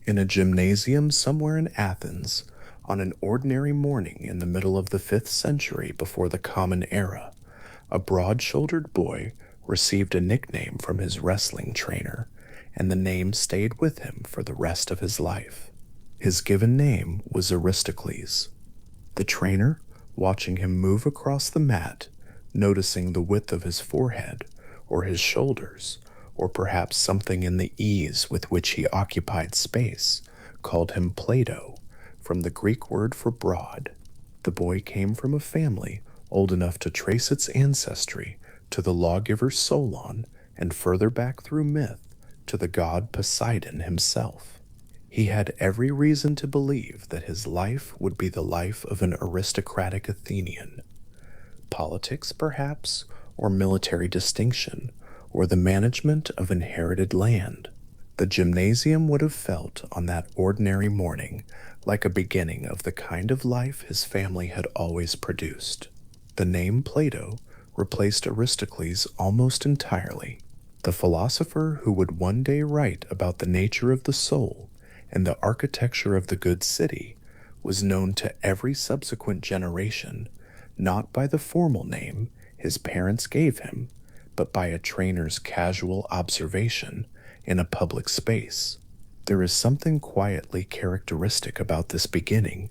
In a gymnasium somewhere in Athens, on an ordinary morning in the middle of the 5th century before the Common Era, a broad-shouldered boy received a nickname from his wrestling trainer, and the name stayed with him for the rest of his life. His given name was Aristocles. The trainer, watching him move across the mat, noticing the width of his forehead, or his shoulders, or perhaps something in the ease with which he occupied space, called him Plato, from the Greek word for broad. The boy came from a family old enough to trace its ancestry to the lawgiver Solon, and further back through myth to the god Poseidon himself. He had every reason to believe that his life would be the life of an aristocratic Athenian. Politics, perhaps, or military distinction, or the management of inherited land. The gymnasium would have felt on that ordinary morning like a beginning of the kind of life his family had always produced. The name Plato replaced Aristocles almost entirely. The philosopher who would one day write about the nature of the soul and the architecture of the good city was known to every subsequent generation, not by the formal name his parents gave him, but by a trainer's casual observation in a public space. There is something quietly characteristic about this beginning,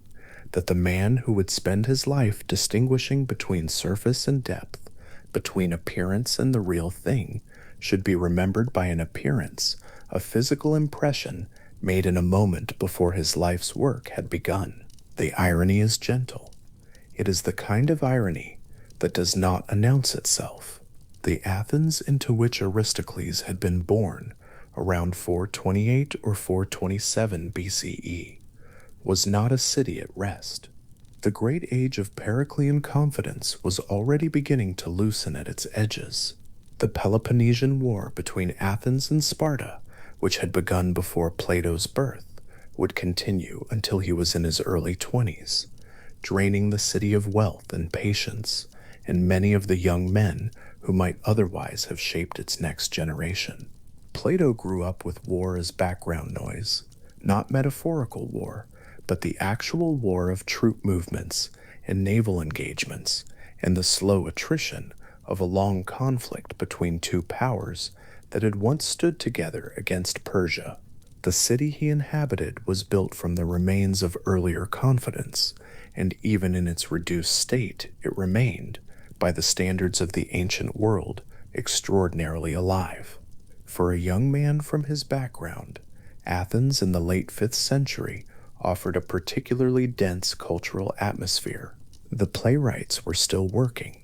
that the man who would spend his life distinguishing between surface and depth, between appearance and the real thing, should be remembered by an appearance, a physical impression made in a moment before his life's work had begun. The irony is gentle. It is the kind of irony that does not announce itself. The Athens into which Aristocles had been born around 428 or 427 BCE was not a city at rest. The great age of Periclean confidence was already beginning to loosen at its edges. The Peloponnesian War between Athens and Sparta, which had begun before Plato's birth, would continue until he was in his early 20s, draining the city of wealth and patience, and many of the young men who might otherwise have shaped its next generation. Plato grew up with war as background noise, not metaphorical war, but the actual war of troop movements and naval engagements, and the slow attrition of a long conflict between two powers that had once stood together against Persia. The city he inhabited was built from the remains of earlier confidence, and even in its reduced state it remained, by the standards of the ancient world, extraordinarily alive. For a young man from his background, Athens in the late 5th century offered a particularly dense cultural atmosphere. The playwrights were still working.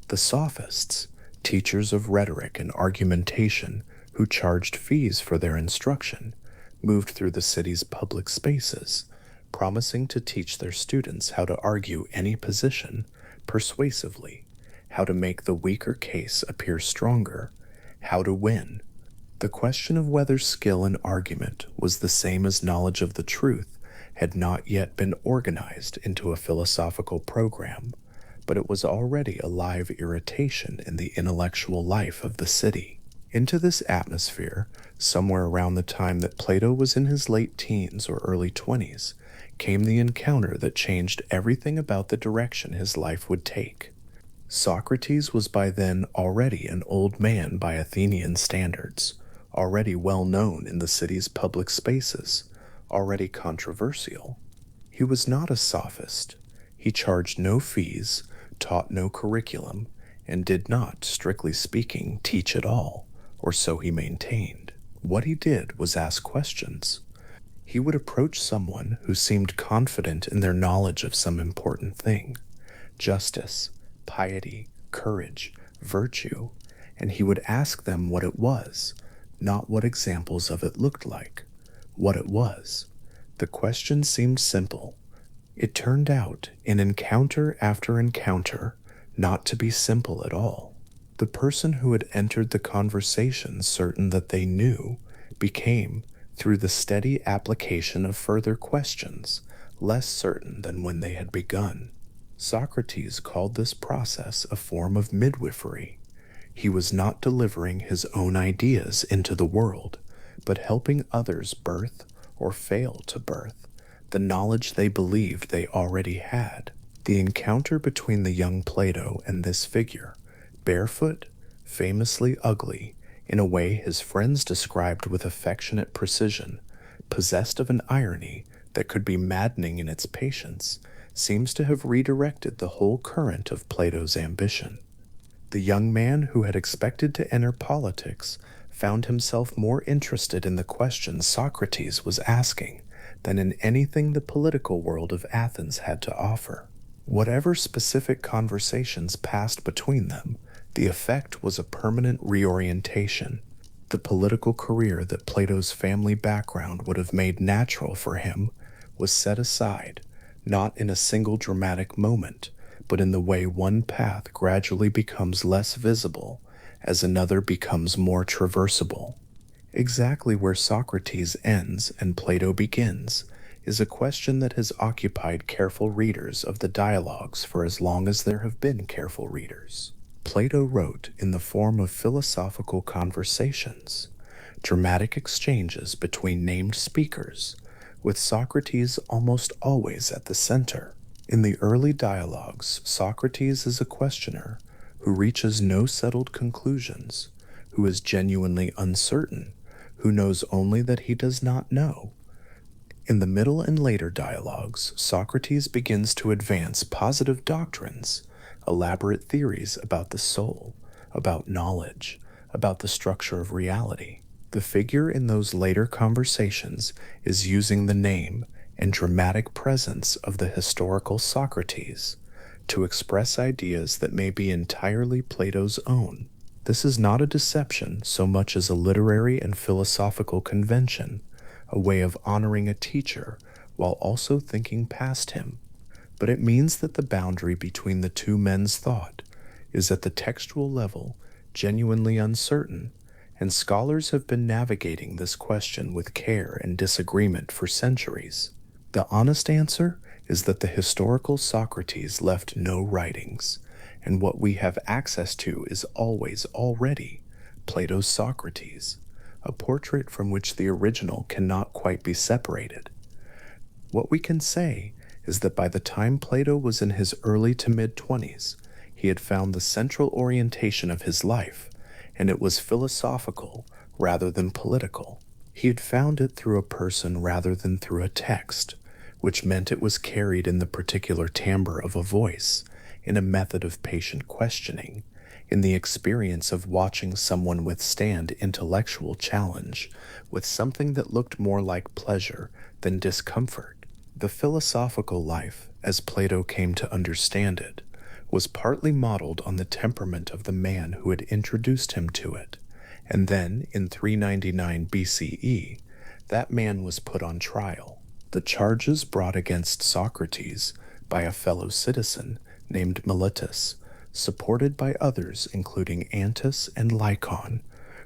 The sophists, teachers of rhetoric and argumentation who charged fees for their instruction, moved through the city's public spaces, promising to teach their students how to argue any position persuasively, how to make the weaker case appear stronger, how to win. The question of whether skill in argument was the same as knowledge of the truth had not yet been organized into a philosophical program, but it was already a live irritation in the intellectual life of the city. Into this atmosphere, somewhere around the time that Plato was in his late teens or early 20s, came the encounter that changed everything about the direction his life would take. Socrates was by then already an old man by Athenian standards, already well known in the city's public spaces, already controversial. He was not a sophist. He charged no fees, taught no curriculum, and did not, strictly speaking, teach at all, or so he maintained. What he did was ask questions. He would approach someone who seemed confident in their knowledge of some important thing, justice, piety, courage, virtue, and he would ask them what it was, not what examples of it looked like, what it was. The question seemed simple. It turned out, in encounter after encounter, not to be simple at all. The person who had entered the conversation certain that they knew became, through the steady application of further questions, less certain than when they had begun. Socrates called this process a form of midwifery. He was not delivering his own ideas into the world, but helping others birth or fail to birth the knowledge they believed they already had. The encounter between the young Plato and this figure, barefoot, famously ugly, in a way his friends described with affectionate precision, possessed of an irony that could be maddening in its patience, seems to have redirected the whole current of Plato's ambition. The young man who had expected to enter politics found himself more interested in the questions Socrates was asking than in anything the political world of Athens had to offer. Whatever specific conversations passed between them, the effect was a permanent reorientation. The political career that Plato's family background would have made natural for him was set aside, not in a single dramatic moment, but in the way one path gradually becomes less visible as another becomes more traversable. Exactly where Socrates ends and Plato begins is a question that has occupied careful readers of the dialogues for as long as there have been careful readers. Plato wrote in the form of philosophical conversations, dramatic exchanges between named speakers, with Socrates almost always at the center. In the early dialogues, Socrates is a questioner who reaches no settled conclusions, who is genuinely uncertain, who knows only that he does not know. In the middle and later dialogues, Socrates begins to advance positive doctrines, elaborate theories about the soul, about knowledge, about the structure of reality. The figure in those later conversations is using the name and dramatic presence of the historical Socrates to express ideas that may be entirely Plato's own. This is not a deception so much as a literary and philosophical convention, a way of honoring a teacher while also thinking past him. But it means that the boundary between the two men's thought is at the textual level genuinely uncertain, and scholars have been navigating this question with care and disagreement for centuries. The honest answer is that the historical Socrates left no writings, and what we have access to is always already Plato's Socrates, a portrait from which the original cannot quite be separated. What we can say is that by the time Plato was in his early to mid-20s, he had found the central orientation of his life, and it was philosophical rather than political. He had found it through a person rather than through a text, which meant it was carried in the particular timbre of a voice, in a method of patient questioning, in the experience of watching someone withstand intellectual challenge with something that looked more like pleasure than discomfort. The philosophical life, as Plato came to understand it, was partly modeled on the temperament of the man who had introduced him to it, and then, in 399 BCE, that man was put on trial. The charges brought against Socrates by a fellow citizen named Miletus, supported by others including Antus and Lycon,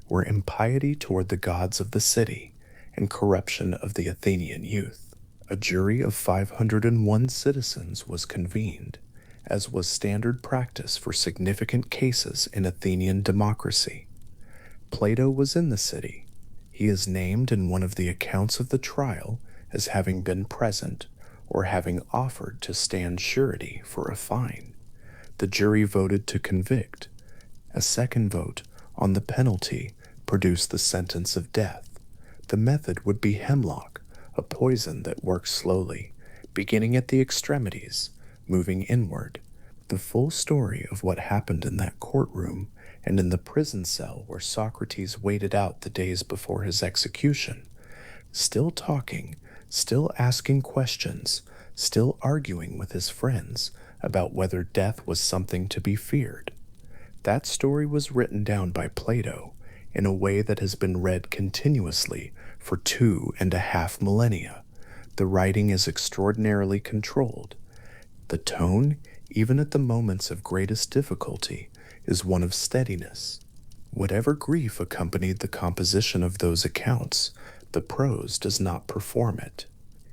were impiety toward the gods of the city and corruption of the Athenian youth. A jury of 501 citizens was convened, as was standard practice for significant cases in Athenian democracy. Plato was in the city. He is named in one of the accounts of the trial as having been present or having offered to stand surety for a fine. The jury voted to convict. A second vote on the penalty produced the sentence of death. The method would be hemlock, a poison that works slowly, beginning at the extremities, moving inward. The full story of what happened in that courtroom and in the prison cell where Socrates waited out the days before his execution, still talking, still asking questions, still arguing with his friends about whether death was something to be feared. That story was written down by Plato in a way that has been read continuously for 2.5 millennia. The writing is extraordinarily controlled. The tone, even at the moments of greatest difficulty, is one of steadiness. Whatever grief accompanied the composition of those accounts, the prose does not perform it.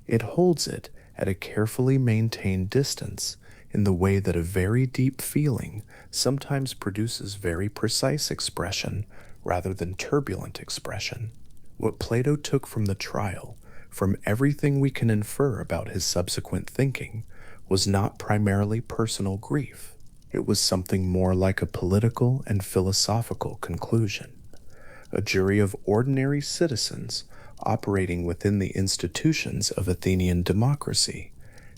It holds it at a carefully maintained distance in the way that a very deep feeling sometimes produces very precise expression rather than turbulent expression. What Plato took from the trial from everything we can infer about his subsequent thinking, was not primarily personal grief. It was something more like a political and philosophical conclusion. A jury of ordinary citizens operating within the institutions of Athenian democracy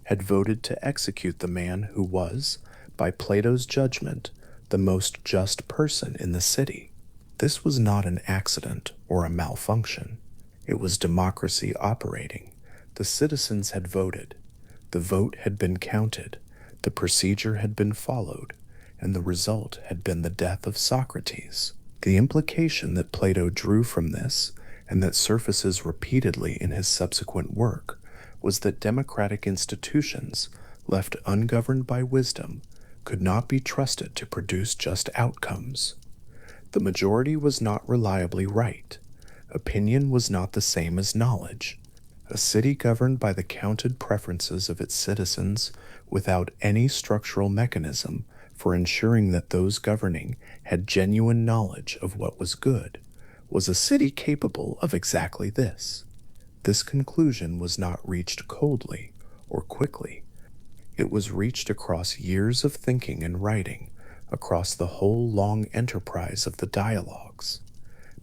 had voted to execute the man who was, by Plato's judgment, the most just person in the city. This was not an accident or a malfunction. It was democracy operating. The citizens had voted. The vote had been counted. The procedure had been followed. And the result had been the death of Socrates. The implication that Plato drew from this, and that surfaces repeatedly in his subsequent work, was that democratic institutions, left ungoverned by wisdom, could not be trusted to produce just outcomes. The majority was not reliably right. Opinion was not the same as knowledge. A city governed by the counted preferences of its citizens without any structural mechanism for ensuring that those governing had genuine knowledge of what was good was a city capable of exactly this. This conclusion was not reached coldly or quickly. It was reached across years of thinking and writing, across the whole long enterprise of the dialogues.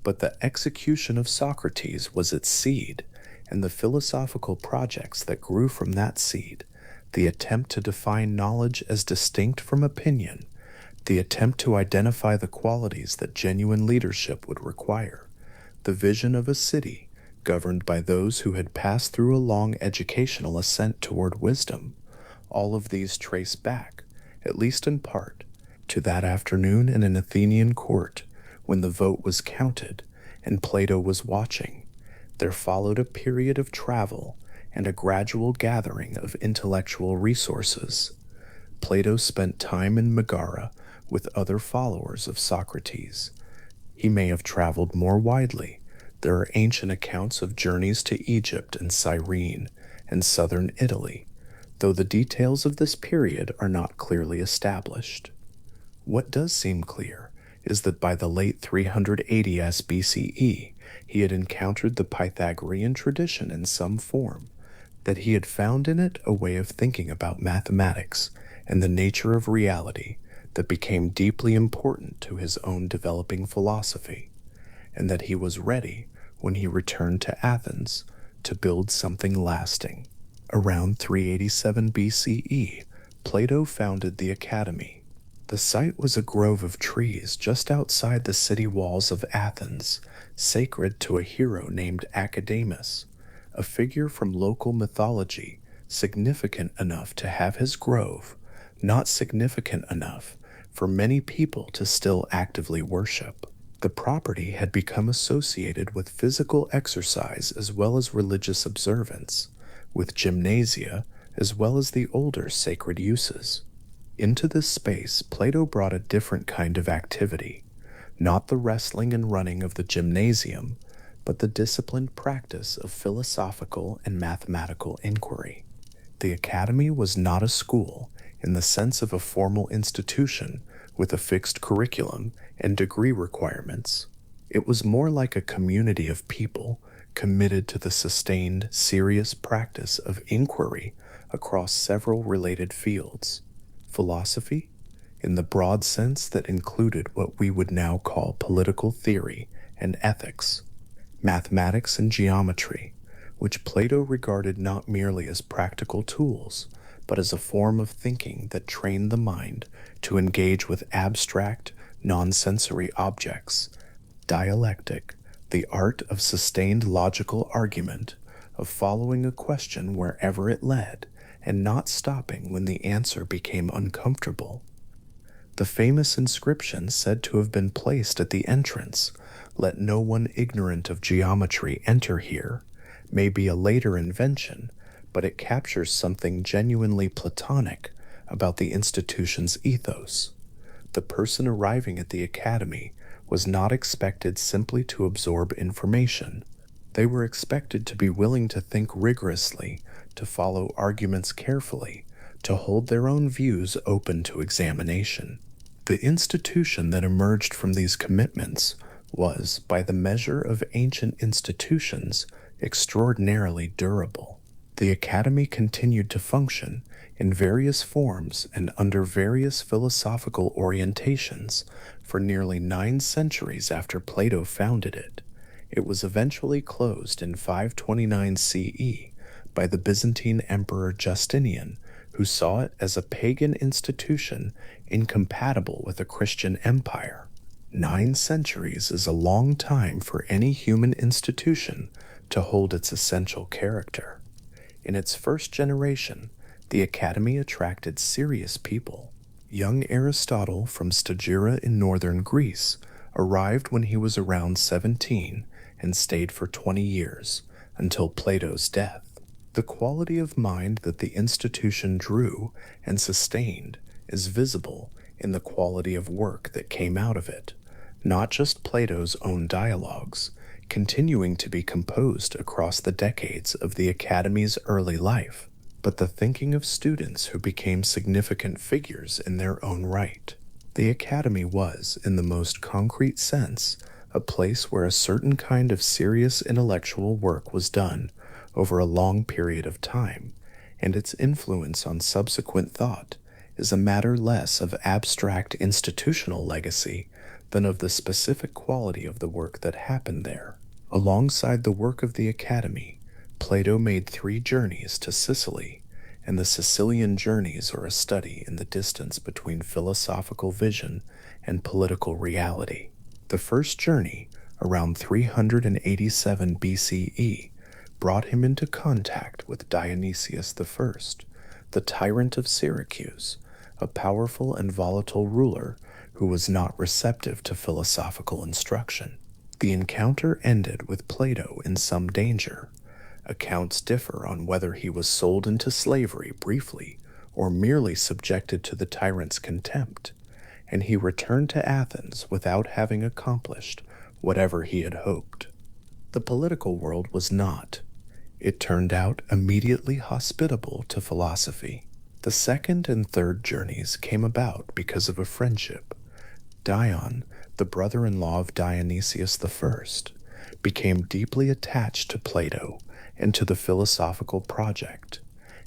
But the execution of Socrates was its seed, and the philosophical projects that grew from that seed, the attempt to define knowledge as distinct from opinion, the attempt to identify the qualities that genuine leadership would require, the vision of a city governed by those who had passed through a long educational ascent toward wisdom, all of these trace back, at least in part, to that afternoon in an Athenian court when the vote was counted and Plato was watching. There followed a period of travel and a gradual gathering of intellectual resources. Plato spent time in Megara with other followers of Socrates. He may have traveled more widely. There are ancient accounts of journeys to Egypt and Cyrene and southern Italy, though the details of this period are not clearly established. What does seem clear is that by the late 380 s BCE, he had encountered the Pythagorean tradition in some form, that he had found in it a way of thinking about mathematics and the nature of reality that became deeply important to his own developing philosophy, and that he was ready, when he returned to Athens, to build something lasting. Around 387 BCE, Plato founded the Academy. The site was a grove of trees just outside the city walls of Athens, sacred to a hero named Academus, a figure from local mythology, significant enough to have his grove, not significant enough for many people to still actively worship. The property had become associated with physical exercise as well as religious observance, with gymnasia as well as the older sacred uses. Into this space, Plato brought a different kind of activity, not the wrestling and running of the gymnasium, but the disciplined practice of philosophical and mathematical inquiry. The Academy was not a school in the sense of a formal institution with a fixed curriculum and degree requirements. It was more like a community of people committed to the sustained, serious practice of inquiry across several related fields. Philosophy, in the broad sense that included what we would now call political theory and ethics. Mathematics and geometry, which Plato regarded not merely as practical tools, but as a form of thinking that trained the mind to engage with abstract, non-sensory objects. Dialectic, the art of sustained logical argument, of following a question wherever it led, and not stopping when the answer became uncomfortable. The famous inscription said to have been placed at the entrance, "Let no one ignorant of geometry enter here," may be a later invention, but it captures something genuinely Platonic about the institution's ethos. The person arriving at the academy was not expected simply to absorb information. They were expected to be willing to think rigorously, to follow arguments carefully, to hold their own views open to examination. The institution that emerged from these commitments was, by the measure of ancient institutions, extraordinarily durable. The Academy continued to function in various forms and under various philosophical orientations for nearly 9 centuries after Plato founded it. It was eventually closed in 529 CE by the Byzantine Emperor Justinian, who saw it as a pagan institution incompatible with a Christian empire. 9 centuries is a long time for any human institution to hold its essential character. In its first generation, the Academy attracted serious people. Young Aristotle from Stagira in northern Greece arrived when he was around 17 and stayed for 20 years, until Plato's death. The quality of mind that the institution drew and sustained is visible in the quality of work that came out of it, not just Plato's own dialogues, continuing to be composed across the decades of the Academy's early life, but the thinking of students who became significant figures in their own right. The Academy was, in the most concrete sense, a place where a certain kind of serious intellectual work was done over a long period of time, and its influence on subsequent thought is a matter less of abstract institutional legacy than of the specific quality of the work that happened there. Alongside the work of the Academy, Plato made 3 journeys to Sicily, and the Sicilian journeys are a study in the distance between philosophical vision and political reality. The first journey, around 387 BCE, brought him into contact with Dionysius I, the tyrant of Syracuse, a powerful and volatile ruler who was not receptive to philosophical instruction. The encounter ended with Plato in some danger. Accounts differ on whether he was sold into slavery briefly or merely subjected to the tyrant's contempt, and he returned to Athens without having accomplished whatever he had hoped. The political world was not, it turned out, immediately hospitable to philosophy. The second and third journeys came about because of a friendship. Dion, the brother-in-law of Dionysius I, became deeply attached to Plato and to the philosophical project,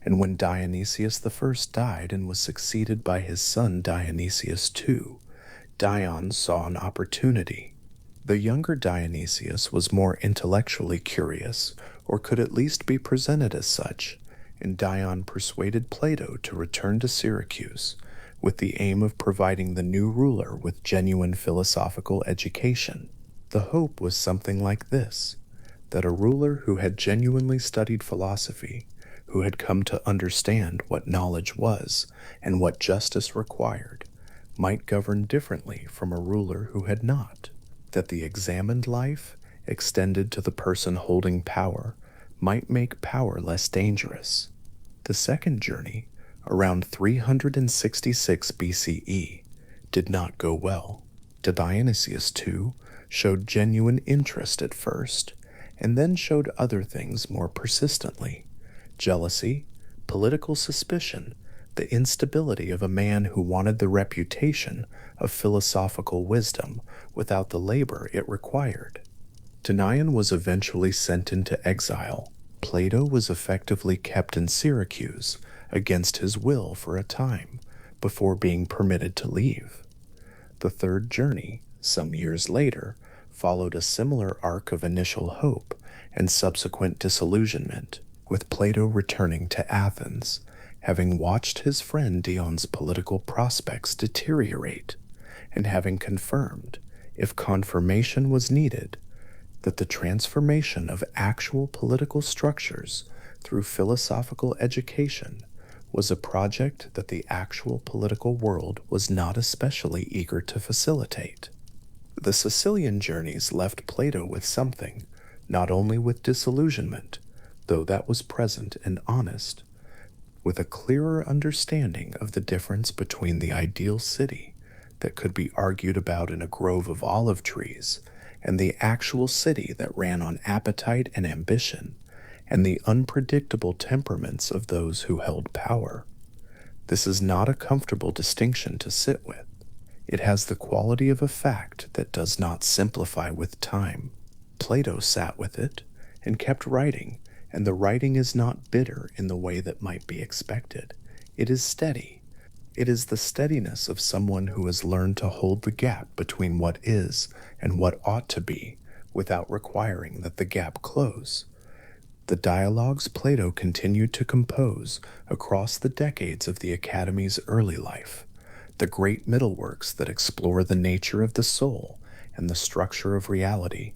and when Dionysius I died and was succeeded by his son Dionysius II, Dion saw an opportunity. The younger Dionysius was more intellectually curious, or could at least be presented as such, and Dion persuaded Plato to return to Syracuse with the aim of providing the new ruler with genuine philosophical education. The hope was something like this, that a ruler who had genuinely studied philosophy, who had come to understand what knowledge was and what justice required, might govern differently from a ruler who had not, that the examined life, extended to the person holding power, might make power less dangerous. The second journey, around 366 BCE, did not go well. Dionysius II showed genuine interest at first, and then showed other things more persistently: jealousy, political suspicion, the instability of a man who wanted the reputation of philosophical wisdom without the labor it required. Dion was eventually sent into exile. Plato was effectively kept in Syracuse against his will for a time before being permitted to leave. The third journey, some years later, followed a similar arc of initial hope and subsequent disillusionment, with Plato returning to Athens, having watched his friend Dion's political prospects deteriorate, and having confirmed, if confirmation was needed, that the transformation of actual political structures through philosophical education was a project that the actual political world was not especially eager to facilitate. The Sicilian journeys left Plato with something, not only with disillusionment, though that was present and honest, with a clearer understanding of the difference between the ideal city that could be argued about in a grove of olive trees and the actual city that ran on appetite and ambition, and the unpredictable temperaments of those who held power. This is not a comfortable distinction to sit with. It has the quality of a fact that does not simplify with time. Plato sat with it, and kept writing, and the writing is not bitter in the way that might be expected. It is steady. It is the steadiness of someone who has learned to hold the gap between what is and what ought to be without requiring that the gap close. The dialogues Plato continued to compose across the decades of the Academy's early life, the great middle works that explore the nature of the soul and the structure of reality,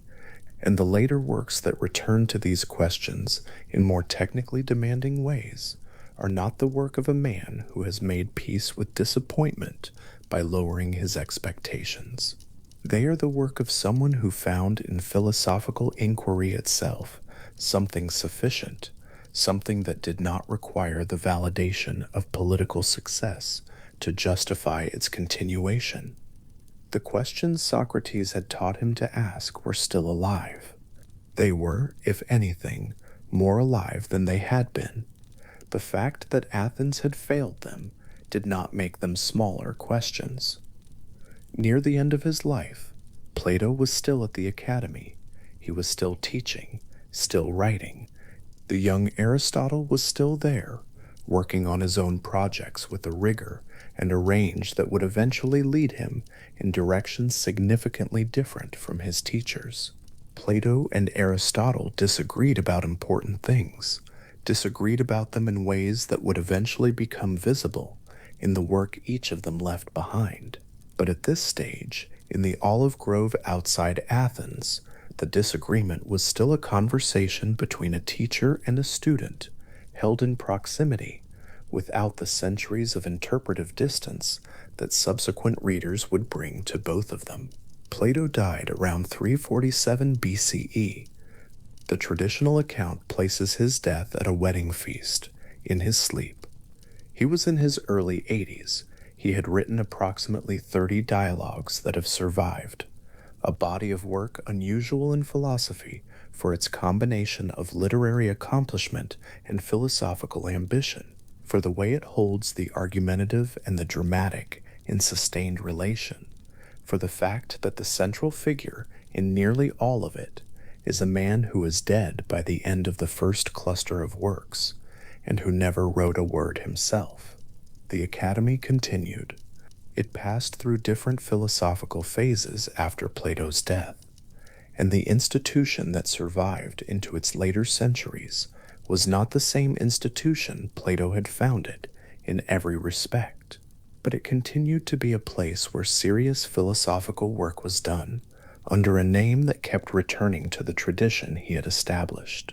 and the later works that return to these questions in more technically demanding ways, are not the work of a man who has made peace with disappointment by lowering his expectations. They are the work of someone who found in philosophical inquiry itself something sufficient, something that did not require the validation of political success to justify its continuation. The questions Socrates had taught him to ask were still alive. They were, if anything, more alive than they had been. The fact that Athens had failed them did not make them smaller questions. Near the end of his life, Plato was still at the academy. He was still teaching, still writing. The young Aristotle was still there, working on his own projects with a rigor and a range that would eventually lead him in directions significantly different from his teachers. Plato and Aristotle disagreed about important things, disagreed about them in ways that would eventually become visible in the work each of them left behind. But at this stage, in the olive grove outside Athens, the disagreement was still a conversation between a teacher and a student, held in proximity, without the centuries of interpretive distance that subsequent readers would bring to both of them. Plato died around 347 BCE. The traditional account places his death at a wedding feast, in his sleep. He was in his early 80s. He had written approximately 30 dialogues that have survived, a body of work unusual in philosophy for its combination of literary accomplishment and philosophical ambition, for the way it holds the argumentative and the dramatic in sustained relation, for the fact that the central figure in nearly all of it is a man who is dead by the end of the first cluster of works, and who never wrote a word himself. The Academy continued. It passed through different philosophical phases after Plato's death, and the institution that survived into its later centuries was not the same institution Plato had founded in every respect, but it continued to be a place where serious philosophical work was done, under a name that kept returning to the tradition he had established.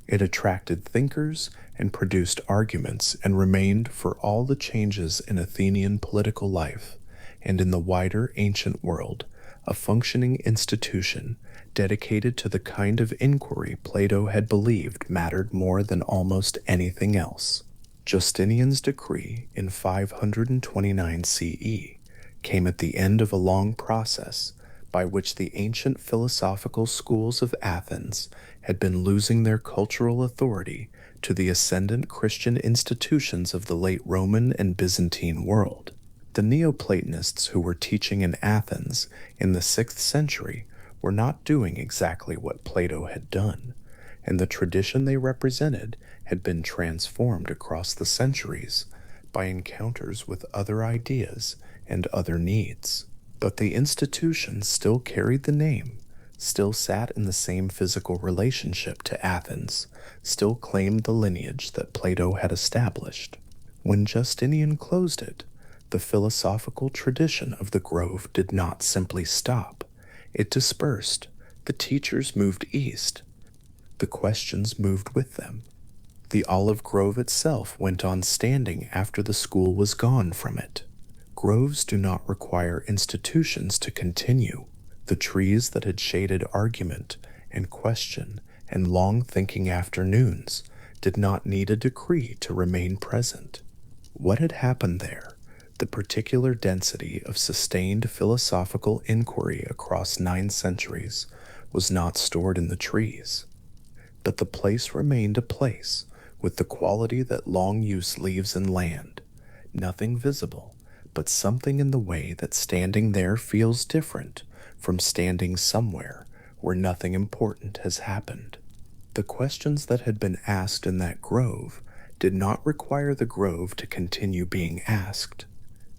It attracted thinkers and produced arguments and remained, for all the changes in Athenian political life and in the wider ancient world, a functioning institution dedicated to the kind of inquiry Plato had believed mattered more than almost anything else. Justinian's decree in 529 CE came at the end of a long process by which the ancient philosophical schools of Athens had been losing their cultural authority to the ascendant Christian institutions of the late Roman and Byzantine world. The Neoplatonists who were teaching in Athens in the 6th century were not doing exactly what Plato had done, and the tradition they represented had been transformed across the centuries by encounters with other ideas and other needs. But the institution still carried the name, still sat in the same physical relationship to Athens, still claimed the lineage that Plato had established. When Justinian closed it, the philosophical tradition of the grove did not simply stop. It dispersed. The teachers moved east. The questions moved with them. The olive grove itself went on standing after the school was gone from it. Groves do not require institutions to continue. The trees that had shaded argument and question and long-thinking afternoons did not need a decree to remain present. What had happened there, the particular density of sustained philosophical inquiry across 9 centuries, was not stored in the trees. But the place remained a place with the quality that long use leaves in land, nothing visible, but something in the way that standing there feels different from standing somewhere where nothing important has happened. The questions that had been asked in that grove did not require the grove to continue being asked.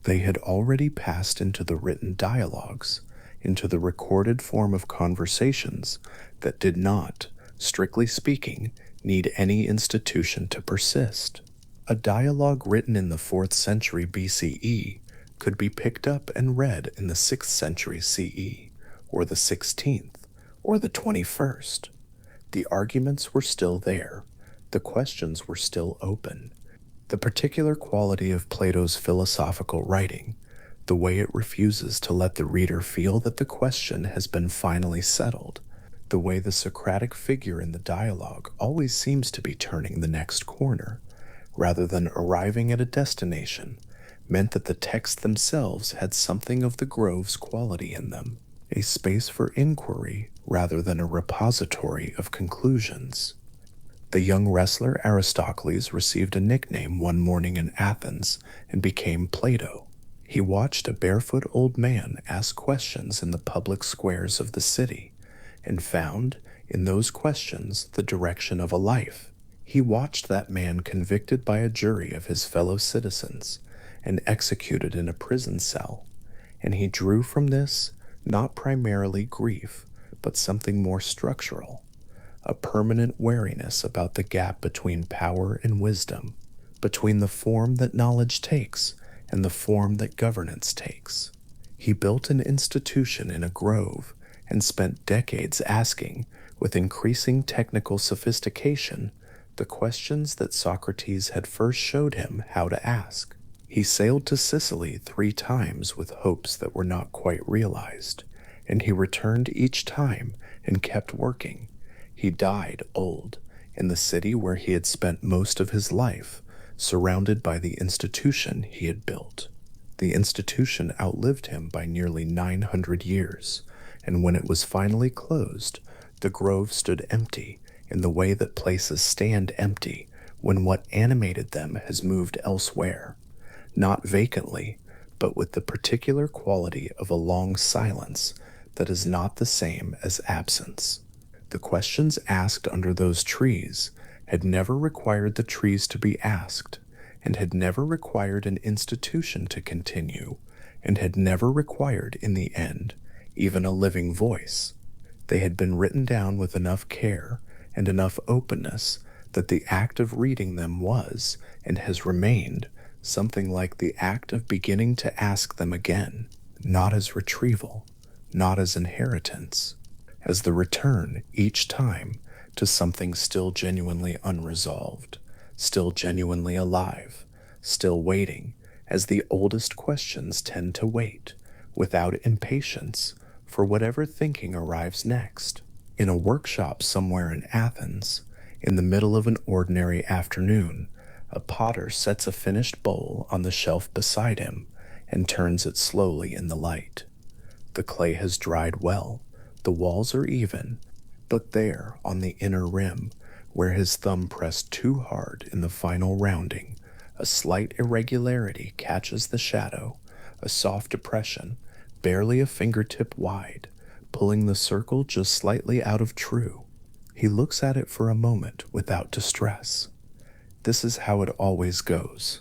They had already passed into the written dialogues, into the recorded form of conversations that did not, strictly speaking, need any institution to persist. A dialogue written in the 4th century BCE could be picked up and read in the 6th century CE, or the 16th, or the 21st. The arguments were still there, the questions were still open. The particular quality of Plato's philosophical writing, the way it refuses to let the reader feel that the question has been finally settled, the way the Socratic figure in the dialogue always seems to be turning the next corner, rather than arriving at a destination, meant that the texts themselves had something of the grove's quality in them, a space for inquiry rather than a repository of conclusions. The young wrestler Aristocles received a nickname one morning in Athens and became Plato. He watched a barefoot old man ask questions in the public squares of the city and found in those questions the direction of a life. He watched that man convicted by a jury of his fellow citizens and executed in a prison cell, and he drew from this not primarily grief, but something more structural, a permanent wariness about the gap between power and wisdom, between the form that knowledge takes and the form that governance takes. He built an institution in a grove and spent decades asking, with increasing technical sophistication, the questions that Socrates had first showed him how to ask. He sailed to Sicily 3 times with hopes that were not quite realized, and he returned each time and kept working. He died old in the city where he had spent most of his life, surrounded by the institution he had built. The institution outlived him by nearly 900 years, and when it was finally closed, the grove stood empty in the way that places stand empty when what animated them has moved elsewhere, not vacantly, but with the particular quality of a long silence that is not the same as absence. The questions asked under those trees had never required the trees to be asked, and had never required an institution to continue, and had never required, in the end, even a living voice. They had been written down with enough care and enough openness that the act of reading them was, and has remained, something like the act of beginning to ask them again, not as retrieval, not as inheritance, as the return each time to something still genuinely unresolved, still genuinely alive, still waiting, as the oldest questions tend to wait, without impatience, for whatever thinking arrives next. In a workshop somewhere in Athens, in the middle of an ordinary afternoon, a potter sets a finished bowl on the shelf beside him and turns it slowly in the light. The clay has dried well, the walls are even, but there, on the inner rim, where his thumb pressed too hard in the final rounding, a slight irregularity catches the shadow, a soft depression, barely a fingertip wide, pulling the circle just slightly out of true. He looks at it for a moment without distress. This is how it always goes.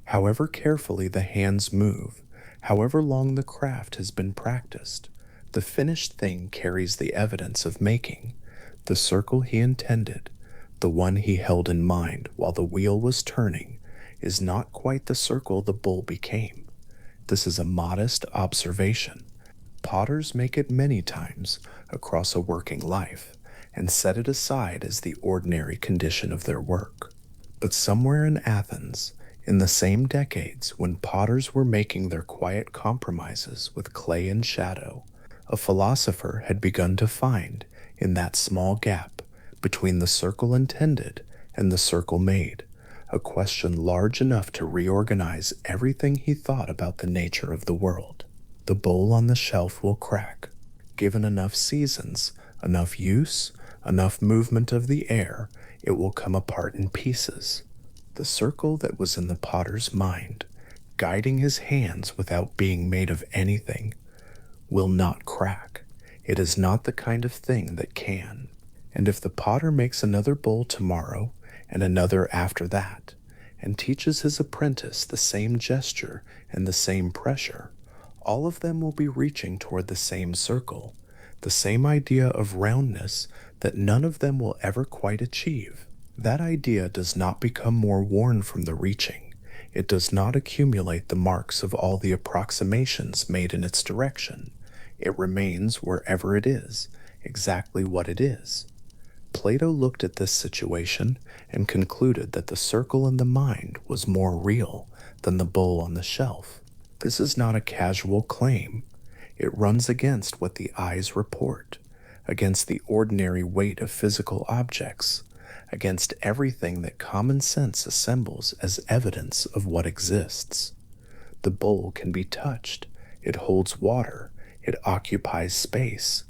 However carefully the hands move, however long the craft has been practiced, the finished thing carries the evidence of making, the circle he intended, the one he held in mind while the wheel was turning, is not quite the circle the bull became. This is a modest observation. Potters make it many times across a working life and set it aside as the ordinary condition of their work. But somewhere in Athens, in the same decades when potters were making their quiet compromises with clay and shadow, a philosopher had begun to find, in that small gap between the circle intended and the circle made, a question large enough to reorganize everything he thought about the nature of the world. The bowl on the shelf will crack. Given enough seasons, enough use, enough movement of the air, it will come apart in pieces. The circle that was in the potter's mind, guiding his hands without being made of anything, will not crack. It is not the kind of thing that can. And if the potter makes another bowl tomorrow and another after that, and teaches his apprentice the same gesture and the same pressure, all of them will be reaching toward the same circle, the same idea of roundness that none of them will ever quite achieve. That idea does not become more worn from the reaching. It does not accumulate the marks of all the approximations made in its direction. It remains wherever it is, exactly what it is. Plato looked at this situation and concluded that the circle in the mind was more real than the bowl on the shelf. This is not a casual claim. It runs against what the eyes report, against the ordinary weight of physical objects, against everything that common sense assembles as evidence of what exists. The bowl can be touched, it holds water, it occupies space.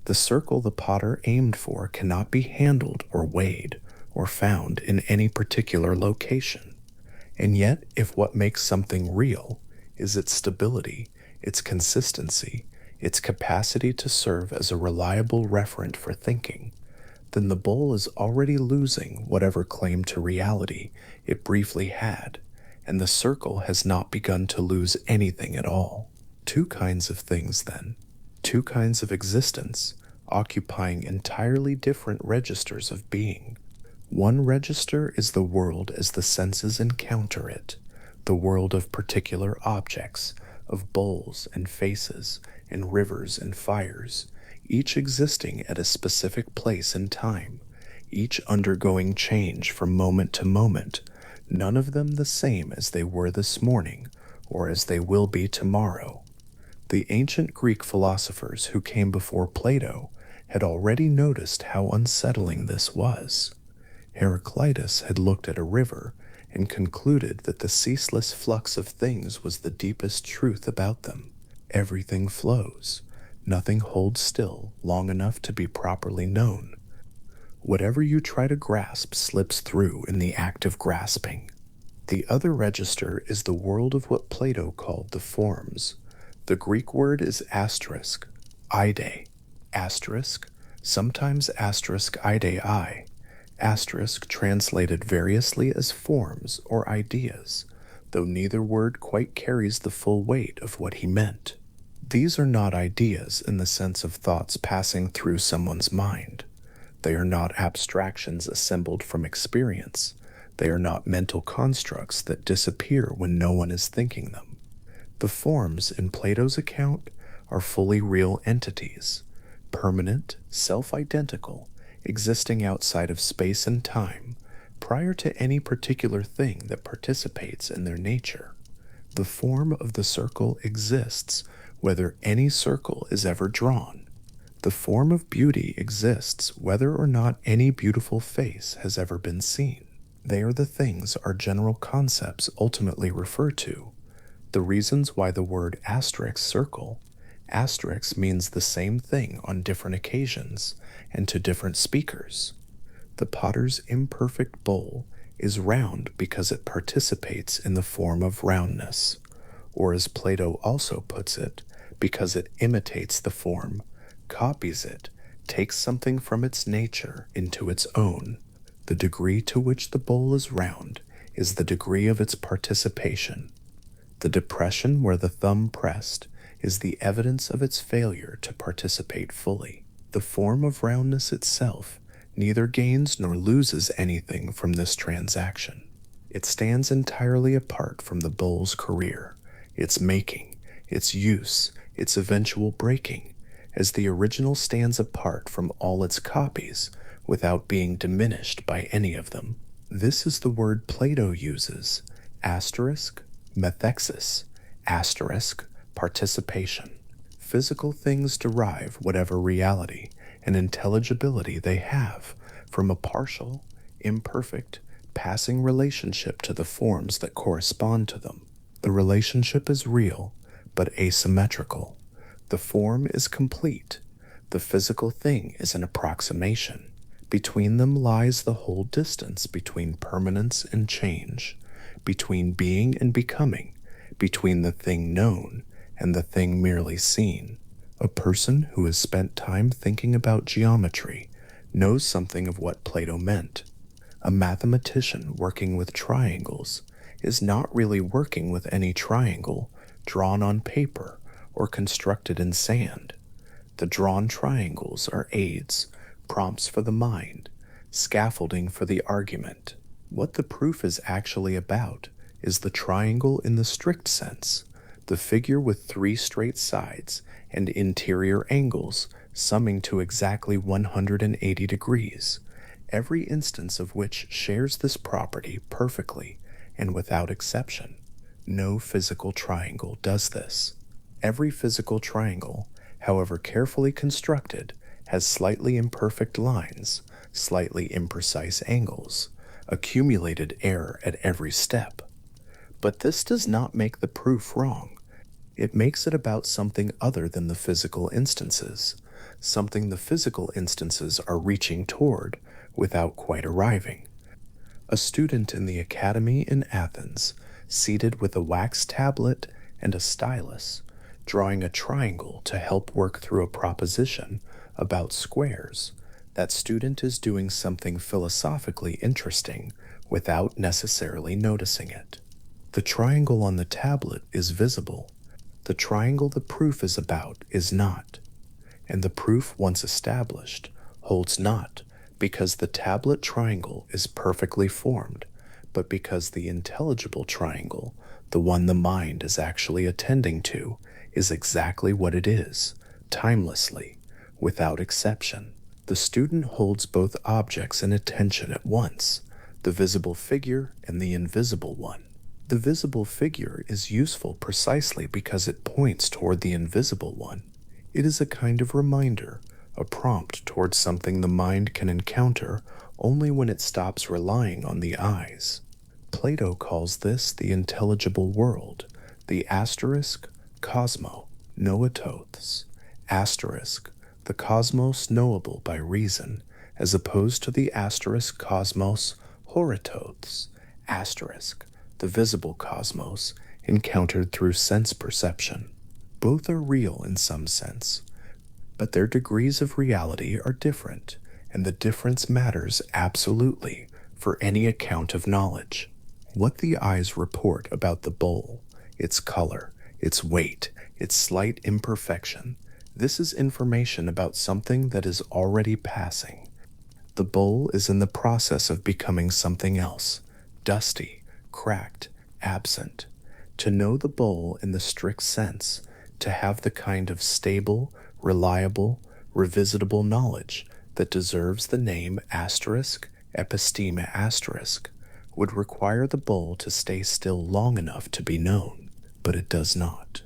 The circle the potter aimed for cannot be handled or weighed or found in any particular location. And yet, if what makes something real is its stability, its consistency, its capacity to serve as a reliable referent for thinking, then the bowl is already losing whatever claim to reality it briefly had, and the circle has not begun to lose anything at all. Two kinds of things, then, two kinds of existence, occupying entirely different registers of being. One register is the world as the senses encounter it, the world of particular objects, of bowls and faces, and rivers and fires, each existing at a specific place in time, each undergoing change from moment to moment, none of them the same as they were this morning or as they will be tomorrow. The ancient Greek philosophers who came before Plato had already noticed how unsettling this was. Heraclitus had looked at a river and concluded that the ceaseless flux of things was the deepest truth about them. Everything flows. Nothing holds still long enough to be properly known. Whatever you try to grasp slips through in the act of grasping. The other register is the world of what Plato called the forms. The Greek word is asterisk, ide, asterisk, sometimes asterisk idei, asterisk translated variously as forms or ideas, though neither word quite carries the full weight of what he meant. These are not ideas in the sense of thoughts passing through someone's mind. They are not abstractions assembled from experience. They are not mental constructs that disappear when no one is thinking them. The forms in Plato's account are fully real entities, permanent, self-identical, existing outside of space and time, prior to any particular thing that participates in their nature. The form of the circle exists whether any circle is ever drawn. The form of beauty exists whether or not any beautiful face has ever been seen. They are the things our general concepts ultimately refer to. The reasons why the word asterisk circle, asterisk means the same thing on different occasions and to different speakers. The potter's imperfect bowl is round because it participates in the form of roundness, or as Plato also puts it, because it imitates the form, copies it, takes something from its nature into its own. The degree to which the bowl is round is the degree of its participation. The depression where the thumb pressed is the evidence of its failure to participate fully. The form of roundness itself neither gains nor loses anything from this transaction. It stands entirely apart from the bowl's career, its making, its use, its eventual breaking, as the original stands apart from all its copies without being diminished by any of them. This is the word Plato uses, asterisk, methexis, asterisk, participation. Physical things derive whatever reality and intelligibility they have from a partial, imperfect, passing relationship to the forms that correspond to them. The relationship is real, but asymmetrical. The form is complete. The physical thing is an approximation. Between them lies the whole distance between permanence and change, between being and becoming, between the thing known and the thing merely seen. A person who has spent time thinking about geometry knows something of what Plato meant. A mathematician working with triangles is not really working with any triangle drawn on paper or constructed in sand. The drawn triangles are aids, prompts for the mind, scaffolding for the argument. What the proof is actually about is the triangle in the strict sense, the figure with three straight sides and interior angles summing to exactly 180 degrees, every instance of which shares this property perfectly and without exception. No physical triangle does this. Every physical triangle, however carefully constructed, has slightly imperfect lines, slightly imprecise angles, accumulated error at every step. But this does not make the proof wrong. It makes it about something other than the physical instances, something the physical instances are reaching toward without quite arriving. A student in the academy in Athens, seated with a wax tablet and a stylus, drawing a triangle to help work through a proposition about squares. That student is doing something philosophically interesting without necessarily noticing it. The triangle on the tablet is visible. The triangle the proof is about is not. And the proof once established holds not because the tablet triangle is perfectly formed, but because the intelligible triangle, the one the mind is actually attending to, is exactly what it is, timelessly, without exception. The student holds both objects in attention at once, the visible figure and the invisible one. The visible figure is useful precisely because it points toward the invisible one. It is a kind of reminder, a prompt towards something the mind can encounter only when it stops relying on the eyes. Plato calls this the intelligible world, the asterisk cosmo noetos, asterisk the cosmos knowable by reason, as opposed to the asterisk cosmos horatos, asterisk the visible cosmos encountered through sense perception. Both are real in some sense, but their degrees of reality are different, and the difference matters absolutely for any account of knowledge. What the eyes report about the bowl, its color, its weight, its slight imperfection, this is information about something that is already passing. The bowl is in the process of becoming something else, dusty, cracked, absent. To know the bowl in the strict sense, to have the kind of stable, reliable, revisitable knowledge that deserves the name asterisk episteme asterisk, would require the bowl to stay still long enough to be known, but it does not.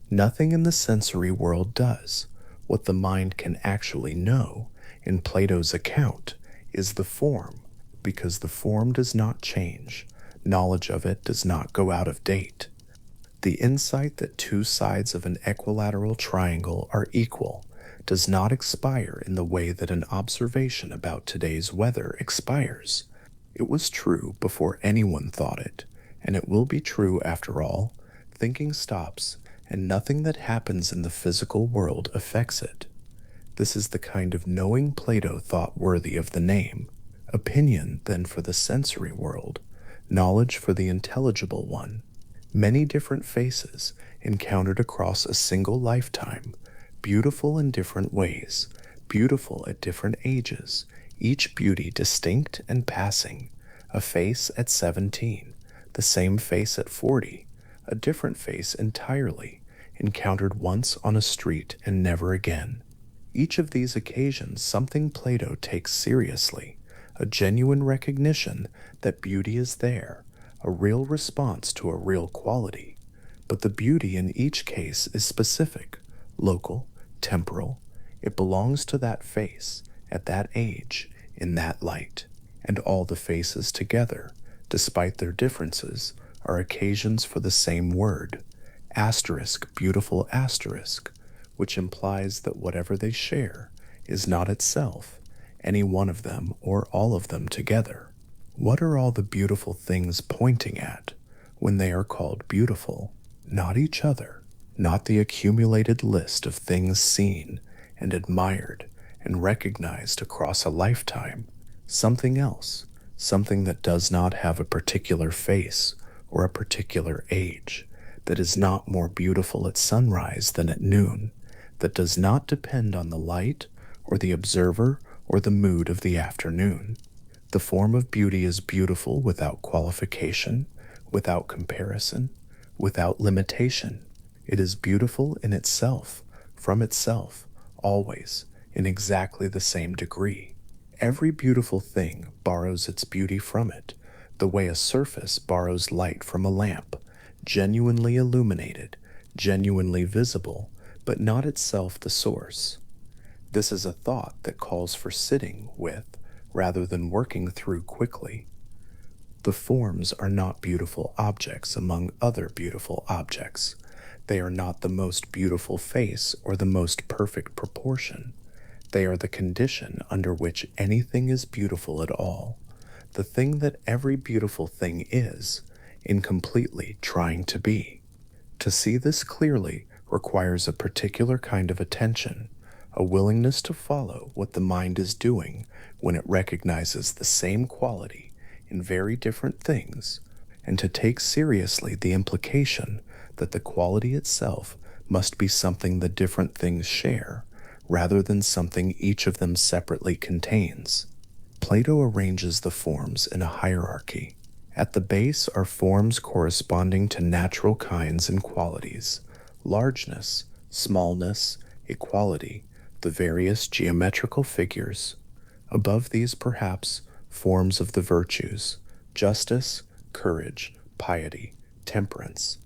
Nothing in the sensory world does. What the mind can actually know, in Plato's account, is the form, because the form does not change. Knowledge of it does not go out of date. The insight that two sides of an equilateral triangle are equal does not expire in the way that an observation about today's weather expires. It was true before anyone thought it, and it will be true after all. Thinking stops, and nothing that happens in the physical world affects it. This is the kind of knowing Plato thought worthy of the name. Opinion, then, for the sensory world, knowledge for the intelligible one. Many different faces encountered across a single lifetime, beautiful in different ways, beautiful at different ages, each beauty distinct and passing. A face at 17, the same face at 40, a different face entirely, encountered once on a street and never again. Each of these occasions something Plato takes seriously, a genuine recognition that beauty is there, a real response to a real quality. But the beauty in each case is specific, local, temporal. It belongs to that face, at that age, in that light. And all the faces together, despite their differences, are occasions for the same word, asterisk beautiful asterisk, which implies that whatever they share is not itself, any one of them or all of them together. What are all the beautiful things pointing at when they are called beautiful? Not each other, not the accumulated list of things seen and admired and recognized across a lifetime. Something else, something that does not have a particular face or a particular age, that is not more beautiful at sunrise than at noon, that does not depend on the light or the observer or the mood of the afternoon. The form of beauty is beautiful without qualification, without comparison, without limitation. It is beautiful in itself, from itself, always, in exactly the same degree. Every beautiful thing borrows its beauty from it, the way a surface borrows light from a lamp, genuinely illuminated, genuinely visible, but not itself the source. This is a thought that calls for sitting with, rather than working through quickly. The forms are not beautiful objects among other beautiful objects. They are not the most beautiful face or the most perfect proportion. They are the condition under which anything is beautiful at all, the thing that every beautiful thing is, incompletely trying to be. To see this clearly requires a particular kind of attention, a willingness to follow what the mind is doing when it recognizes the same quality in very different things, and to take seriously the implication that the quality itself must be something the different things share, rather than something each of them separately contains. Plato arranges the forms in a hierarchy. At the base are forms corresponding to natural kinds and qualities, largeness, smallness, equality, the various geometrical figures. Above these, perhaps, forms of the virtues, justice, courage, piety, temperance.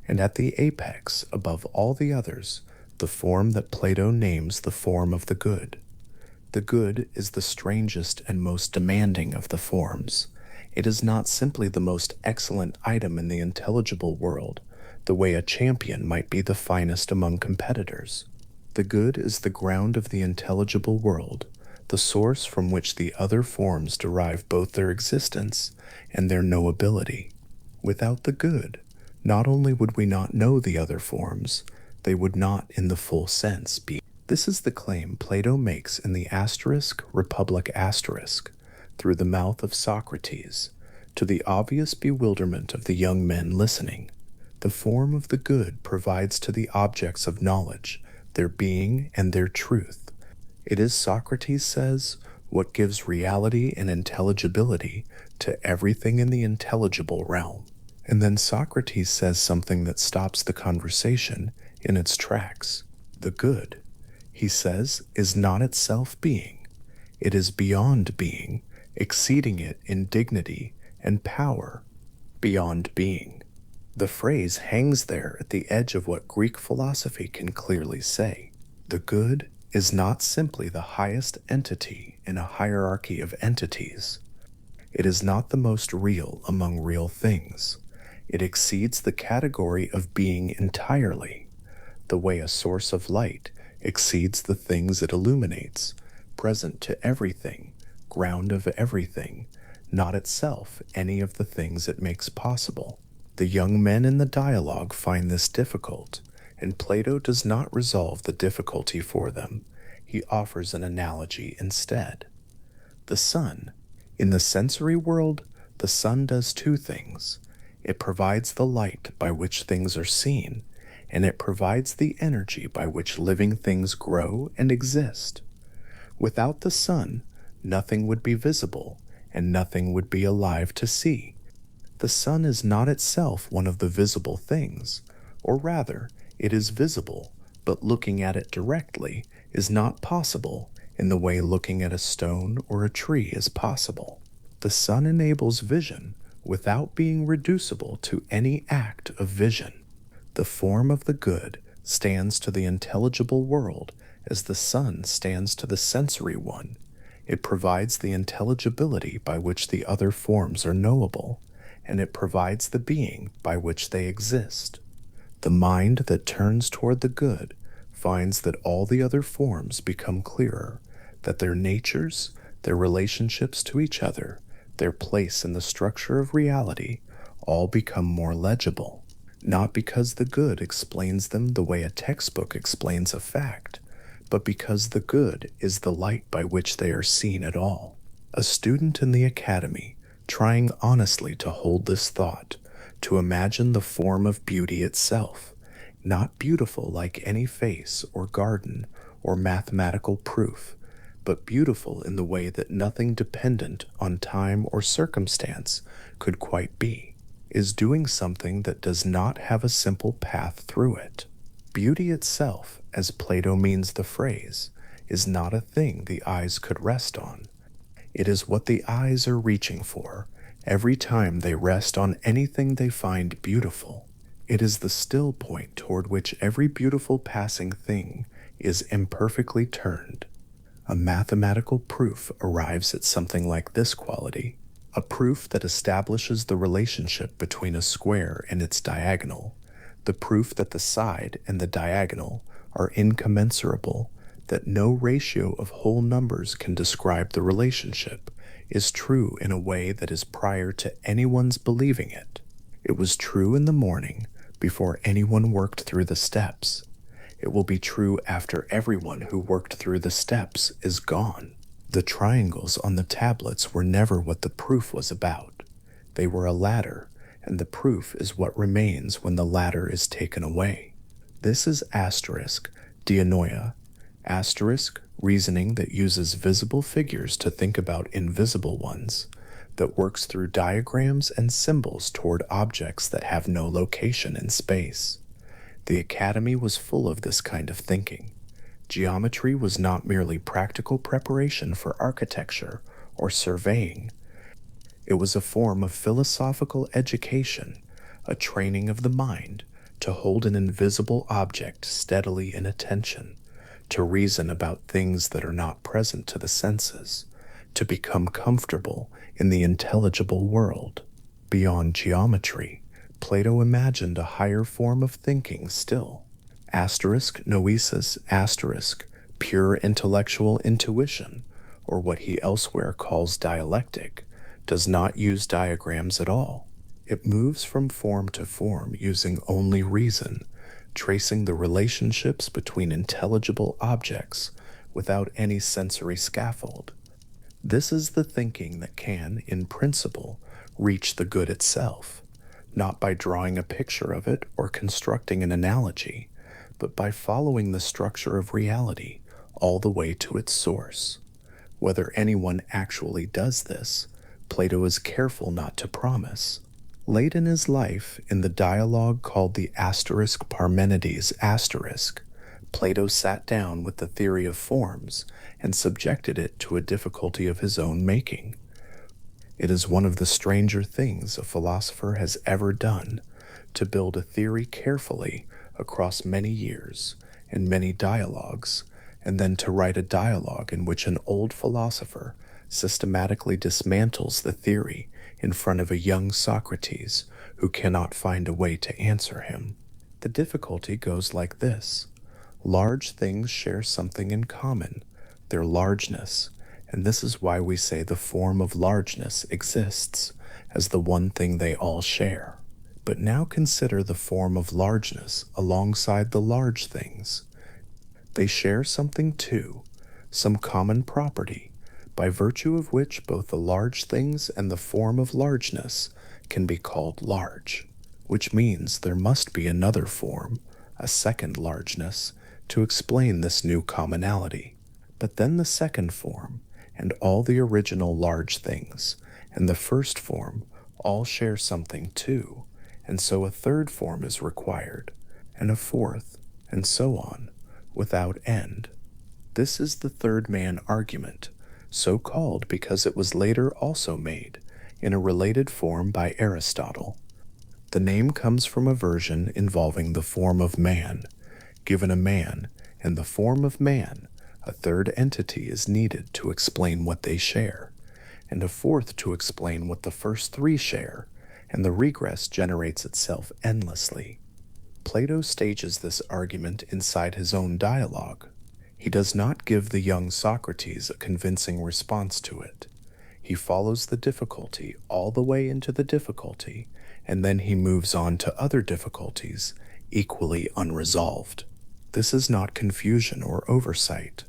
And at the apex, above all the others, the form that Plato names the form of the good. The good is the strangest and most demanding of the forms. It is not simply the most excellent item in the intelligible world, the way a champion might be the finest among competitors. The good is the ground of the intelligible world, the source from which the other forms derive both their existence and their knowability. Without the good, not only would we not know the other forms, they would not in the full sense be. This is the claim Plato makes in the Republic through the mouth of Socrates, to the obvious bewilderment of the young men listening. The form of the good provides to the objects of knowledge their being and their truth. It is, Socrates says, what gives reality and intelligibility to everything in the intelligible realm. And then Socrates says something that stops the conversation in its tracks. The good, he says, is not itself being. It is beyond being, exceeding it in dignity and power, beyond being. The phrase hangs there at the edge of what Greek philosophy can clearly say. The good is not simply the highest entity in a hierarchy of entities. It is not the most real among real things. It exceeds the category of being entirely, the way a source of light exceeds the things it illuminates, present to everything, ground of everything, not itself any of the things it makes possible. The young men in the dialogue find this difficult, and Plato does not resolve the difficulty for them. He offers an analogy instead. The sun. In the sensory world, the sun does two things. It provides the light by which things are seen, and it provides the energy by which living things grow and exist. Without the sun, nothing would be visible, and nothing would be alive to see. The sun is not itself one of the visible things, or rather, it is visible, but looking at it directly is not possible in the way looking at a stone or a tree is possible. The sun enables vision without being reducible to any act of vision. The form of the good stands to the intelligible world as the sun stands to the sensory one. It provides the intelligibility by which the other forms are knowable, and it provides the being by which they exist. The mind that turns toward the good finds that all the other forms become clearer, that their natures, their relationships to each other, their place in the structure of reality, all become more legible, not because the good explains them the way a textbook explains a fact, but because the good is the light by which they are seen at all. A student in the academy, trying honestly to hold this thought, to imagine the form of beauty itself, not beautiful like any face or garden or mathematical proof, but beautiful in the way that nothing dependent on time or circumstance could quite be, is doing something that does not have a simple path through it. Beauty itself, as Plato means the phrase, is not a thing the eyes could rest on. It is what the eyes are reaching for every time they rest on anything they find beautiful. It is the still point toward which every beautiful passing thing is imperfectly turned. A mathematical proof arrives at something like this quality, a proof that establishes the relationship between a square and its diagonal, the proof that the side and the diagonal are incommensurable, that no ratio of whole numbers can describe the relationship, is true in a way that is prior to anyone's believing it. It was true in the morning, before anyone worked through the steps. It will be true after everyone who worked through the steps is gone. The triangles on the tablets were never what the proof was about. They were a ladder, and the proof is what remains when the ladder is taken away. This is asterisk dianoia, asterisk reasoning that uses visible figures to think about invisible ones, that works through diagrams and symbols toward objects that have no location in space. The academy was full of this kind of thinking. Geometry was not merely practical preparation for architecture or surveying. It was a form of philosophical education, a training of the mind to hold an invisible object steadily in attention, to reason about things that are not present to the senses, to become comfortable in the intelligible world. Beyond geometry, Plato imagined a higher form of thinking still. Asterisk noesis asterisk, pure intellectual intuition, or what he elsewhere calls dialectic, does not use diagrams at all. It moves from form to form using only reason, tracing the relationships between intelligible objects without any sensory scaffold. This is the thinking that can, in principle, reach the good itself, not by drawing a picture of it or constructing an analogy, but by following the structure of reality all the way to its source. Whether anyone actually does this, Plato is careful not to promise. Late in his life, in the dialogue called the asterisk Parmenides asterisk, Plato sat down with the theory of forms and subjected it to a difficulty of his own making. It is one of the stranger things a philosopher has ever done, to build a theory carefully across many years and many dialogues, and then to write a dialogue in which an old philosopher systematically dismantles the theory in front of a young Socrates who cannot find a way to answer him. The difficulty goes like this. Large things share something in common, their largeness, and this is why we say the form of largeness exists as the one thing they all share. But now consider the form of largeness alongside the large things. They share something too, some common property, by virtue of which both the large things and the form of largeness can be called large, which means there must be another form, a second largeness, to explain this new commonality. But then the second form, and all the original large things, and the first form all share something too, and so a third form is required, and a fourth, and so on, without end. This is the third man argument, so called because it was later also made, in a related form by Aristotle. The name comes from a version involving the form of man. Given a man and the form of man, a third entity is needed to explain what they share, and a fourth to explain what the first three share, and the regress generates itself endlessly. Plato stages this argument inside his own dialogue. He does not give the young Socrates a convincing response to it. He follows the difficulty all the way into the difficulty, and then he moves on to other difficulties equally unresolved. This is not confusion or oversight.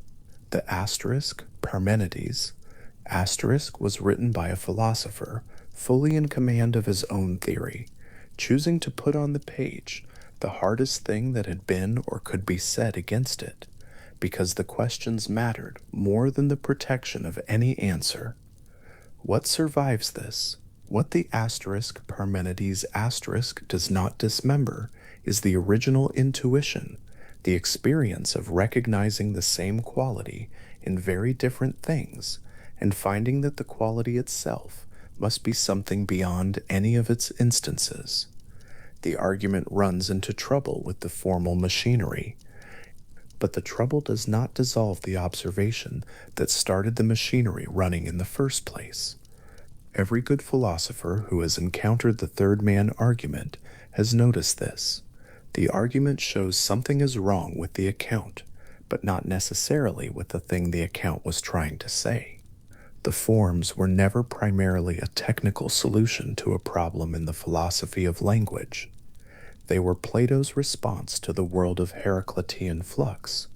The asterisk, Parmenides, asterisk was written by a philosopher fully in command of his own theory, choosing to put on the page the hardest thing that had been or could be said against it, because the questions mattered more than the protection of any answer. What survives this? What the asterisk Parmenides asterisk does not dismember is the original intuition, the experience of recognizing the same quality in very different things and finding that the quality itself must be something beyond any of its instances. The argument runs into trouble with the formal machinery, but the trouble does not dissolve the observation that started the machinery running in the first place. Every good philosopher who has encountered the third man argument has noticed this. The argument shows something is wrong with the account, but not necessarily with the thing the account was trying to say. The forms were never primarily a technical solution to a problem in the philosophy of language. They were Plato's response to the world of Heraclitean flux,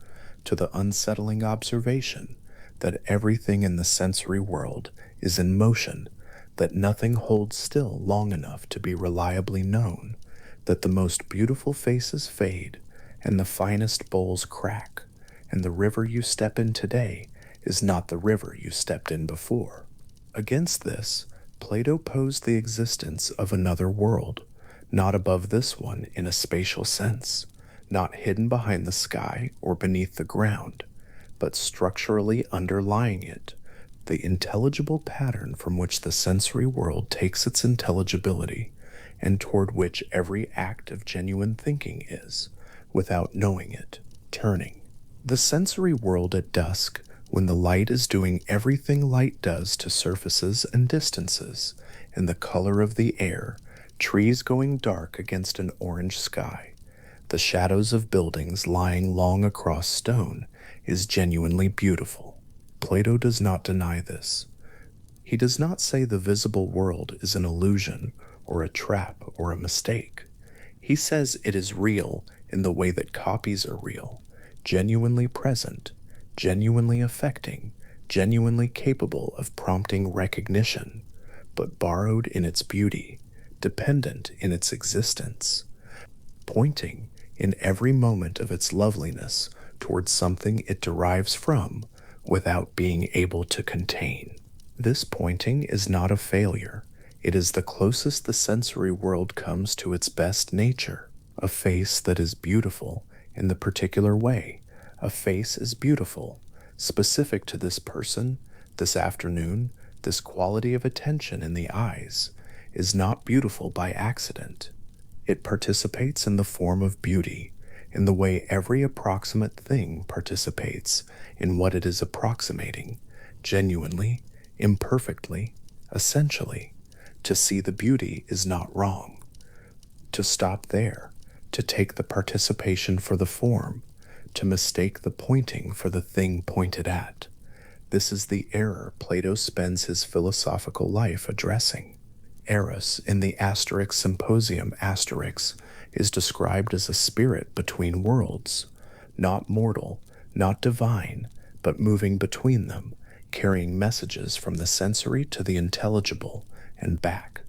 to the unsettling observation that everything in the sensory world is in motion, that nothing holds still long enough to be reliably known, that the most beautiful faces fade, and the finest bowls crack, and the river you step in today is not the river you stepped in before. Against this, Plato posed the existence of another world, not above this one in a spatial sense, not hidden behind the sky or beneath the ground, but structurally underlying it, the intelligible pattern from which the sensory world takes its intelligibility, and toward which every act of genuine thinking is, without knowing it, turning. The sensory world at dusk, when the light is doing everything light does to surfaces and distances, and the color of the air, trees going dark against an orange sky, the shadows of buildings lying long across stone, is genuinely beautiful. Plato does not deny this. He does not say the visible world is an illusion or a trap or a mistake. He says it is real in the way that copies are real, genuinely present, genuinely affecting, genuinely capable of prompting recognition, but borrowed in its beauty, dependent in its existence, pointing in every moment of its loveliness towards something it derives from without being able to contain. This pointing is not a failure. It is the closest the sensory world comes to its best nature, a face that is beautiful in the particular way. A face is beautiful, specific to this person, this afternoon, this quality of attention in the eyes, is not beautiful by accident. It participates in the form of beauty, in the way every approximate thing participates in what it is approximating, genuinely, imperfectly, essentially. To see the beauty is not wrong. To stop there, to take the participation for the form, to mistake the pointing for the thing pointed at. This is the error Plato spends his philosophical life addressing. Eros in the Asterix Symposium Asterix is described as a spirit between worlds, not mortal, not divine, but moving between them, carrying messages from the sensory to the intelligible and back.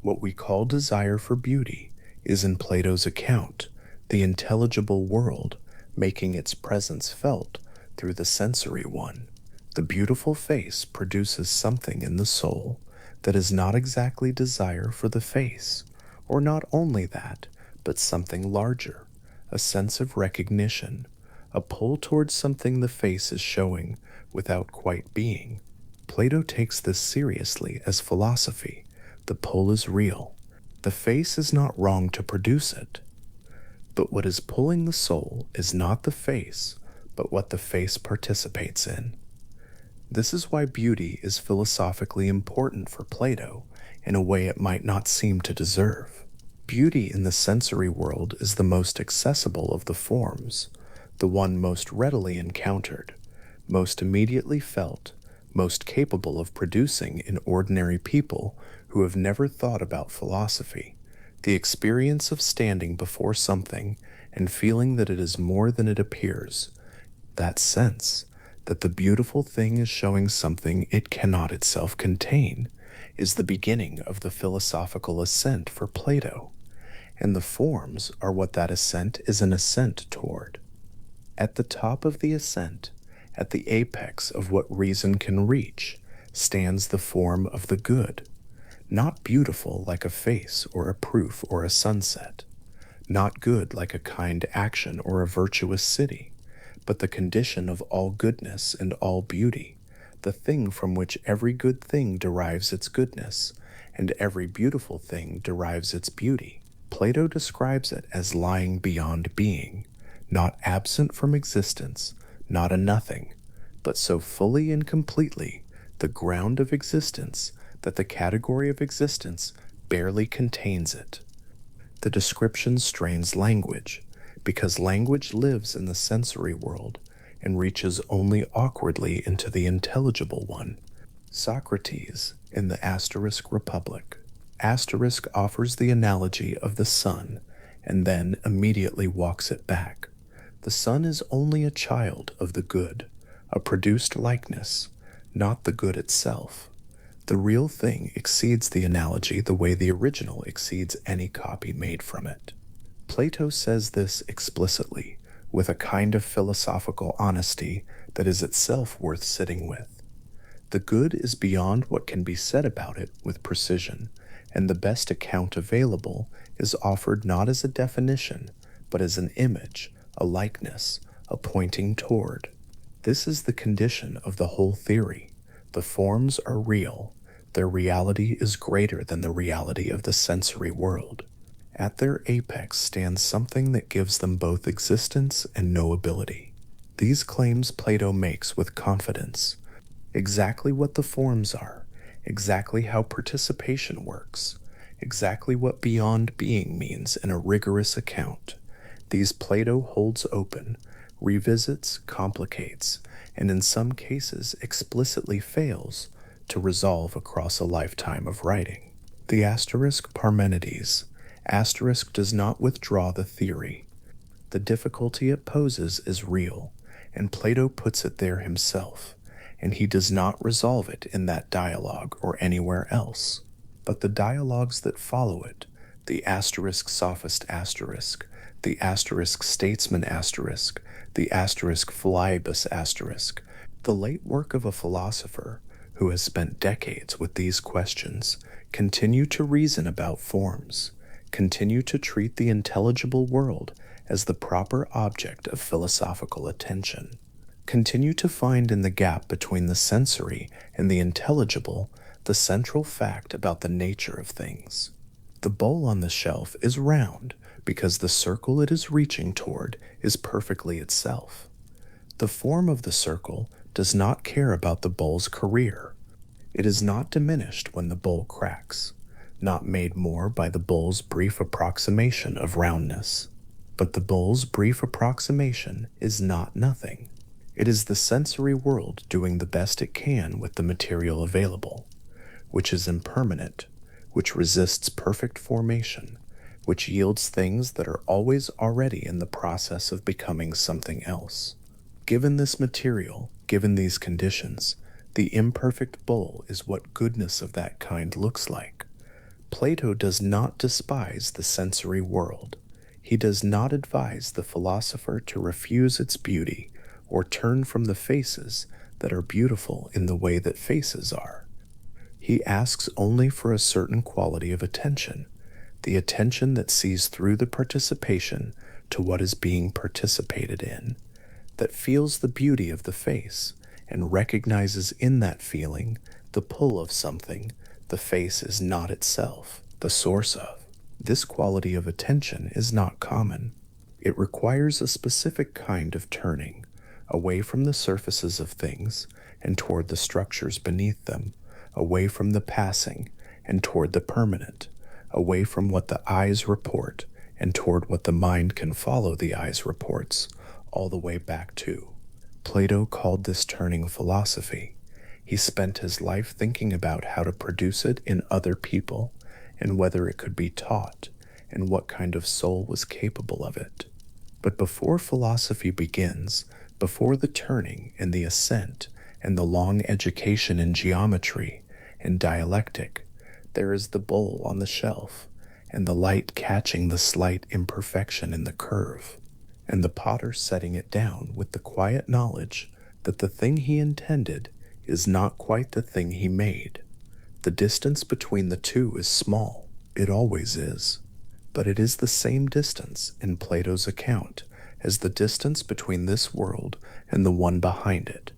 What we call desire for beauty is in Plato's account the intelligible world making its presence felt through the sensory one. The beautiful face produces something in the soul that is not exactly desire for the face, or not only that, but something larger, a sense of recognition, a pull towards something the face is showing without quite being. Plato takes this seriously as philosophy. The pull is real. The face is not wrong to produce it. But what is pulling the soul is not the face, but what the face participates in. This is why beauty is philosophically important for Plato in a way it might not seem to deserve. Beauty in the sensory world is the most accessible of the forms, the one most readily encountered, most immediately felt, most capable of producing in ordinary people who have never thought about philosophy, the experience of standing before something and feeling that it is more than it appears. That sense that the beautiful thing is showing something it cannot itself contain is the beginning of the philosophical ascent for Plato, and the forms are what that ascent is an ascent toward. At the top of the ascent, at the apex of what reason can reach, stands the form of the good, not beautiful like a face or a proof or a sunset, not good like a kind action or a virtuous city, but the condition of all goodness and all beauty, the thing from which every good thing derives its goodness, and every beautiful thing derives its beauty. Plato describes it as lying beyond being, not absent from existence, not a nothing, but so fully and completely the ground of existence that the category of existence barely contains it. The description strains language, because language lives in the sensory world and reaches only awkwardly into the intelligible one. Socrates, in the Asterisk Republic, Asterisk offers the analogy of the sun and then immediately walks it back. The sun is only a child of the good, a produced likeness, not the good itself. The real thing exceeds the analogy the way the original exceeds any copy made from it. Plato says this explicitly, with a kind of philosophical honesty that is itself worth sitting with. The good is beyond what can be said about it with precision, and the best account available is offered not as a definition, but as an image, a likeness, a pointing toward. This is the condition of the whole theory. The forms are real. Their reality is greater than the reality of the sensory world. At their apex stands something that gives them both existence and knowability. These claims Plato makes with confidence. Exactly what the forms are, exactly how participation works, exactly what beyond being means in a rigorous account. These Plato holds open, revisits, complicates, and in some cases explicitly fails to resolve across a lifetime of writing. The asterisk Parmenides. Asterisk does not withdraw the theory. The difficulty it poses is real, and Plato puts it there himself, and he does not resolve it in that dialogue or anywhere else. But the dialogues that follow it, the asterisk sophist asterisk, the asterisk statesman asterisk, the asterisk philebus asterisk, the late work of a philosopher who has spent decades with these questions, continue to reason about forms, continue to treat the intelligible world as the proper object of philosophical attention, continue to find in the gap between the sensory and the intelligible the central fact about the nature of things. The bowl on the shelf is round because the circle it is reaching toward is perfectly itself. The form of the circle does not care about the bowl's career. It is not diminished when the bowl cracks, not made more by the bowl's brief approximation of roundness. But the bowl's brief approximation is not nothing. It is the sensory world doing the best it can with the material available, which is impermanent, which resists perfect formation, which yields things that are always already in the process of becoming something else. Given this material, given these conditions, the imperfect bowl is what goodness of that kind looks like. Plato does not despise the sensory world. He does not advise the philosopher to refuse its beauty or turn from the faces that are beautiful in the way that faces are. He asks only for a certain quality of attention, the attention that sees through the participation to what is being participated in, that feels the beauty of the face and recognizes in that feeling the pull of something the face is not itself the source of. This quality of attention is not common. It requires a specific kind of turning, away from the surfaces of things and toward the structures beneath them, away from the passing and toward the permanent, away from what the eyes report and toward what the mind can follow the eyes reports, all the way back to. Plato called this turning philosophy. He spent his life thinking about how to produce it in other people, and whether it could be taught, and what kind of soul was capable of it. But before philosophy begins, before the turning and the ascent and the long education in geometry and dialectic, there is the bowl on the shelf, and the light catching the slight imperfection in the curve, and the potter setting it down with the quiet knowledge that the thing he intended is not quite the thing he made. The distance between the two is small, it always is, but it is the same distance in Plato's account as the distance between this world and the one behind it,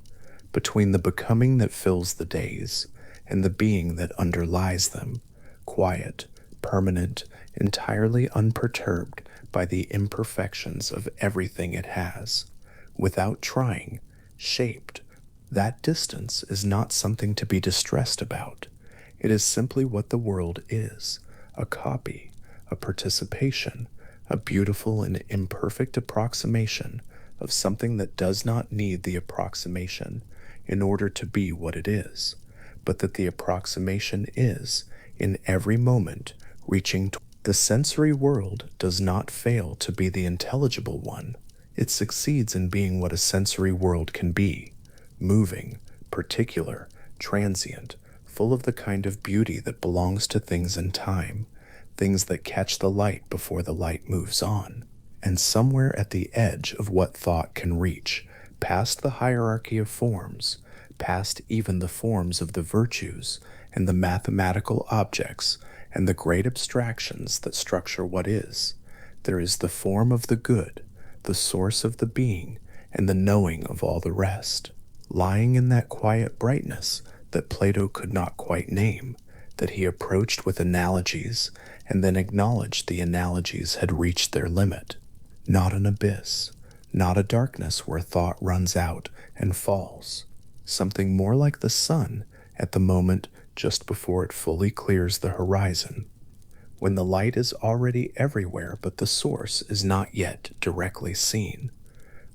between the becoming that fills the days and the being that underlies them, quiet, permanent, entirely unperturbed by the imperfections of everything it has, without trying, shaped. That distance is not something to be distressed about. It is simply what the world is, a copy, a participation, a beautiful and imperfect approximation of something that does not need the approximation in order to be what it is, but that the approximation is, in every moment, reaching. The sensory world does not fail to be the intelligible one. It succeeds in being what a sensory world can be, moving, particular, transient, full of the kind of beauty that belongs to things in time, things that catch the light before the light moves on, and somewhere at the edge of what thought can reach, past the hierarchy of forms, past even the forms of the virtues and the mathematical objects and the great abstractions that structure what is, there is the form of the good, the source of the being, and the knowing of all the rest, lying in that quiet brightness that Plato could not quite name, that he approached with analogies and then acknowledged the analogies had reached their limit. Not an abyss, not a darkness where thought runs out and falls, something more like the sun at the moment just before it fully clears the horizon, when the light is already everywhere but the source is not yet directly seen,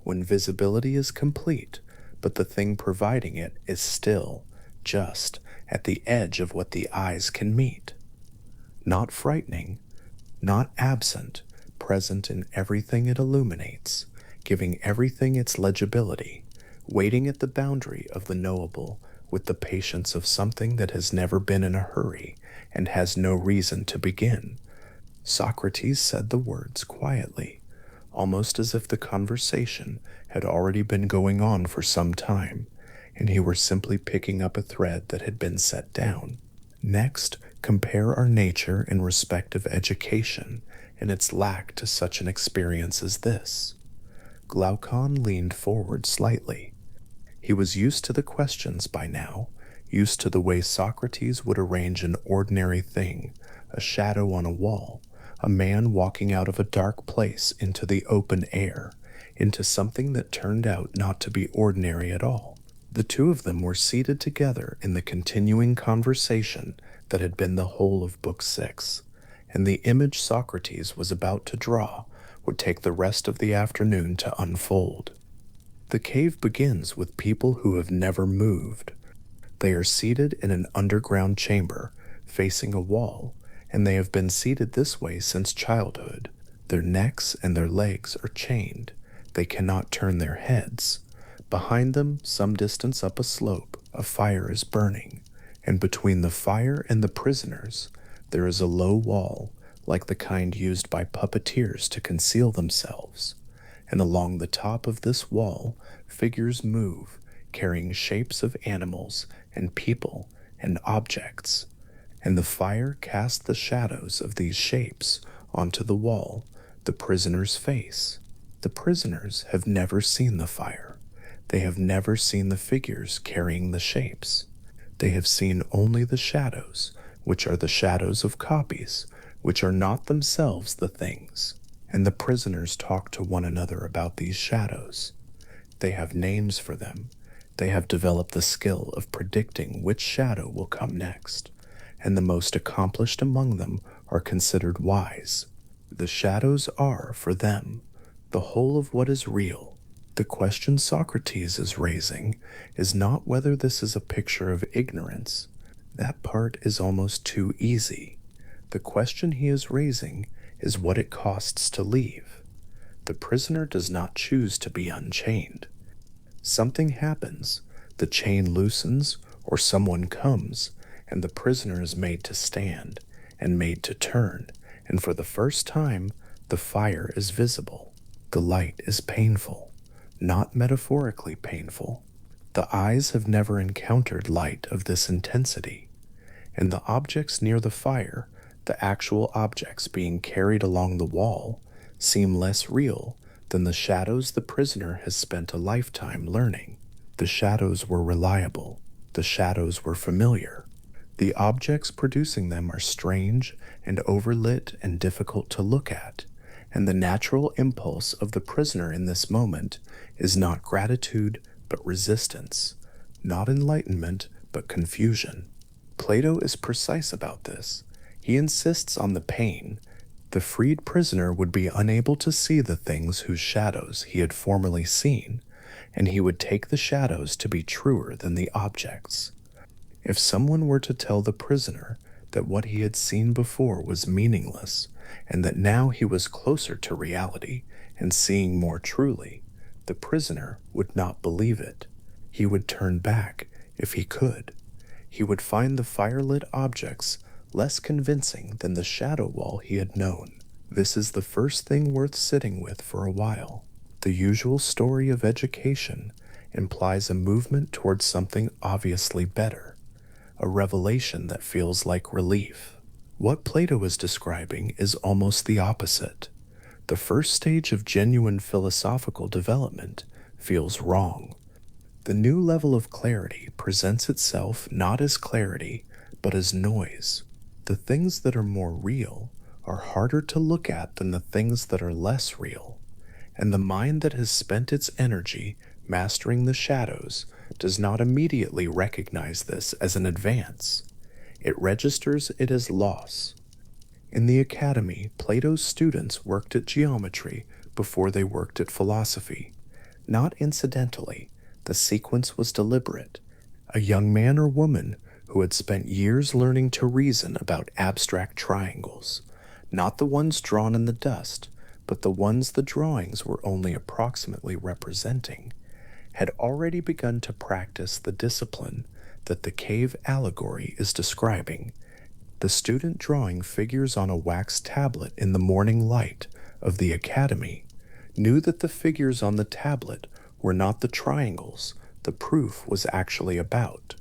when visibility is complete but the thing providing it is still, just, at the edge of what the eyes can meet. Not frightening, not absent, present in everything it illuminates, giving everything its legibility, waiting at the boundary of the knowable with the patience of something that has never been in a hurry and has no reason to begin. Socrates said the words quietly, almost as if the conversation had already been going on for some time, and he were simply picking up a thread that had been set down. Next, compare our nature in respect of education and its lack to such an experience as this. Glaucon leaned forward slightly. He was used to the questions by now, used to the way Socrates would arrange an ordinary thing, a shadow on a wall, a man walking out of a dark place into the open air, into something that turned out not to be ordinary at all. The two of them were seated together in the continuing conversation that had been the whole of Book 6, and the image Socrates was about to draw would take the rest of the afternoon to unfold. The cave begins with people who have never moved. They are seated in an underground chamber, facing a wall, and they have been seated this way since childhood. Their necks and their legs are chained. They cannot turn their heads. Behind them, some distance up a slope, a fire is burning, and between the fire and the prisoners, there is a low wall, like the kind used by puppeteers to conceal themselves. And along the top of this wall, figures move, carrying shapes of animals and people and objects, and the fire casts the shadows of these shapes onto the wall, the prisoner's face. The prisoners have never seen the fire. They have never seen the figures carrying the shapes. They have seen only the shadows, which are the shadows of copies, which are not themselves the things. And the prisoners talk to one another about these shadows. They have names for them. They have developed the skill of predicting which shadow will come next, and the most accomplished among them are considered wise. The shadows are, for them, the whole of what is real. The question Socrates is raising is not whether this is a picture of ignorance. That part is almost too easy. The question he is raising is what it costs to leave. the prisoner does not choose to be unchained. Something happens, the chain loosens, or someone comes, and the prisoner is made to stand and made to turn, and for the first time, the fire is visible. The light is painful, not metaphorically painful. The eyes have never encountered light of this intensity, and the objects near the fire, the actual objects being carried along the wall, seem less real than the shadows the prisoner has spent a lifetime learning. The shadows were reliable. The shadows were familiar. The objects producing them are strange and overlit and difficult to look at, and the natural impulse of the prisoner in this moment is not gratitude but resistance, not enlightenment but confusion. Plato is precise about this. He insists on the pain. The freed prisoner would be unable to see the things whose shadows he had formerly seen, and he would take the shadows to be truer than the objects. If someone were to tell the prisoner that what he had seen before was meaningless, and that now he was closer to reality and seeing more truly, the prisoner would not believe it. He would turn back if he could. He would find the firelit objects less convincing than the shadow wall he had known. This is the first thing worth sitting with for a while. The usual story of education implies a movement towards something obviously better, a revelation that feels like relief. What Plato is describing is almost the opposite. The first stage of genuine philosophical development feels wrong. The new level of clarity presents itself not as clarity, but as noise. The things that are more real are harder to look at than the things that are less real, and the mind that has spent its energy mastering the shadows does not immediately recognize this as an advance. It registers it as loss. In the academy, Plato's students worked at geometry before they worked at philosophy. Not incidentally, the sequence was deliberate. A young man or woman who had spent years learning to reason about abstract triangles, not the ones drawn in the dust, but the ones the drawings were only approximately representing, had already begun to practice the discipline that the cave allegory is describing. The student drawing figures on a wax tablet in the morning light of the academy knew that the figures on the tablet were not the triangles the proof was actually about.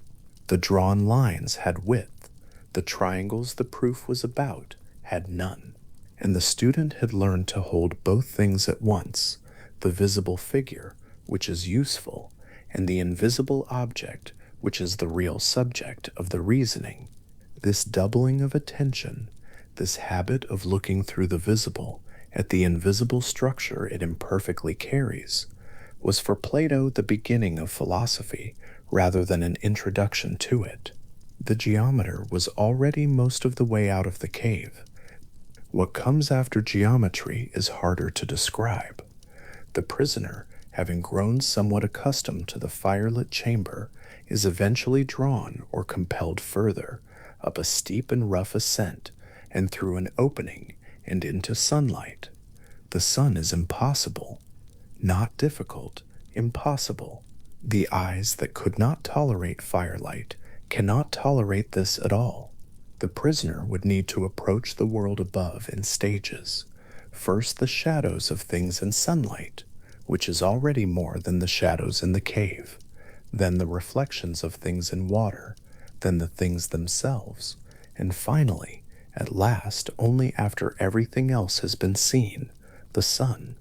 The drawn lines had width. The triangles the proof was about had none. And the student had learned to hold both things at once, the visible figure, which is useful, and the invisible object, which is the real subject of the reasoning. This doubling of attention, this habit of looking through the visible at the invisible structure it imperfectly carries, was for Plato the beginning of philosophy rather than an introduction to it. The geometer was already most of the way out of the cave. What comes after geometry is harder to describe. The prisoner, having grown somewhat accustomed to the firelit chamber, is eventually drawn or compelled further, up a steep and rough ascent, and through an opening and into sunlight. The sun is impossible. Not difficult, impossible. The eyes that could not tolerate firelight cannot tolerate this at all. The prisoner would need to approach the world above in stages. First the shadows of things in sunlight, which is already more than the shadows in the cave, then the reflections of things in water, then the things themselves, and finally, at last, only after everything else has been seen, the sun.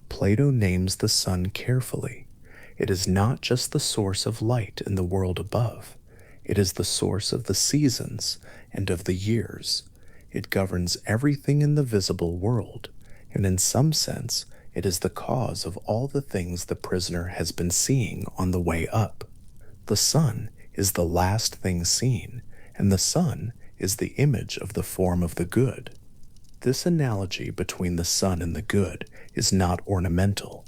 Plato names the sun carefully. It is not just the source of light in the world above. It is the source of the seasons and of the years. It governs everything in the visible world, and in some sense, it is the cause of all the things the prisoner has been seeing on the way up. The sun is the last thing seen, and the sun is the image of the form of the good. This analogy between the sun and the good is not ornamental.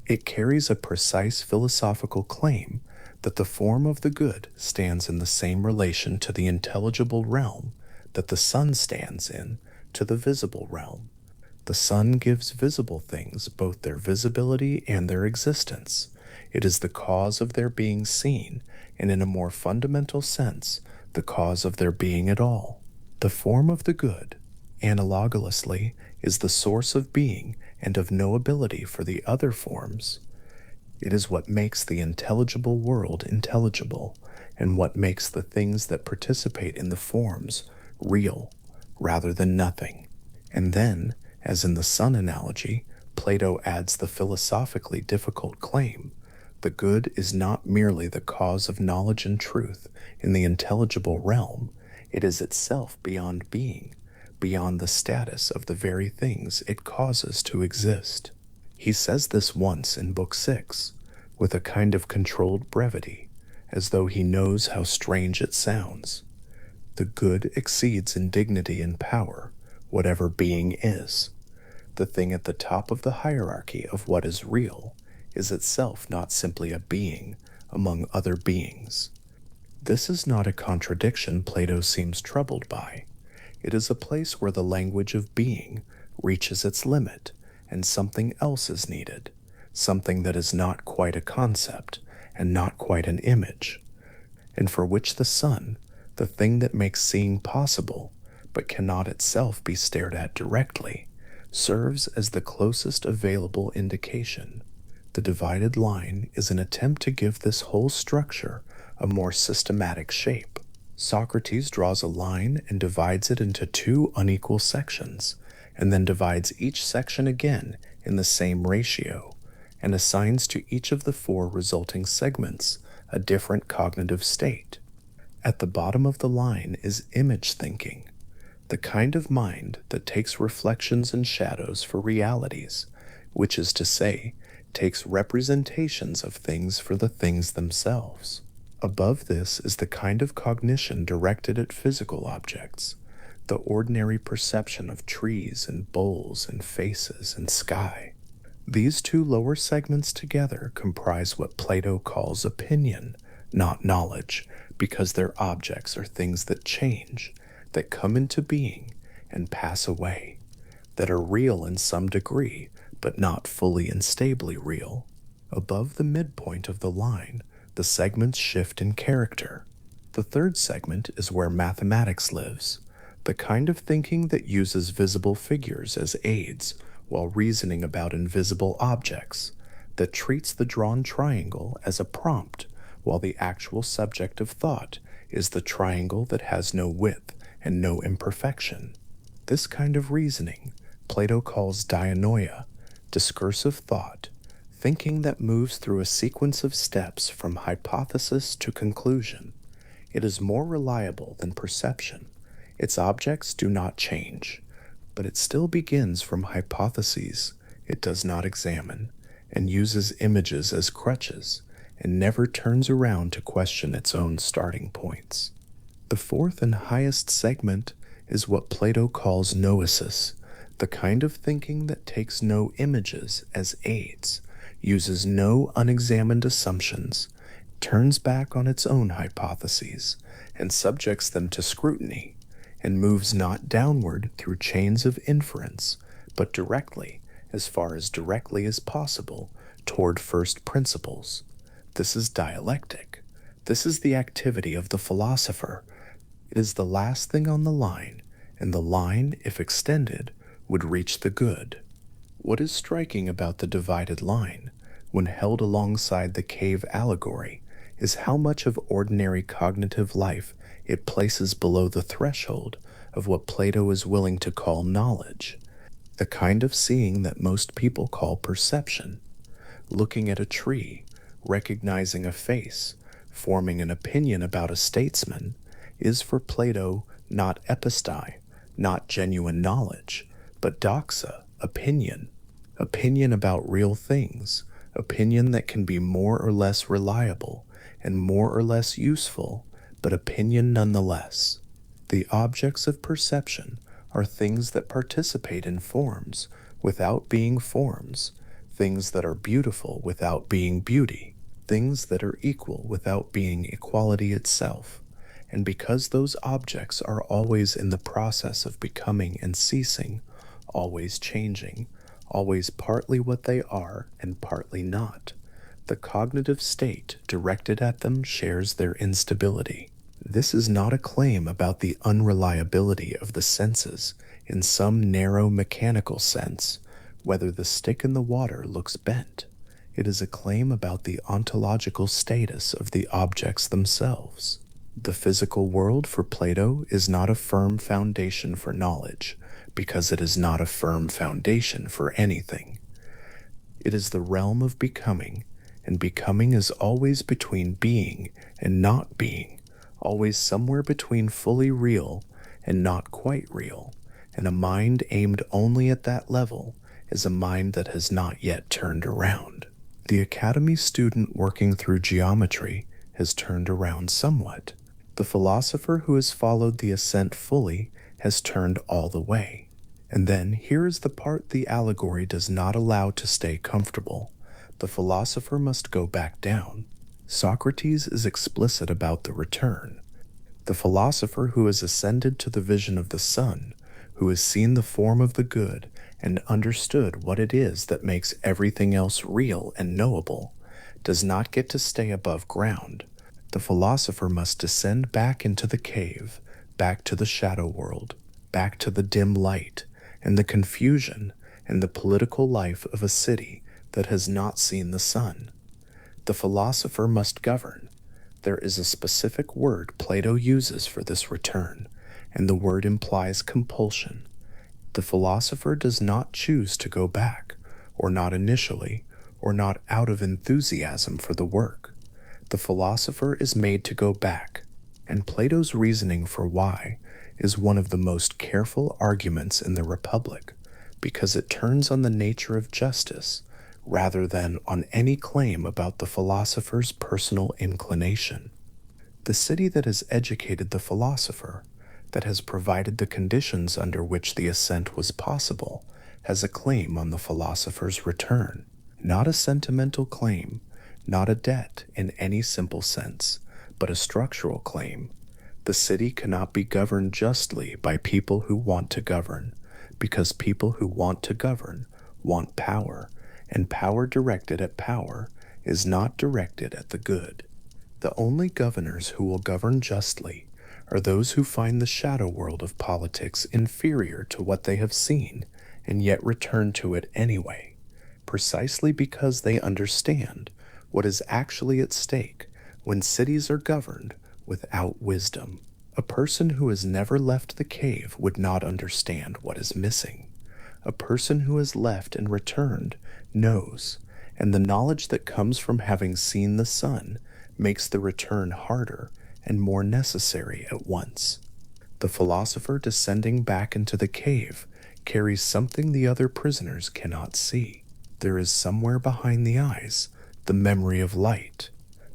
It carries a precise philosophical claim that the form of the good stands in the same relation to the intelligible realm that the sun stands in to the visible realm. The The sun gives visible things both their visibility and their existence. It is the cause of their being seen, and in a more fundamental sense, the cause of their being at all. The form of the good, analogously, is the source of being and of no ability for the other forms. It is what makes the intelligible world intelligible, and what makes the things that participate in the forms real, rather than nothing. And then, as in the sun analogy, Plato adds the philosophically difficult claim: the good is not merely the cause of knowledge and truth in the intelligible realm, it is itself beyond being, beyond the status of the very things it causes to exist. He says this once in Book 6, with a kind of controlled brevity, as though he knows how strange it sounds. The good exceeds in dignity and power whatever being is. The thing at the top of the hierarchy of what is real is itself not simply a being among other beings. This is not a contradiction Plato seems troubled by. It is a place where the language of being reaches its limit, and something else is needed, something that is not quite a concept and not quite an image, and for which the sun, the thing that makes seeing possible, but cannot itself be stared at directly, serves as the closest available indication. The divided line is an attempt to give this whole structure a more systematic shape. Socrates draws a line and divides it into two unequal sections, and then divides each section again in the same ratio, and assigns to each of the four resulting segments a different cognitive state. At the bottom of the line is image thinking, the kind of mind that takes reflections and shadows for realities, which is to say, takes representations of things for the things themselves. Above this is the kind of cognition directed at physical objects, the ordinary perception of trees and bowls and faces and sky. These two lower segments together comprise what Plato calls opinion, not knowledge, because their objects are things that change, that come into being and pass away, that are real in some degree, but not fully and stably real. Above the midpoint of the line, the segments shift in character. The third segment is where mathematics lives, the kind of thinking that uses visible figures as aids while reasoning about invisible objects, that treats the drawn triangle as a prompt, while the actual subject of thought is the triangle that has no width and no imperfection. This kind of reasoning Plato calls dianoia, discursive thought, thinking that moves through a sequence of steps from hypothesis to conclusion. It is more reliable than perception. Its objects do not change, but it still begins from hypotheses it does not examine, and uses images as crutches, and never turns around to question its own starting points. The fourth and highest segment is what Plato calls noesis, the kind of thinking that takes no images as aids, uses no unexamined assumptions, turns back on its own hypotheses, and subjects them to scrutiny, and moves not downward through chains of inference, but directly, as far as directly as possible, toward first principles. This is dialectic. This is the activity of the philosopher. It is the last thing on the line, and the line, if extended, would reach the good. What is striking about the divided line, when held alongside the cave allegory, is how much of ordinary cognitive life it places below the threshold of what Plato is willing to call knowledge, the kind of seeing that most people call perception. Looking at a tree, recognizing a face, forming an opinion about a statesman, is for Plato not episteme, not genuine knowledge, but doxa, opinion, opinion about real things, opinion that can be more or less reliable and more or less useful, but opinion nonetheless. The objects of perception are things that participate in forms without being forms, things that are beautiful without being beauty, things that are equal without being equality itself. And because those objects are always in the process of becoming and ceasing, always changing, always partly what they are and partly not. The cognitive state directed at them shares their instability. This is not a claim about the unreliability of the senses in some narrow mechanical sense, whether the stick in the water looks bent. It is a claim about the ontological status of the objects themselves. The physical world for Plato is not a firm foundation for knowledge, because it is not a firm foundation for anything. It is the realm of becoming, and becoming is always between being and not being, always somewhere between fully real and not quite real, and a mind aimed only at that level is a mind that has not yet turned around. The academy student working through geometry has turned around somewhat. The philosopher who has followed the ascent fully has turned all the way. And then here is the part the allegory does not allow to stay comfortable. The philosopher must go back down. Socrates is explicit about the return. The philosopher who has ascended to the vision of the sun, who has seen the form of the good and understood what it is that makes everything else real and knowable, does not get to stay above ground. The philosopher must descend back into the cave, back to the shadow world, back to the dim light, and the confusion and the political life of a city that has not seen the sun. The philosopher must govern. There is a specific word Plato uses for this return, and the word implies compulsion. The philosopher does not choose to go back, or not initially, or not out of enthusiasm for the work. The philosopher is made to go back, and Plato's reasoning for why is one of the most careful arguments in the Republic, because it turns on the nature of justice rather than on any claim about the philosopher's personal inclination. The city that has educated the philosopher, that has provided the conditions under which the ascent was possible, has a claim on the philosopher's return. Not a sentimental claim, not a debt in any simple sense, but a structural claim. The city cannot be governed justly by people who want to govern, because people who want to govern want power, and power directed at power is not directed at the good. The only governors who will govern justly are those who find the shadow world of politics inferior to what they have seen, and yet return to it anyway, precisely because they understand what is actually at stake when cities are governed without wisdom. A person who has never left the cave would not understand what is missing. A person who has left and returned knows, and the knowledge that comes from having seen the sun makes the return harder and more necessary at once. The philosopher descending back into the cave carries something the other prisoners cannot see. There is somewhere behind the eyes the memory of light,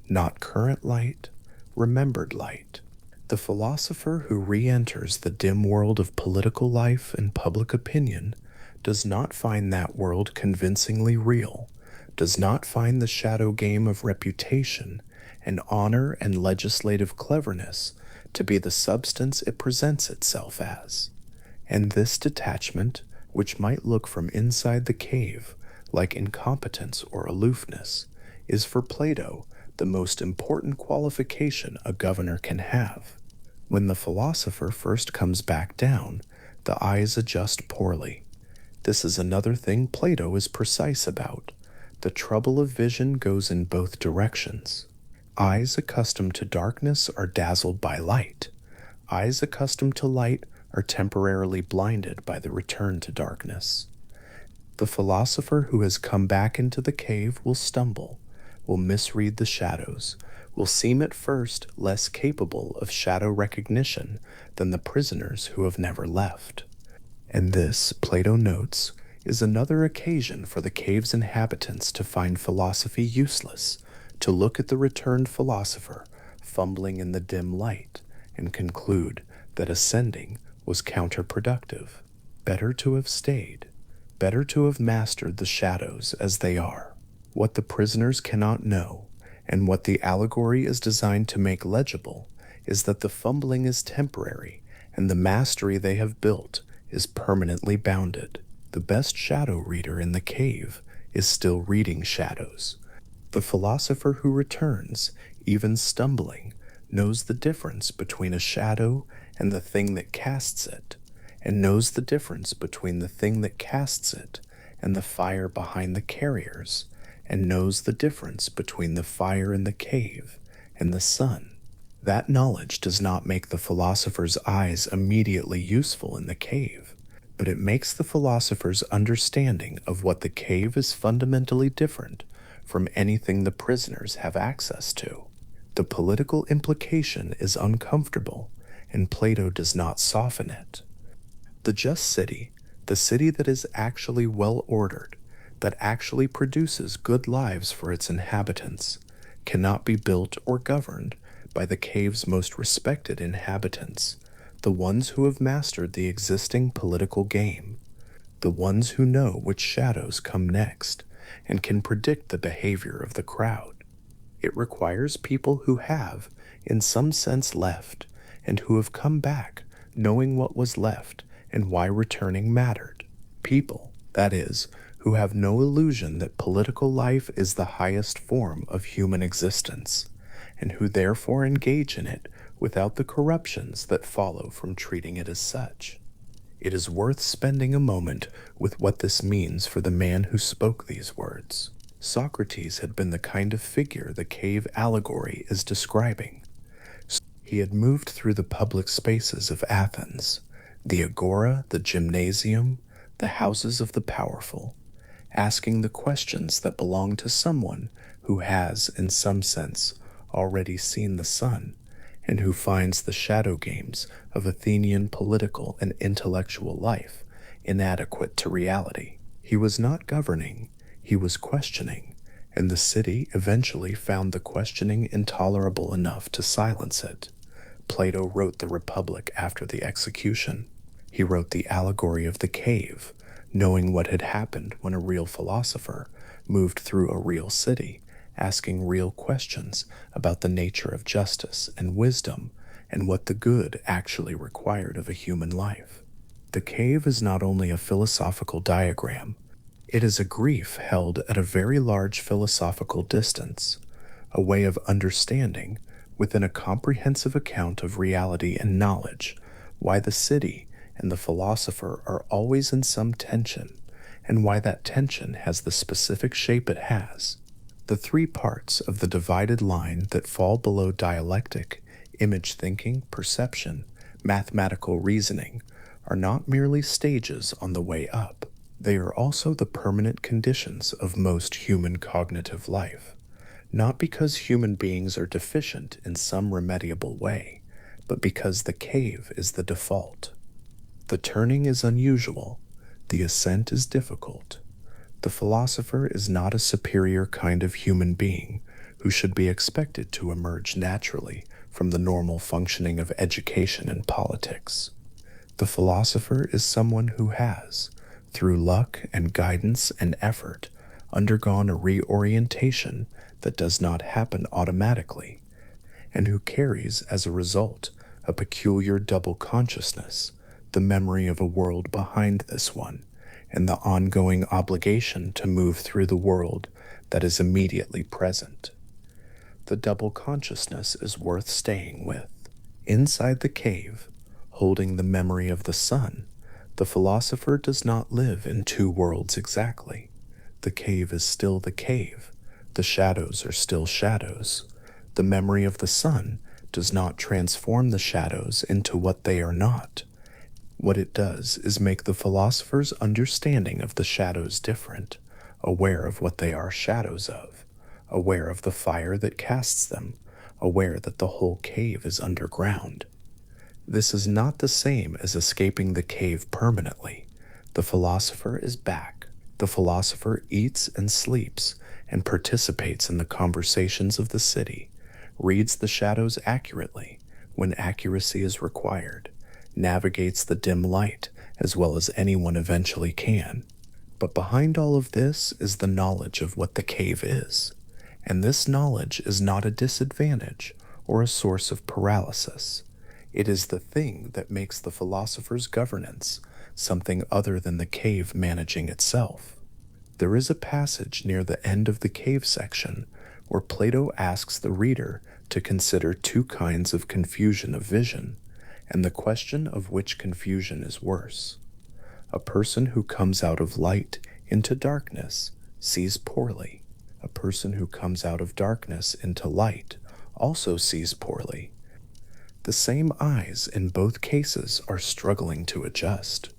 not current light, remembered light. The philosopher who re-enters the dim world of political life and public opinion does not find that world convincingly real, does not find the shadow game of reputation and honor and legislative cleverness to be the substance it presents itself as. And this detachment, which might look from inside the cave like incompetence or aloofness, is for Plato the most important qualification a governor can have. When the philosopher first comes back down, the eyes adjust poorly. This is another thing Plato is precise about. The trouble of vision goes in both directions. Eyes accustomed to darkness are dazzled by light. Eyes accustomed to light are temporarily blinded by the return to darkness. The philosopher who has come back into the cave will stumble, will misread the shadows, will seem at first less capable of shadow recognition than the prisoners who have never left. And this, Plato notes, is another occasion for the cave's inhabitants to find philosophy useless, to look at the returned philosopher fumbling in the dim light, and conclude that ascending was counterproductive. Better to have stayed, better to have mastered the shadows as they are. What the prisoners cannot know, and what the allegory is designed to make legible, is that the fumbling is temporary, and the mastery they have built is permanently bounded. The best shadow reader in the cave is still reading shadows. The philosopher who returns, even stumbling, knows the difference between a shadow and the thing that casts it, and knows the difference between the thing that casts it and the fire behind the carriers, and knows the difference between the fire in the cave and the sun. That knowledge does not make the philosopher's eyes immediately useful in the cave, but it makes the philosopher's understanding of what the cave is fundamentally different from anything the prisoners have access to. The political implication is uncomfortable, and Plato does not soften it. The just city, the city that is actually well ordered, that actually produces good lives for its inhabitants, cannot be built or governed by the cave's most respected inhabitants, the ones who have mastered the existing political game, the ones who know which shadows come next and can predict the behavior of the crowd. It requires people who have, in some sense, left, and who have come back, knowing what was left and why returning mattered. People, that is, who have no illusion that political life is the highest form of human existence, and who therefore engage in it without the corruptions that follow from treating it as such. It is worth spending a moment with what this means for the man who spoke these words. Socrates had been the kind of figure the cave allegory is describing. He had moved through the public spaces of Athens, the agora, the gymnasium, the houses of the powerful, asking the questions that belong to someone who has, in some sense, already seen the sun, and who finds the shadow games of Athenian political and intellectual life inadequate to reality. He was not governing, he was questioning, and the city eventually found the questioning intolerable enough to silence it. Plato wrote the Republic after the execution. He wrote the allegory of the cave, knowing what had happened when a real philosopher moved through a real city, asking real questions about the nature of justice and wisdom and what the good actually required of a human life. The cave is not only a philosophical diagram, it is a grief held at a very large philosophical distance, a way of understanding, within a comprehensive account of reality and knowledge, why the city and the philosopher are always in some tension, and why that tension has the specific shape it has. The three parts of the divided line that fall below dialectic, image thinking, perception, mathematical reasoning, are not merely stages on the way up. They are also the permanent conditions of most human cognitive life, not because human beings are deficient in some remediable way, but because the cave is the default. The turning is unusual, the ascent is difficult. The philosopher is not a superior kind of human being who should be expected to emerge naturally from the normal functioning of education and politics. The philosopher is someone who has, through luck and guidance and effort, undergone a reorientation that does not happen automatically, and who carries, as a result, a peculiar double consciousness, the memory of a world behind this one, and the ongoing obligation to move through the world that is immediately present. The double consciousness is worth staying with. Inside the cave, holding the memory of the sun, the philosopher does not live in two worlds exactly. The cave is still the cave. The shadows are still shadows. The memory of the sun does not transform the shadows into what they are not. What it does is make the philosopher's understanding of the shadows different, aware of what they are shadows of, aware of the fire that casts them, aware that the whole cave is underground. This is not the same as escaping the cave permanently. The philosopher is back. The philosopher eats and sleeps and participates in the conversations of the city, reads the shadows accurately when accuracy is required, navigates the dim light as well as anyone eventually can. But behind all of this is the knowledge of what the cave is, and this knowledge is not a disadvantage or a source of paralysis. It is the thing that makes the philosopher's governance, something other than the cave managing itself. There is a passage near the end of the cave section where Plato asks the reader to consider two kinds of confusion of vision, and the question of which confusion is worse. A person who comes out of light into darkness sees poorly. A person who comes out of darkness into light also sees poorly. The same eyes in both cases are struggling to adjust.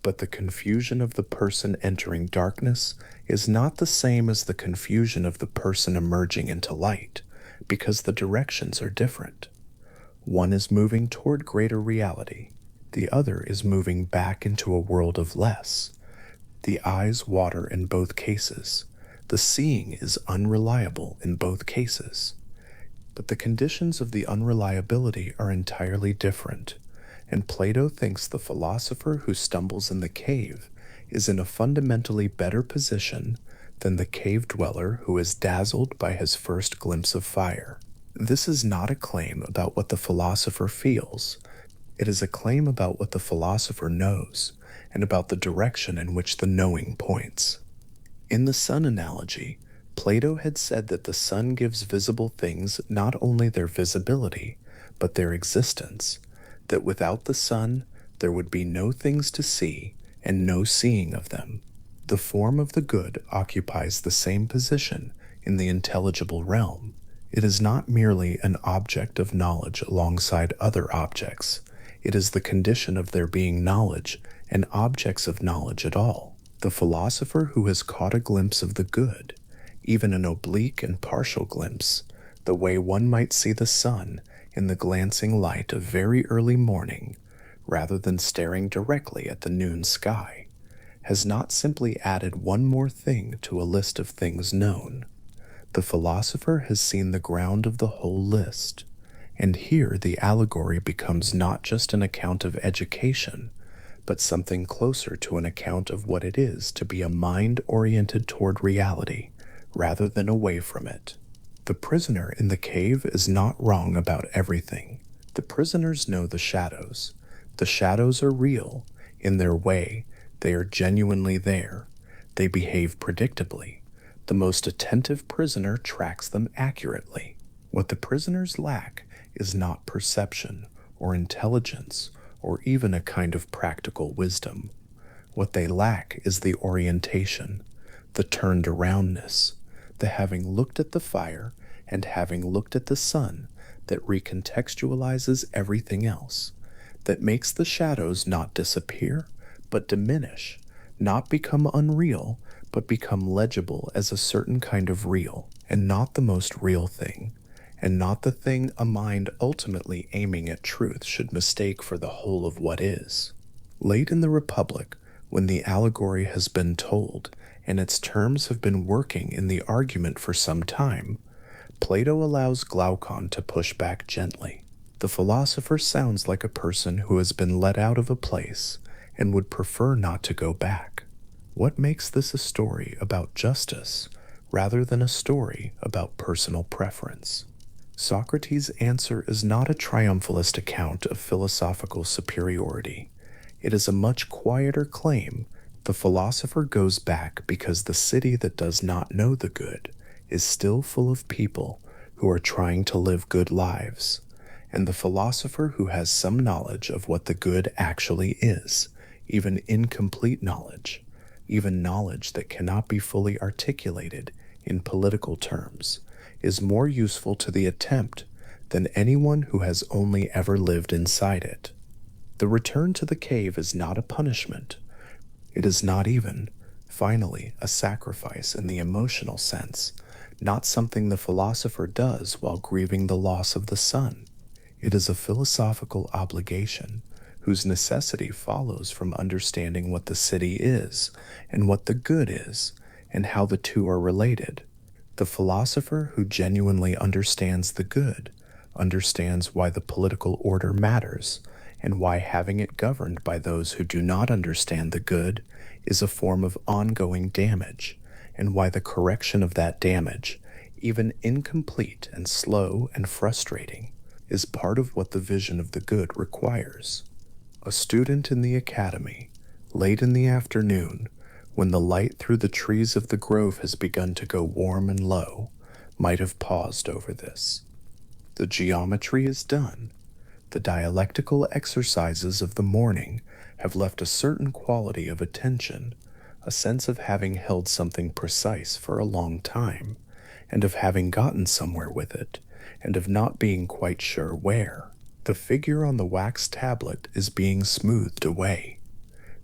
But the confusion of the person entering darkness is not the same as the confusion of the person emerging into light, because the directions are different. One is moving toward greater reality, the other is moving back into a world of less. The eyes water in both cases. The seeing is unreliable in both cases. But the conditions of the unreliability are entirely different, and Plato thinks the philosopher who stumbles in the cave is in a fundamentally better position than the cave dweller who is dazzled by his first glimpse of fire. This is not a claim about what the philosopher feels. It is a claim about what the philosopher knows, and about the direction in which the knowing points. In the sun analogy, Plato had said that the sun gives visible things not only their visibility, but their existence, that without the sun there would be no things to see and no seeing of them. The form of the good occupies the same position in the intelligible realm. It is not merely an object of knowledge alongside other objects. It is the condition of there being knowledge and objects of knowledge at all. The philosopher who has caught a glimpse of the good, even an oblique and partial glimpse, the way one might see the sun in the glancing light of very early morning, rather than staring directly at the noon sky, has not simply added one more thing to a list of things known. The philosopher has seen the ground of the whole list, and here the allegory becomes not just an account of education, but something closer to an account of what it is to be a mind oriented toward reality, rather than away from it. The prisoner in the cave is not wrong about everything. The prisoners know the shadows. The shadows are real. In their way, they are genuinely there. They behave predictably. The most attentive prisoner tracks them accurately. What the prisoners lack is not perception or intelligence or even a kind of practical wisdom. What they lack is the orientation, the turned aroundness, the having looked at the fire and having looked at the sun that recontextualizes everything else, that makes the shadows not disappear, but diminish, not become unreal, but become legible as a certain kind of real, and not the most real thing, and not the thing a mind ultimately aiming at truth should mistake for the whole of what is. Late in the Republic, when the allegory has been told, and its terms have been working in the argument for some time, Plato allows Glaucon to push back gently. The philosopher sounds like a person who has been let out of a place and would prefer not to go back. What makes this a story about justice rather than a story about personal preference? Socrates' answer is not a triumphalist account of philosophical superiority. It is a much quieter claim. The philosopher goes back because the city that does not know the good is still full of people who are trying to live good lives, and the philosopher who has some knowledge of what the good actually is, even incomplete knowledge, even knowledge that cannot be fully articulated in political terms, is more useful to the attempt than anyone who has only ever lived inside it. The return to the cave is not a punishment. It is not even, finally, a sacrifice in the emotional sense, not something the philosopher does while grieving the loss of the sun. It is a philosophical obligation whose necessity follows from understanding what the city is and what the good is and how the two are related. The philosopher who genuinely understands the good understands why the political order matters and why having it governed by those who do not understand the good is a form of ongoing damage, and why the correction of that damage, even incomplete and slow and frustrating, is part of what the vision of the good requires. A student in the academy, Late in the afternoon, when the light through the trees of the grove has begun to go warm and low, might have paused over this. The geometry is done. The dialectical exercises of the morning have left a certain quality of attention, a sense of having held something precise for a long time, and of having gotten somewhere with it, and of not being quite sure where. The figure on the wax tablet is being smoothed away.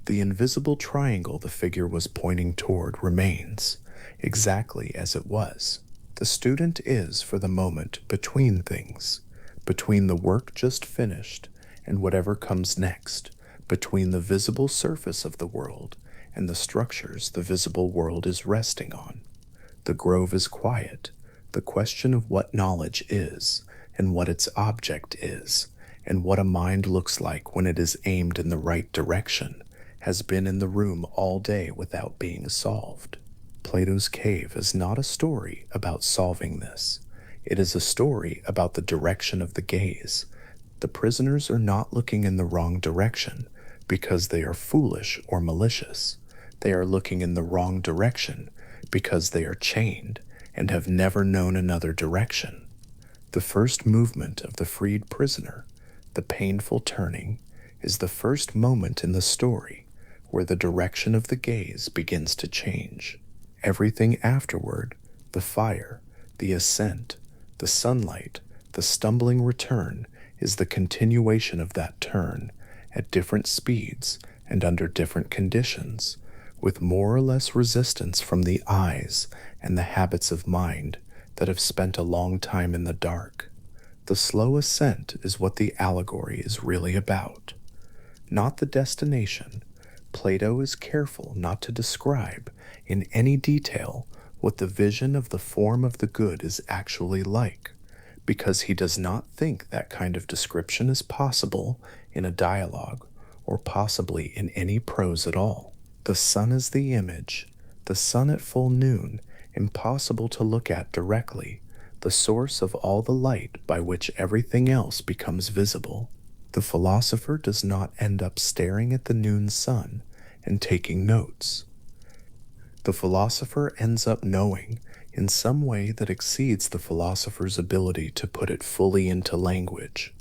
The invisible triangle the figure was pointing toward remains, exactly as it was. The student is, for the moment, between things, between the work just finished and whatever comes next, between the visible surface of the world and the structures the visible world is resting on. The grove is quiet. The question of what knowledge is, and what its object is, and what a mind looks like when it is aimed in the right direction, has been in the room all day without being solved. Plato's cave is not a story about solving this. It is a story about the direction of the gaze. The prisoners are not looking in the wrong direction because they are foolish or malicious. They are looking in the wrong direction because they are chained and have never known another direction. The first movement of the freed prisoner, the painful turning, is the first moment in the story where the direction of the gaze begins to change. Everything afterward, the fire, the ascent, the sunlight, the stumbling return, is the continuation of that turn at different speeds and under different conditions, with more or less resistance from the eyes and the habits of mind that have spent a long time in the dark. The slow ascent is what the allegory is really about, not the destination. Plato is careful not to describe in any detail what the vision of the form of the good is actually like, because he does not think that kind of description is possible in a dialogue, or possibly in any prose at all. The sun is the image, the sun at full noon, impossible to look at directly, the source of all the light by which everything else becomes visible. The philosopher does not end up staring at the noon sun and taking notes. The philosopher ends up knowing, in some way that exceeds the philosopher's ability to put it fully into language,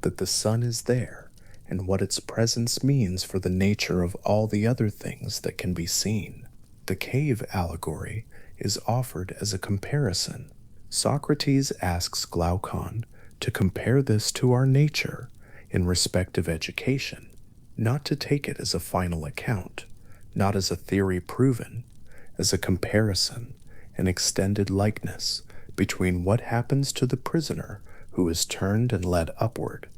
that the sun is there, and what its presence means for the nature of all the other things that can be seen. The cave allegory is offered as a comparison. Socrates asks Glaucon to compare this to our nature in respect of education, not to take it as a final account, not as a theory proven, as a comparison, an extended likeness between what happens to the prisoner who is turned and led upward,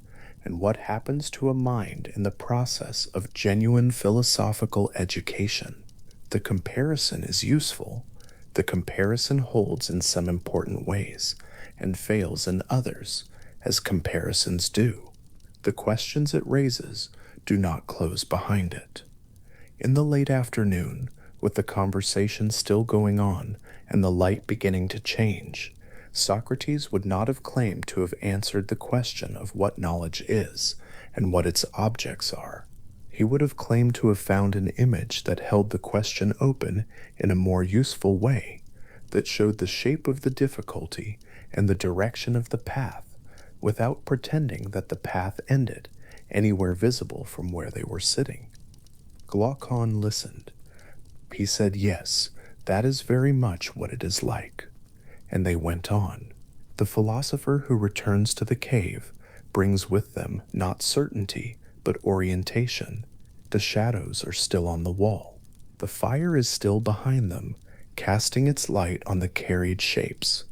and what happens to a mind in the process of genuine philosophical education. The comparison is useful. The comparison holds in some important ways, and fails in others, as comparisons do. The questions it raises do not close behind it. In the late afternoon, with the conversation still going on and the light beginning to change, Socrates would not have claimed to have answered the question of what knowledge is and what its objects are. He would have claimed to have found an image that held the question open in a more useful way, that showed the shape of the difficulty and the direction of the path, without pretending that the path ended anywhere visible from where they were sitting. Glaucon listened. He said, "Yes, that is very much what it is like." And they went on. The philosopher who returns to the cave brings with them not certainty, but orientation. The shadows are still on the wall. The fire is still behind them, casting its light on the carried shapes.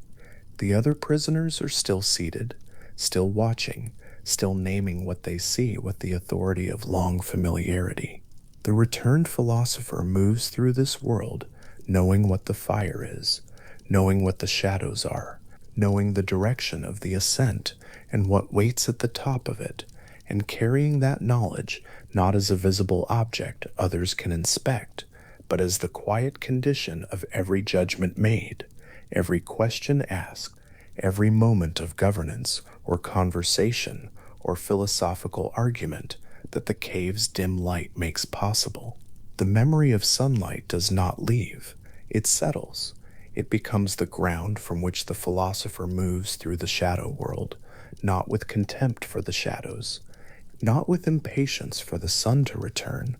The other prisoners are still seated, still watching, still naming what they see with the authority of long familiarity. The returned philosopher moves through this world knowing what the fire is, knowing what the shadows are, knowing the direction of the ascent and what waits at the top of it, and carrying that knowledge not as a visible object others can inspect, but as the quiet condition of every judgment made, every question asked, every moment of governance or conversation or philosophical argument that the cave's dim light makes possible. The memory of sunlight does not leave, it settles. It becomes the ground from which the philosopher moves through the shadow world, not with contempt for the shadows, not with impatience for the sun to return,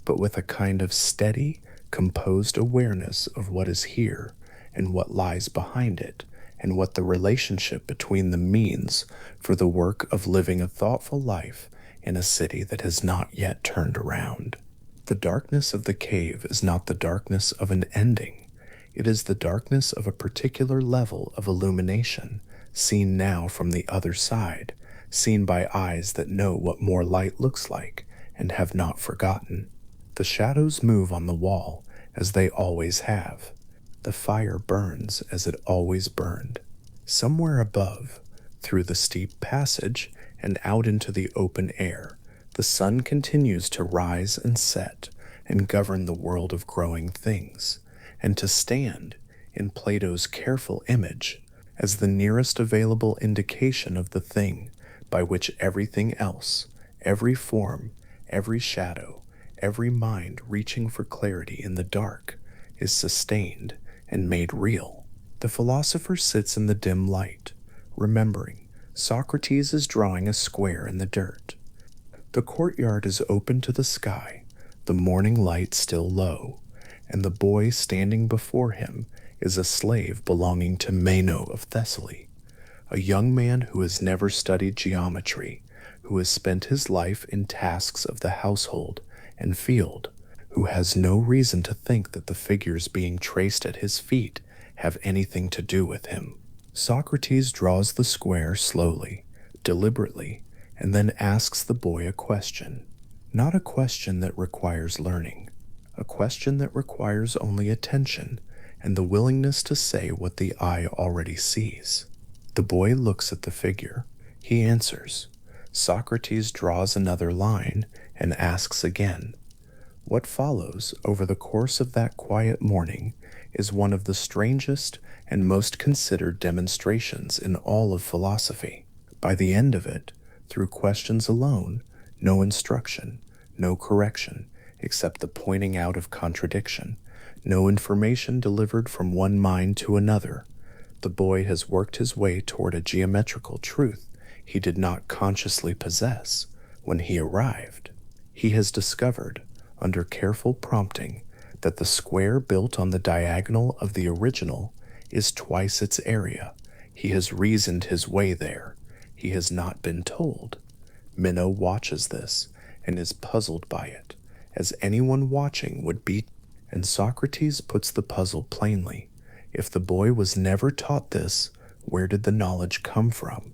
but with a kind of steady, composed awareness of what is here and what lies behind it, and what the relationship between them means for the work of living a thoughtful life in a city that has not yet turned around. The darkness of the cave is not the darkness of an ending. It is the darkness of a particular level of illumination, seen now from the other side, seen by eyes that know what more light looks like and have not forgotten. The shadows move on the wall as they always have. The fire burns as it always burned. Somewhere above, through the steep passage and out into the open air, the sun continues to rise and set and govern the world of growing things, and to stand, in Plato's careful image, as the nearest available indication of the thing by which everything else, every form, every shadow, every mind reaching for clarity in the dark, is sustained and made real. The philosopher sits in the dim light, remembering Socrates is drawing a square in the dirt. The courtyard is open to the sky, the morning light still low, and the boy standing before him is a slave belonging to Meno of Thessaly, a young man who has never studied geometry, who has spent his life in tasks of the household and field, who has no reason to think that the figures being traced at his feet have anything to do with him. Socrates draws the square slowly, deliberately, and then asks the boy a question. Not a question that requires learning, a question that requires only attention and the willingness to say what the eye already sees. The boy looks at the figure. He answers. Socrates draws another line and asks again. What follows over the course of that quiet morning is one of the strangest and most considered demonstrations in all of philosophy. By the end of it, through questions alone, no instruction, no correction, except the pointing out of contradiction, no information delivered from one mind to another, the boy has worked his way toward a geometrical truth he did not consciously possess when he arrived. He has discovered, under careful prompting, that the square built on the diagonal of the original is twice its area. He has reasoned his way there. He has not been told. Minnow watches this and is puzzled by it, as anyone watching would be, and Socrates puts the puzzle plainly. If the boy was never taught this, where did the knowledge come from?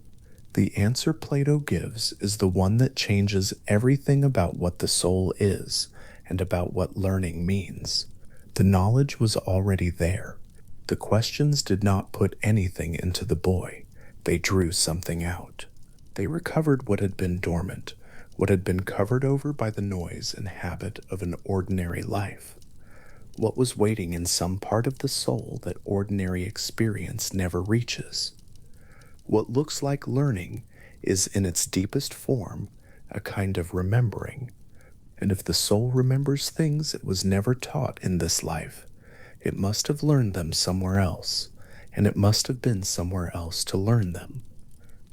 The answer Plato gives is the one that changes everything about what the soul is and about what learning means. The knowledge was already there. The questions did not put anything into the boy. They drew something out. They recovered what had been dormant, what had been covered over by the noise and habit of an ordinary life. What was waiting in some part of the soul that ordinary experience never reaches. What looks like learning is in its deepest form a kind of remembering. And if the soul remembers things it was never taught in this life, it must have learned them somewhere else, and it must have been somewhere else to learn them.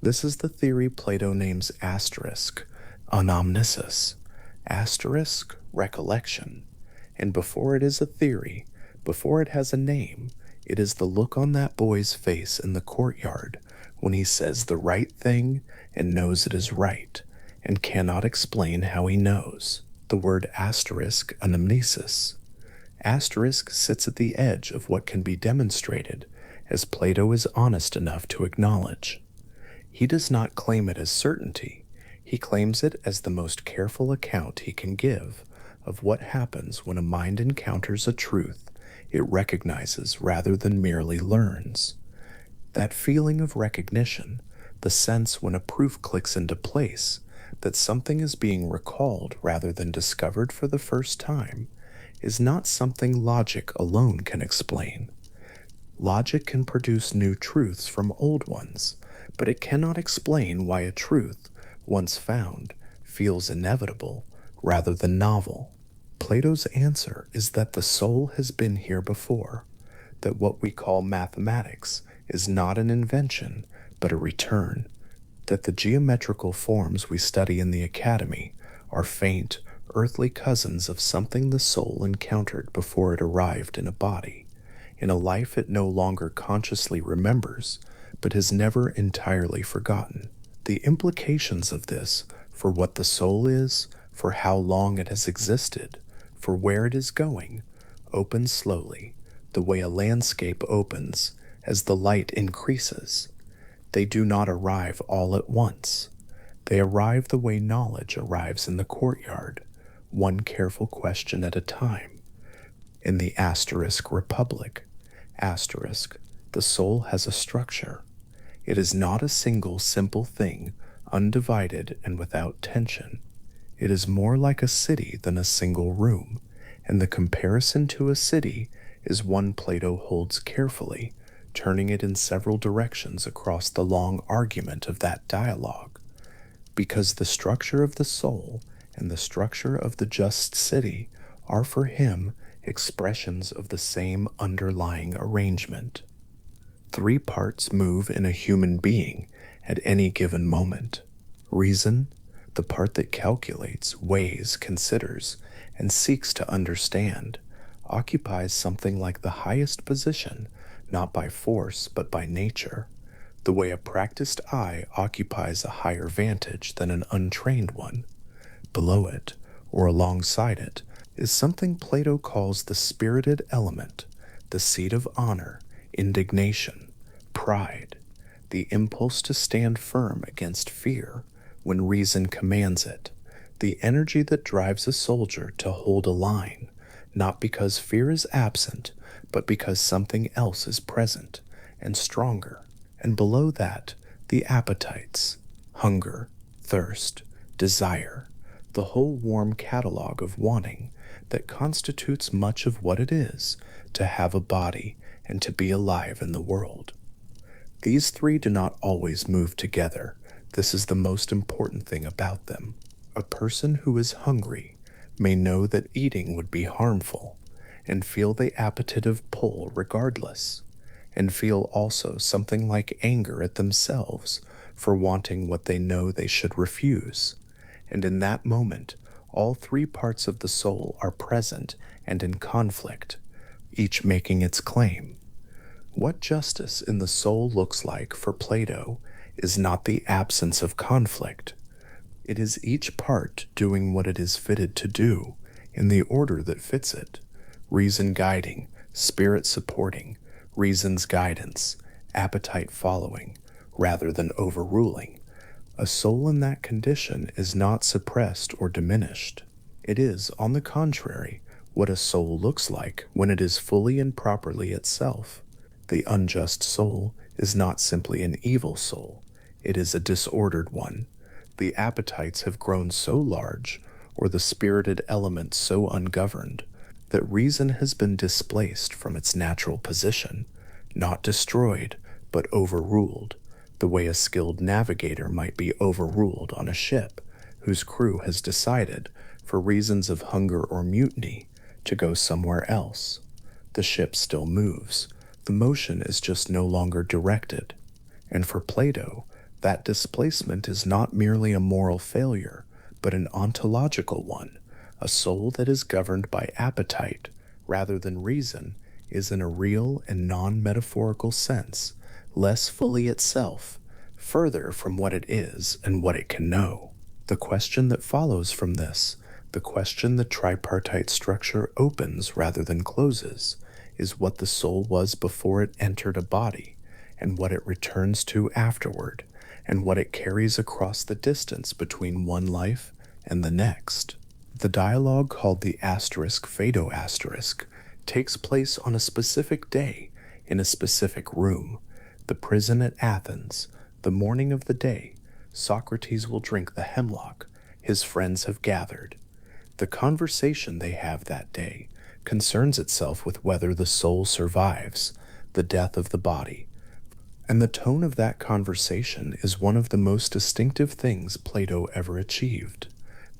This is the theory Plato names asterisk, anamnesis, asterisk, recollection. And before it is a theory, before it has a name, it is the look on that boy's face in the courtyard when he says the right thing and knows it is right, and cannot explain how he knows. The word asterisk, anamnesis. Asterisk sits at the edge of what can be demonstrated, as Plato is honest enough to acknowledge. He does not claim it as certainty. He claims it as the most careful account he can give of what happens when a mind encounters a truth it recognizes rather than merely learns. That feeling of recognition, the sense when a proof clicks into place, that something is being recalled rather than discovered for the first time, is not something logic alone can explain. Logic can produce new truths from old ones, but it cannot explain why a truth, once found, feels inevitable rather than novel. Plato's answer is that the soul has been here before, that what we call mathematics is not an invention, but a return, that the geometrical forms we study in the academy are faint, earthly cousins of something the soul encountered before it arrived in a body, in a life it no longer consciously remembers, but has never entirely forgotten. The implications of this for what the soul is, for how long it has existed, for where it is going, open slowly, the way a landscape opens as the light increases. They do not arrive all at once. They arrive the way knowledge arrives in the courtyard, one careful question at a time. In the asterisk republic, asterisk, the soul has a structure. It is not a single simple thing, undivided and without tension. It is more like a city than a single room, and the comparison to a city is one Plato holds carefully, turning it in several directions across the long argument of that dialogue, because the structure of the soul and the structure of the just city are for him expressions of the same underlying arrangement. Three parts move in a human being at any given moment. Reason, the part that calculates, weighs, considers, and seeks to understand, occupies something like the highest position, not by force but by nature, the way a practiced eye occupies a higher vantage than an untrained one. Below it, or alongside it, is something Plato calls the spirited element, the seat of honor, indignation, pride, the impulse to stand firm against fear when reason commands it, the energy that drives a soldier to hold a line, not because fear is absent, but because something else is present and stronger. And below that, the appetites, hunger, thirst, desire, the whole warm catalogue of wanting that constitutes much of what it is to have a body and to be alive in the world. These three do not always move together. This is the most important thing about them. A person who is hungry may know that eating would be harmful, and feel the appetitive pull regardless, and feel also something like anger at themselves for wanting what they know they should refuse. And in that moment, all three parts of the soul are present and in conflict, each making its claim. What justice in the soul looks like for Plato is not the absence of conflict. It is each part doing what it is fitted to do in the order that fits it, reason guiding, spirit supporting, reason's guidance, appetite following, rather than overruling. A soul in that condition is not suppressed or diminished. It is, on the contrary, what a soul looks like when it is fully and properly itself. The unjust soul is not simply an evil soul, it is a disordered one. The appetites have grown so large, or the spirited element so ungoverned, that reason has been displaced from its natural position, not destroyed, but overruled, the way a skilled navigator might be overruled on a ship whose crew has decided, for reasons of hunger or mutiny, to go somewhere else. The ship still moves. The motion is just no longer directed. And for Plato, that displacement is not merely a moral failure, but an ontological one. A soul that is governed by appetite rather than reason is in a real and non-metaphorical sense less fully itself, further from what it is and what it can know. The question that follows from this, the question the tripartite structure opens rather than closes, is what the soul was before it entered a body, and what it returns to afterward, and what it carries across the distance between one life and the next. The dialogue called the asterisk Phaedo asterisk takes place on a specific day in a specific room, the prison at Athens, the morning of the day. Socrates will drink the hemlock. His friends have gathered. The conversation they have that day concerns itself with whether the soul survives the death of the body. And the tone of that conversation is one of the most distinctive things Plato ever achieved.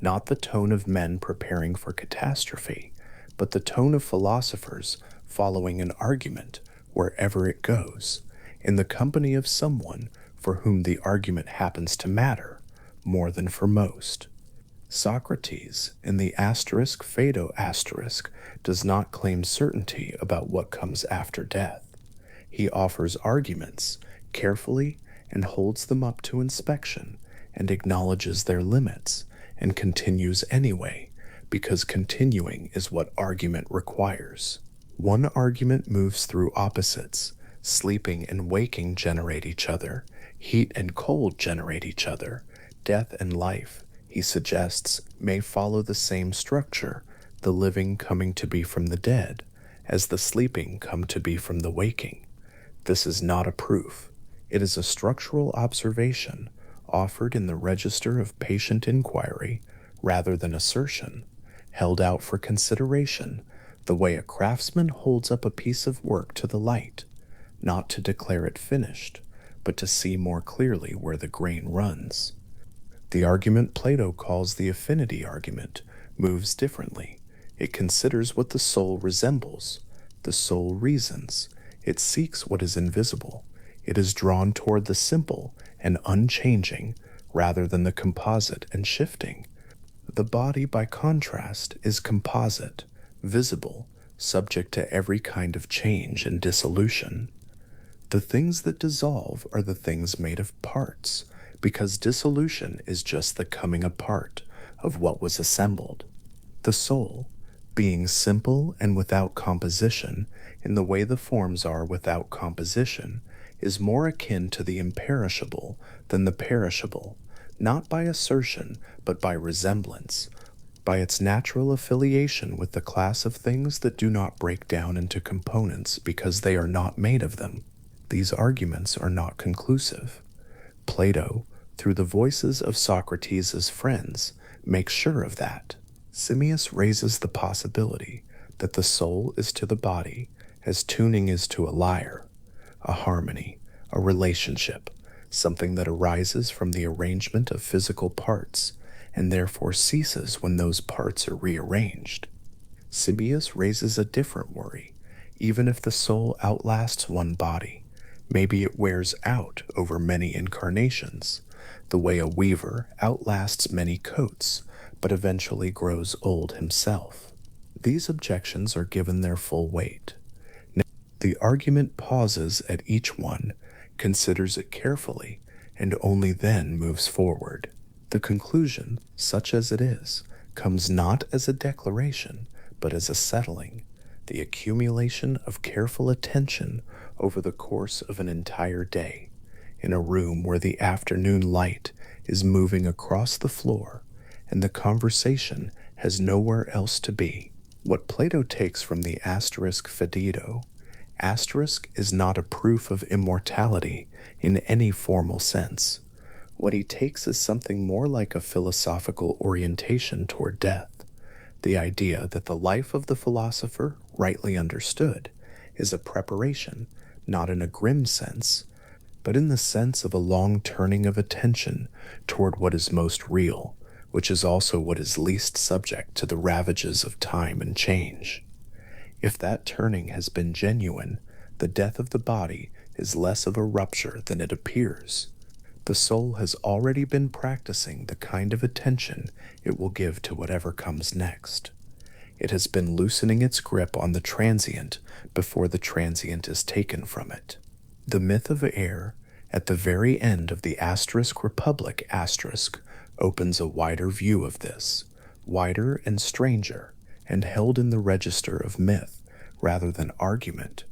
not the tone of men preparing for catastrophe, but the tone of philosophers following an argument wherever it goes, in the company of someone for whom the argument happens to matter more than for most. Socrates, in the asterisk Phaedo asterisk, does not claim certainty about what comes after death. He offers arguments carefully and holds them up to inspection and acknowledges their limits and continues anyway, because continuing is what argument requires. One argument moves through opposites. Sleeping and waking generate each other. Heat and cold generate each other. Death and life, he suggests, may follow the same structure, the living coming to be from the dead, as the sleeping come to be from the waking. This is not a proof. It is a structural observation offered in the register of patient inquiry rather than assertion, held out for consideration the way a craftsman holds up a piece of work to the light, not to declare it finished, but to see more clearly where the grain runs. The argument Plato calls the affinity argument moves differently. It considers what the soul resembles. The soul reasons. It seeks what is invisible. It is drawn toward the simple and unchanging rather than the composite and shifting. The body, by contrast, is composite, visible, subject to every kind of change and dissolution. The things that dissolve are the things made of parts, because dissolution is just the coming apart of what was assembled. The soul, being simple and without composition, in the way the forms are without composition, is more akin to the imperishable than the perishable, not by assertion, but by resemblance, by its natural affiliation with the class of things that do not break down into components because they are not made of them. These arguments are not conclusive. Plato, through the voices of Socrates' friends, makes sure of that. Simmias raises the possibility that the soul is to the body as tuning is to a lyre, a harmony, a relationship, something that arises from the arrangement of physical parts and therefore ceases when those parts are rearranged. Simmias raises a different worry. Even if the soul outlasts one body, maybe it wears out over many incarnations, the way a weaver outlasts many coats, but eventually grows old himself. These objections are given their full weight. Now, the argument pauses at each one, considers it carefully, and only then moves forward. The conclusion, such as it is, comes not as a declaration, but as a settling, the accumulation of careful attention over the course of an entire day, in a room where the afternoon light is moving across the floor, and the conversation has nowhere else to be. What Plato takes from the asterisk Fedido, asterisk is not a proof of immortality in any formal sense. What he takes is something more like a philosophical orientation toward death, the idea that the life of the philosopher, rightly understood, is a preparation, not in a grim sense, but in the sense of a long turning of attention toward what is most real, which is also what is least subject to the ravages of time and change. If that turning has been genuine, the death of the body is less of a rupture than it appears. The soul has already been practicing the kind of attention it will give to whatever comes next. It has been loosening its grip on the transient before the transient is taken from it. The myth of air, at the very end of the asterisk Republic asterisk, opens a wider view of this, wider and stranger, and held in the register of myth rather than argument,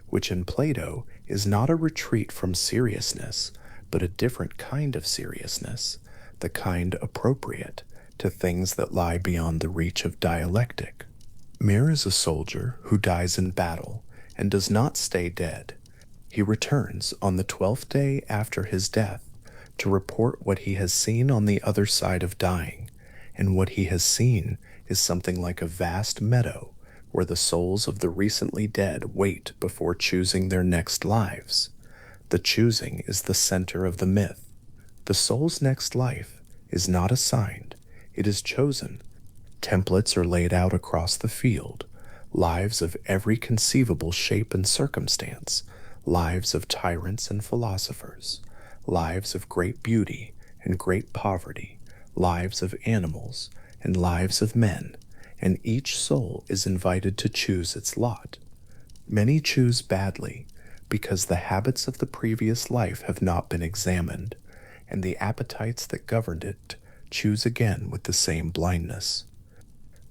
which in Plato is not a retreat from seriousness, but a different kind of seriousness, the kind appropriate to things that lie beyond the reach of dialectic. Mir is a soldier who dies in battle and does not stay dead. He returns on the 12th day after his death to report what he has seen on the other side of dying, and what he has seen is something like a vast meadow where the souls of the recently dead wait before choosing their next lives. The choosing is the center of the myth. The soul's next life is not assigned, It is chosen. Templates are laid out across the field, lives of every conceivable shape and circumstance, lives of tyrants and philosophers, lives of great beauty and great poverty, lives of animals and lives of men, and each soul is invited to choose its lot. Many choose badly because the habits of the previous life have not been examined, and the appetites that governed it choose again with the same blindness.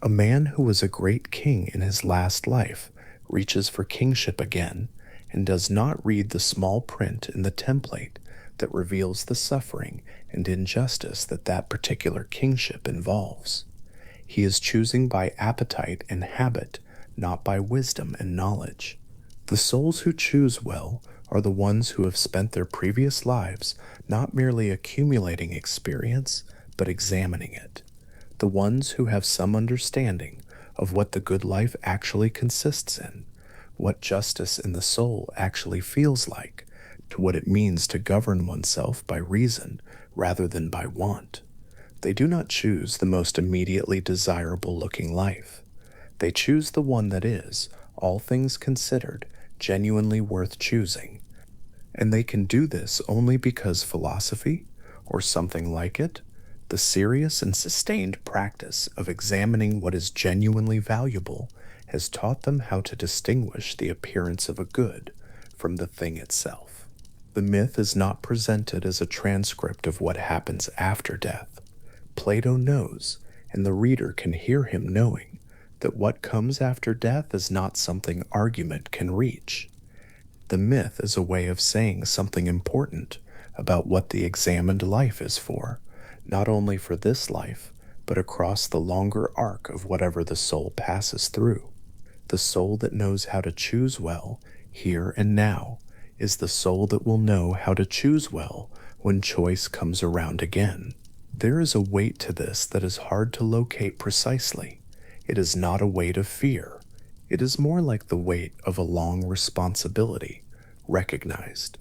A man who was a great king in his last life reaches for kingship again and does not read the small print in the template that reveals the suffering and injustice that that particular kingship involves. He is choosing by appetite and habit, not by wisdom and knowledge. The souls who choose well are the ones who have spent their previous lives not merely accumulating experience, but examining it. The ones who have some understanding of what the good life actually consists in, what justice in the soul actually feels like, to what it means to govern oneself by reason rather than by want. They do not choose the most immediately desirable looking life. They choose the one that is, all things considered, genuinely worth choosing. And they can do this only because philosophy, or something like it, the serious and sustained practice of examining what is genuinely valuable, has taught them how to distinguish the appearance of a good from the thing itself. The myth is not presented as a transcript of what happens after death. Plato knows, and the reader can hear him knowing, that what comes after death is not something argument can reach. The myth is a way of saying something important about what the examined life is for, not only for this life, but across the longer arc of whatever the soul passes through. The soul that knows how to choose well, here and now, is the soul that will know how to choose well when choice comes around again. There is a weight to this that is hard to locate precisely. It is not a weight of fear. It is more like the weight of a long responsibility, recognized.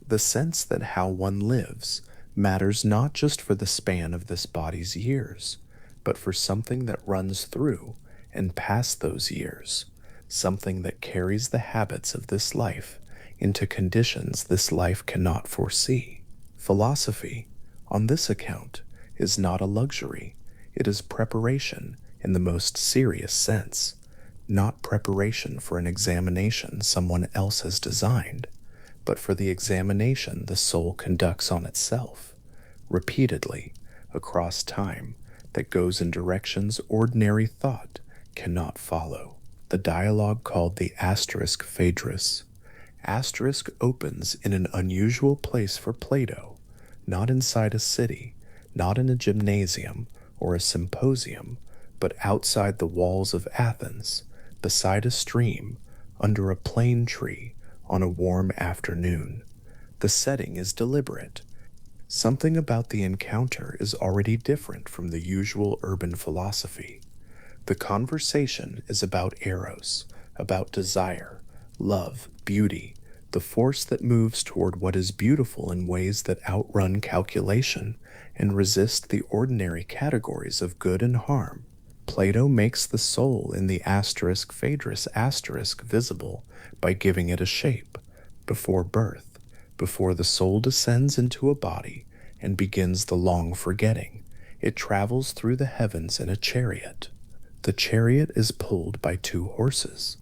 The sense that how one lives matters not just for the span of this body's years, but for something that runs through and past those years, something that carries the habits of this life into conditions this life cannot foresee. Philosophy, on this account, is not a luxury. It is preparation in the most serious sense, not preparation for an examination someone else has designed, but for the examination the soul conducts on itself, repeatedly, across time, that goes in directions ordinary thought cannot follow. The dialogue called the asterisk Phaedrus. Asterisk opens in an unusual place for Plato, not inside a city, not in a gymnasium or a symposium, but outside the walls of Athens, beside a stream, under a plane tree, on a warm afternoon. The setting is deliberate. Something about the encounter is already different from the usual urban philosophy. The conversation is about eros, about desire, love, beauty, the force that moves toward what is beautiful in ways that outrun calculation and resist the ordinary categories of good and harm. Plato makes the soul in the asterisk Phaedrus asterisk visible by giving it a shape. Before birth, before the soul descends into a body and begins the long forgetting, it travels through the heavens in a chariot. The chariot is pulled by two horses.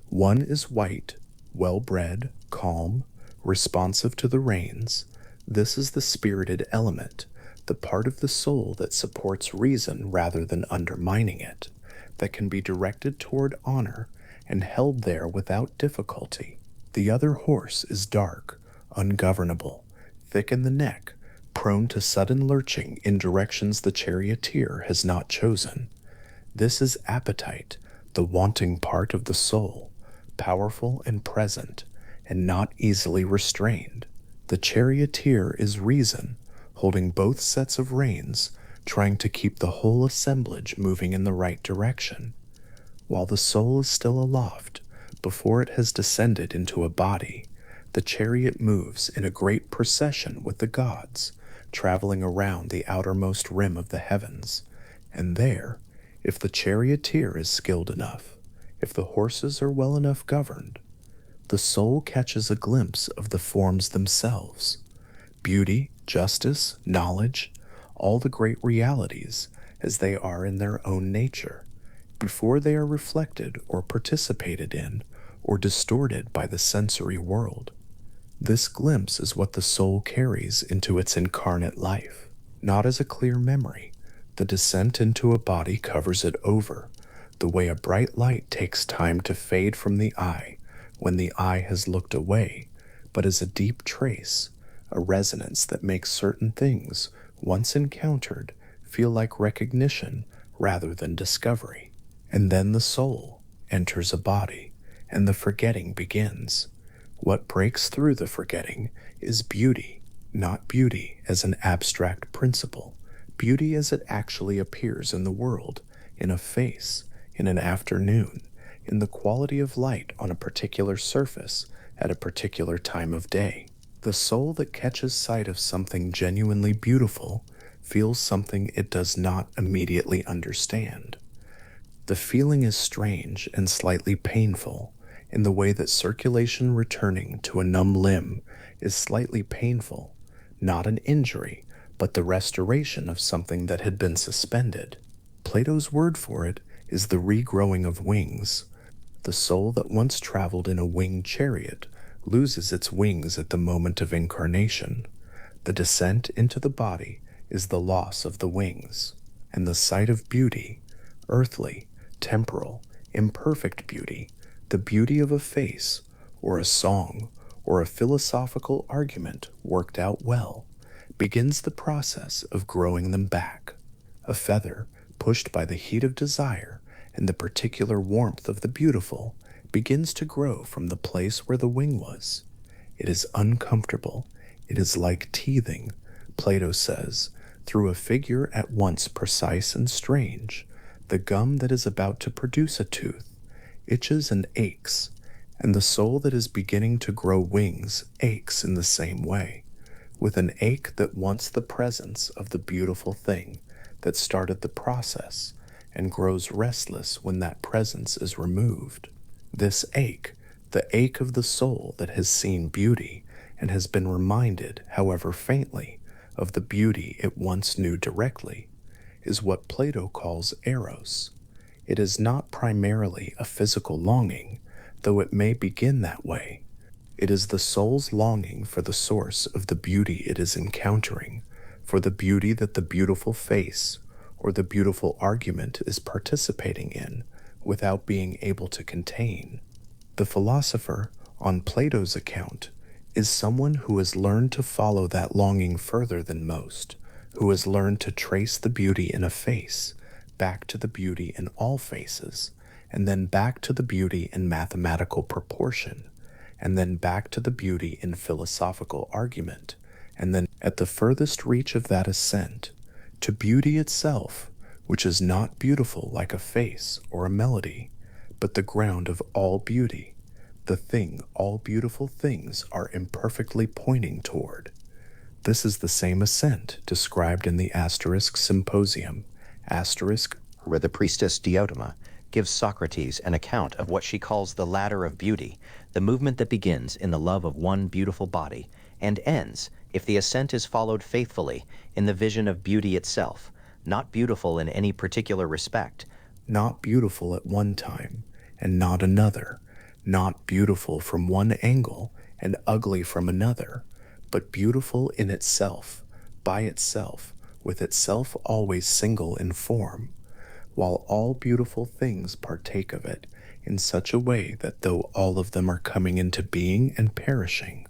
One is white, well-bred, calm, responsive to the reins. This is the spirited element, the part of the soul that supports reason rather than undermining it, that can be directed toward honor and held there without difficulty. The other horse is dark, ungovernable, thick in the neck, prone to sudden lurching in directions the charioteer has not chosen. This is appetite, the wanting part of the soul, powerful and present, and not easily restrained. The charioteer is reason, holding both sets of reins, trying to keep the whole assemblage moving in the right direction. While the soul is still aloft, before it has descended into a body, the chariot moves in a great procession with the gods, traveling around the outermost rim of the heavens, And there, if the charioteer is skilled enough, if the horses are well enough governed, the soul catches a glimpse of the forms themselves, beauty, justice, knowledge, all the great realities as they are in their own nature, before they are reflected or participated in or distorted by the sensory world. This glimpse is what the soul carries into its incarnate life, not as a clear memory. The descent into a body covers it over, the way a bright light takes time to fade from the eye when the eye has looked away, but as a deep trace, a resonance that makes certain things, once encountered, feel like recognition rather than discovery. And then the soul enters a body, and the forgetting begins. What breaks through the forgetting is beauty, not beauty as an abstract principle, beauty as it actually appears in the world, in a face, in an afternoon, in the quality of light on a particular surface at a particular time of day. The soul that catches sight of something genuinely beautiful feels something it does not immediately understand. The feeling is strange and slightly painful, in the way that circulation returning to a numb limb is slightly painful, not an injury, but the restoration of something that had been suspended. Plato's word for it is the regrowing of wings. The soul that once traveled in a winged chariot loses its wings at the moment of incarnation. The descent into the body is the loss of the wings, and the sight of beauty, earthly, temporal, imperfect beauty, the beauty of a face, or a song, or a philosophical argument worked out well, begins the process of growing them back. A feather, pushed by the heat of desire and the particular warmth of the beautiful, begins to grow from the place where the wing was. It is uncomfortable. It is like teething, Plato says, through a figure at once precise and strange. The gum that is about to produce a tooth itches and aches, and the soul that is beginning to grow wings aches in the same way, with an ache that wants the presence of the beautiful thing that started the process and grows restless when that presence is removed. This ache, the ache of the soul that has seen beauty and has been reminded, however faintly, of the beauty it once knew directly, is what Plato calls eros. It is not primarily a physical longing, though it may begin that way. It is the soul's longing for the source of the beauty it is encountering, for the beauty that the beautiful face or the beautiful argument is participating in without being able to contain. The philosopher, on Plato's account, is someone who has learned to follow that longing further than most, who has learned to trace the beauty in a face, back to the beauty in all faces, and then back to the beauty in mathematical proportion, and then back to the beauty in philosophical argument, and then at the furthest reach of that ascent, to beauty itself, which is not beautiful like a face or a melody, but the ground of all beauty, the thing all beautiful things are imperfectly pointing toward. This is the same ascent described in the asterisk symposium, asterisk, where the priestess Diotima gives Socrates an account of what she calls the ladder of beauty, the movement that begins in the love of one beautiful body and ends, if the ascent is followed faithfully, in the vision of beauty itself, not beautiful in any particular respect, not beautiful at one time and not another, not beautiful from one angle and ugly from another, but beautiful in itself, by itself, with itself always single in form, while all beautiful things partake of it in such a way that though all of them are coming into being and perishing,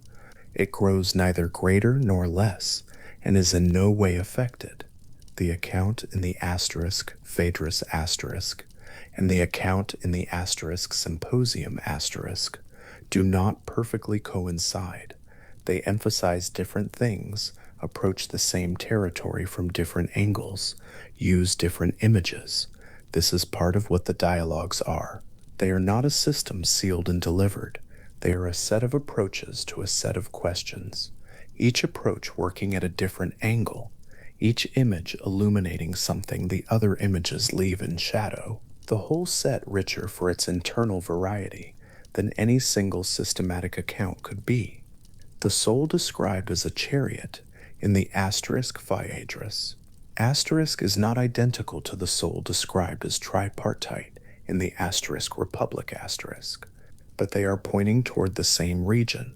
it grows neither greater nor less, and is in no way affected. The account in the asterisk, Phaedrus asterisk, and the account in the asterisk symposium asterisk do not perfectly coincide. They emphasize different things, approach the same territory from different angles, use different images. This is part of what the dialogues are. They are not a system sealed and delivered. They are a set of approaches to a set of questions, each approach working at a different angle, each image illuminating something the other images leave in shadow, the whole set richer for its internal variety than any single systematic account could be. The soul described as a chariot in the asterisk Phaedrus. Asterisk is not identical to the soul described as tripartite in the asterisk Republic asterisk, but they are pointing toward the same region.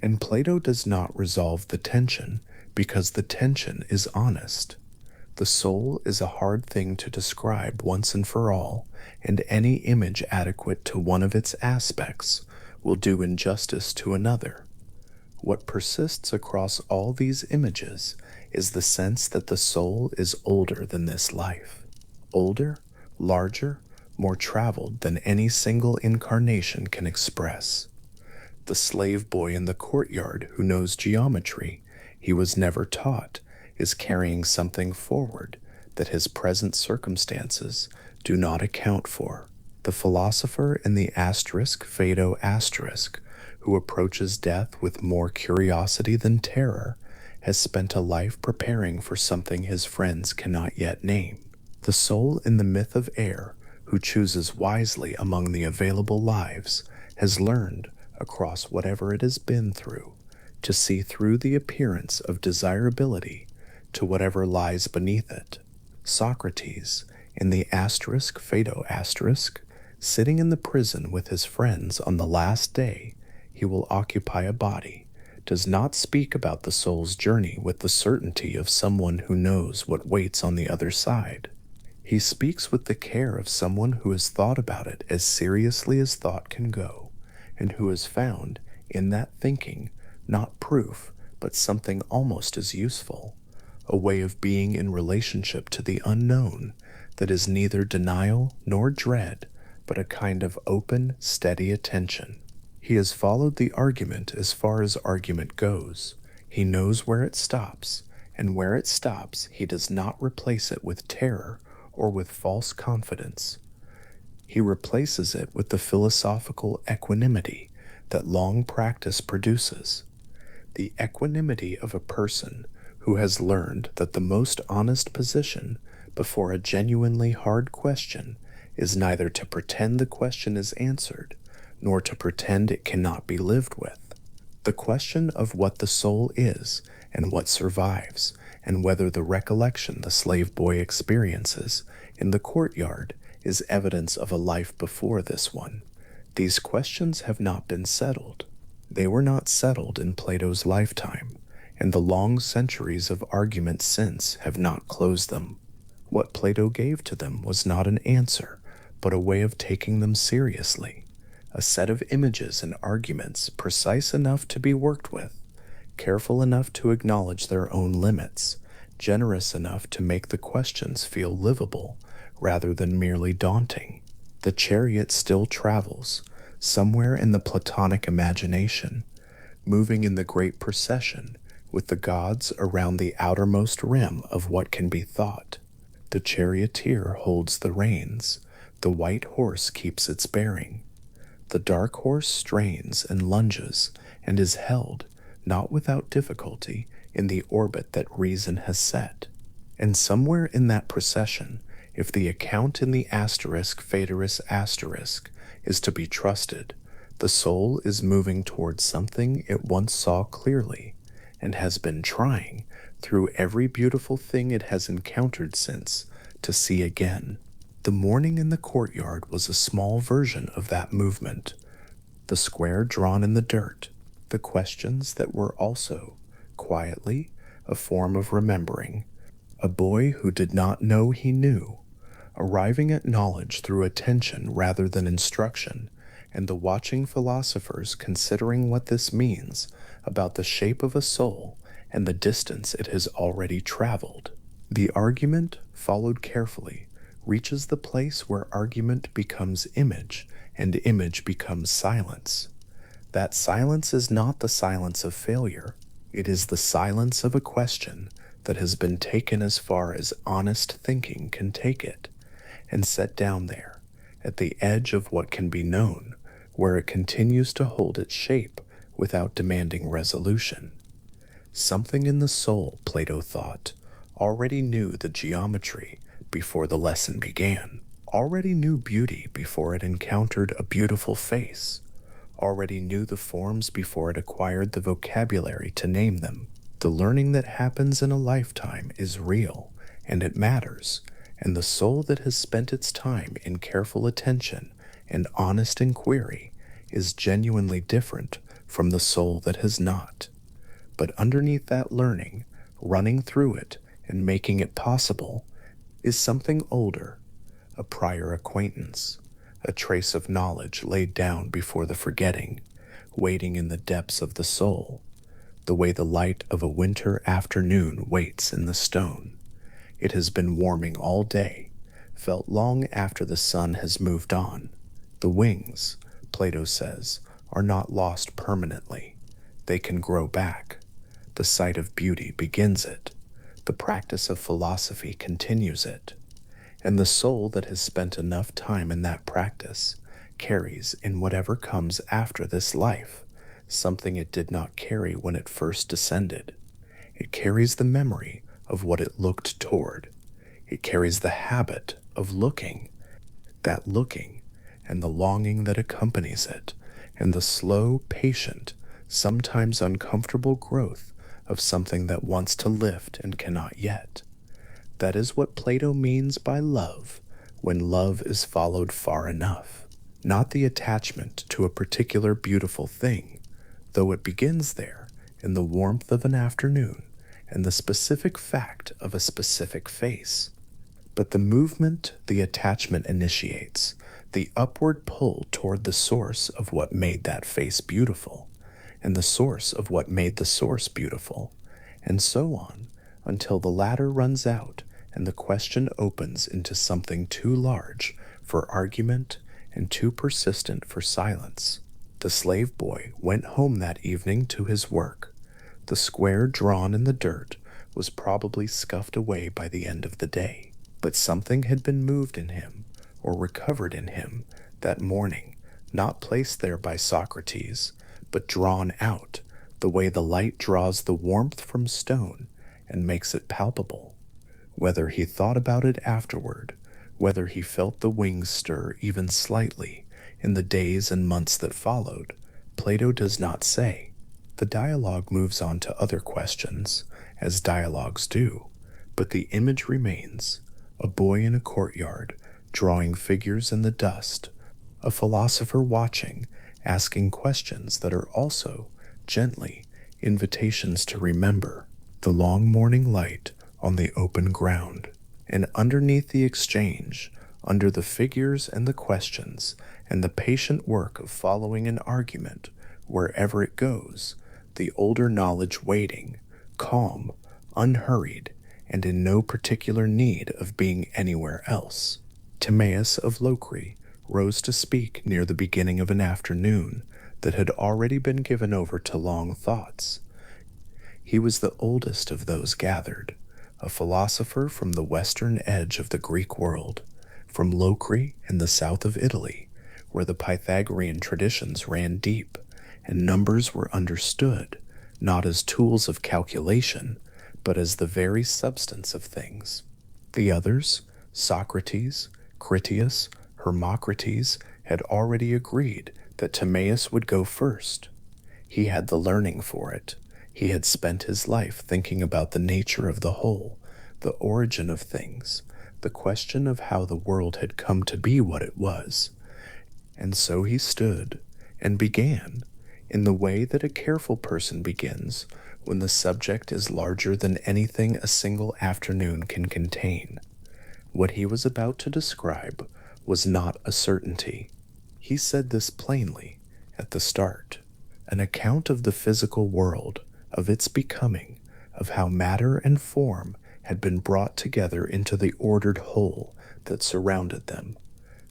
And Plato does not resolve the tension because the tension is honest. The soul is a hard thing to describe once and for all, and any image adequate to one of its aspects will do injustice to another. What persists across all these images is the sense that the soul is older than this life, older, larger, more traveled than any single incarnation can express. The slave boy in the courtyard who knows geometry he was never taught is carrying something forward that his present circumstances do not account for. The philosopher in the asterisk Phaedo asterisk who approaches death with more curiosity than terror has spent a life preparing for something his friends cannot yet name. The soul in the myth of air who chooses wisely among the available lives has learned, across whatever it has been through, to see through the appearance of desirability to whatever lies beneath it. Socrates, in the asterisk Phaedo asterisk, sitting in the prison with his friends on the last day he will occupy a body, does not speak about the soul's journey with the certainty of someone who knows what waits on the other side. He speaks with the care of someone who has thought about it as seriously as thought can go, and who has found, in that thinking, not proof, but something almost as useful, a way of being in relationship to the unknown that is neither denial nor dread, but a kind of open, steady attention. He has followed the argument as far as argument goes. He knows where it stops, and where it stops he does not replace it with terror or with false confidence. He replaces it with the philosophical equanimity that long practice produces, the equanimity of a person who has learned that the most honest position before a genuinely hard question is neither to pretend the question is answered, nor to pretend it cannot be lived with. The question of what the soul is, and what survives, and whether the recollection the slave boy experiences in the courtyard is evidence of a life before this one. These questions have not been settled. They were not settled in Plato's lifetime, and the long centuries of argument since have not closed them. What Plato gave to them was not an answer, but a way of taking them seriously, a set of images and arguments precise enough to be worked with, careful enough to acknowledge their own limits, generous enough to make the questions feel livable rather than merely daunting. The chariot still travels, somewhere in the Platonic imagination, moving in the great procession with the gods around the outermost rim of what can be thought. The charioteer holds the reins, the white horse keeps its bearing. The dark horse strains and lunges and is held, not without difficulty, in the orbit that reason has set. And somewhere in that procession, if the account in the asterisk Phaedrus asterisk is to be trusted, the soul is moving towards something it once saw clearly, and has been trying, through every beautiful thing it has encountered since, to see again. The morning in the courtyard was a small version of that movement, the square drawn in the dirt, the questions that were also, quietly, a form of remembering. A boy who did not know he knew, arriving at knowledge through attention rather than instruction, and the watching philosophers considering what this means about the shape of a soul and the distance it has already traveled. The argument, followed carefully, reaches the place where argument becomes image and image becomes silence. That silence is not the silence of failure. It is the silence of a question that has been taken as far as honest thinking can take it, and set down there, at the edge of what can be known, where it continues to hold its shape without demanding resolution. Something in the soul, Plato thought, already knew the geometry before the lesson began, already knew beauty before it encountered a beautiful face, already knew the forms before it acquired the vocabulary to name them. The learning that happens in a lifetime is real, and it matters, and the soul that has spent its time in careful attention and honest inquiry is genuinely different from the soul that has not. But underneath that learning, running through it and making it possible, is something older, a prior acquaintance, a trace of knowledge laid down before the forgetting, waiting in the depths of the soul, the way the light of a winter afternoon waits in the stone. It has been warming all day, felt long after the sun has moved on. The wings, Plato says, are not lost permanently. They can grow back. The sight of beauty begins it. The practice of philosophy continues it. And the soul that has spent enough time in that practice carries in whatever comes after this life something it did not carry when it first descended. It carries the memory of what it looked toward. It carries the habit of looking, that looking, and the longing that accompanies it, and the slow, patient, sometimes uncomfortable growth of something that wants to lift and cannot yet. That is what Plato means by love, when love is followed far enough. Not the attachment to a particular beautiful thing, though it begins there in the warmth of an afternoon and the specific fact of a specific face, but the movement the attachment initiates, the upward pull toward the source of what made that face beautiful, and the source of what made the source beautiful, and so on, until the latter runs out and the question opens into something too large for argument and too persistent for silence. The slave boy went home that evening to his work. The square drawn in the dirt was probably scuffed away by the end of the day, but something had been moved in him, or recovered in him, that morning, not placed there by Socrates, but drawn out, the way the light draws the warmth from stone and makes it palpable. Whether he thought about it afterward, whether he felt the wings stir even slightly in the days and months that followed, Plato does not say. The dialogue moves on to other questions, as dialogues do, but the image remains: a boy in a courtyard, drawing figures in the dust, a philosopher watching, asking questions that are also, gently, invitations to remember, the long morning light on the open ground. And underneath the exchange, under the figures and the questions, and the patient work of following an argument, wherever it goes, the older knowledge waiting, calm, unhurried, and in no particular need of being anywhere else. Timaeus of Locri rose to speak near the beginning of an afternoon that had already been given over to long thoughts. He was the oldest of those gathered, a philosopher from the western edge of the Greek world, from Locri in the south of Italy, where the Pythagorean traditions ran deep, and numbers were understood, not as tools of calculation, but as the very substance of things. The others, Socrates, Critias, Hermocrates, had already agreed that Timaeus would go first. He had the learning for it. He had spent his life thinking about the nature of the whole, the origin of things, the question of how the world had come to be what it was. And so he stood and began, in the way that a careful person begins when the subject is larger than anything a single afternoon can contain. What he was about to describe was not a certainty. He said this plainly at the start: an account of the physical world, of its becoming, of how matter and form had been brought together into the ordered whole that surrounded them.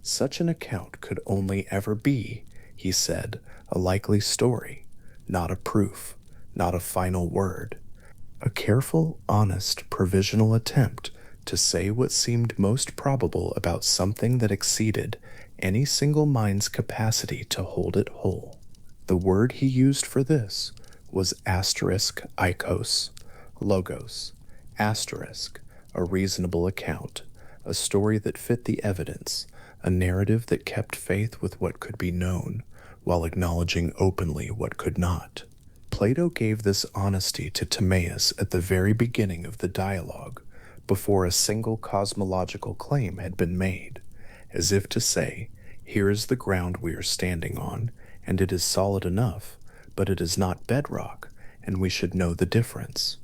Such an account could only ever be, he said, a likely story, not a proof, not a final word. A careful, honest, provisional attempt to say what seemed most probable about something that exceeded any single mind's capacity to hold it whole. The word he used for this was *ikos, logos, Asterisk, a reasonable account, a story that fit the evidence, a narrative that kept faith with what could be known, while acknowledging openly what could not. Plato gave this honesty to Timaeus at the very beginning of the dialogue, before a single cosmological claim had been made, as if to say, here is the ground we are standing on, and it is solid enough, but it is not bedrock, and we should know the difference.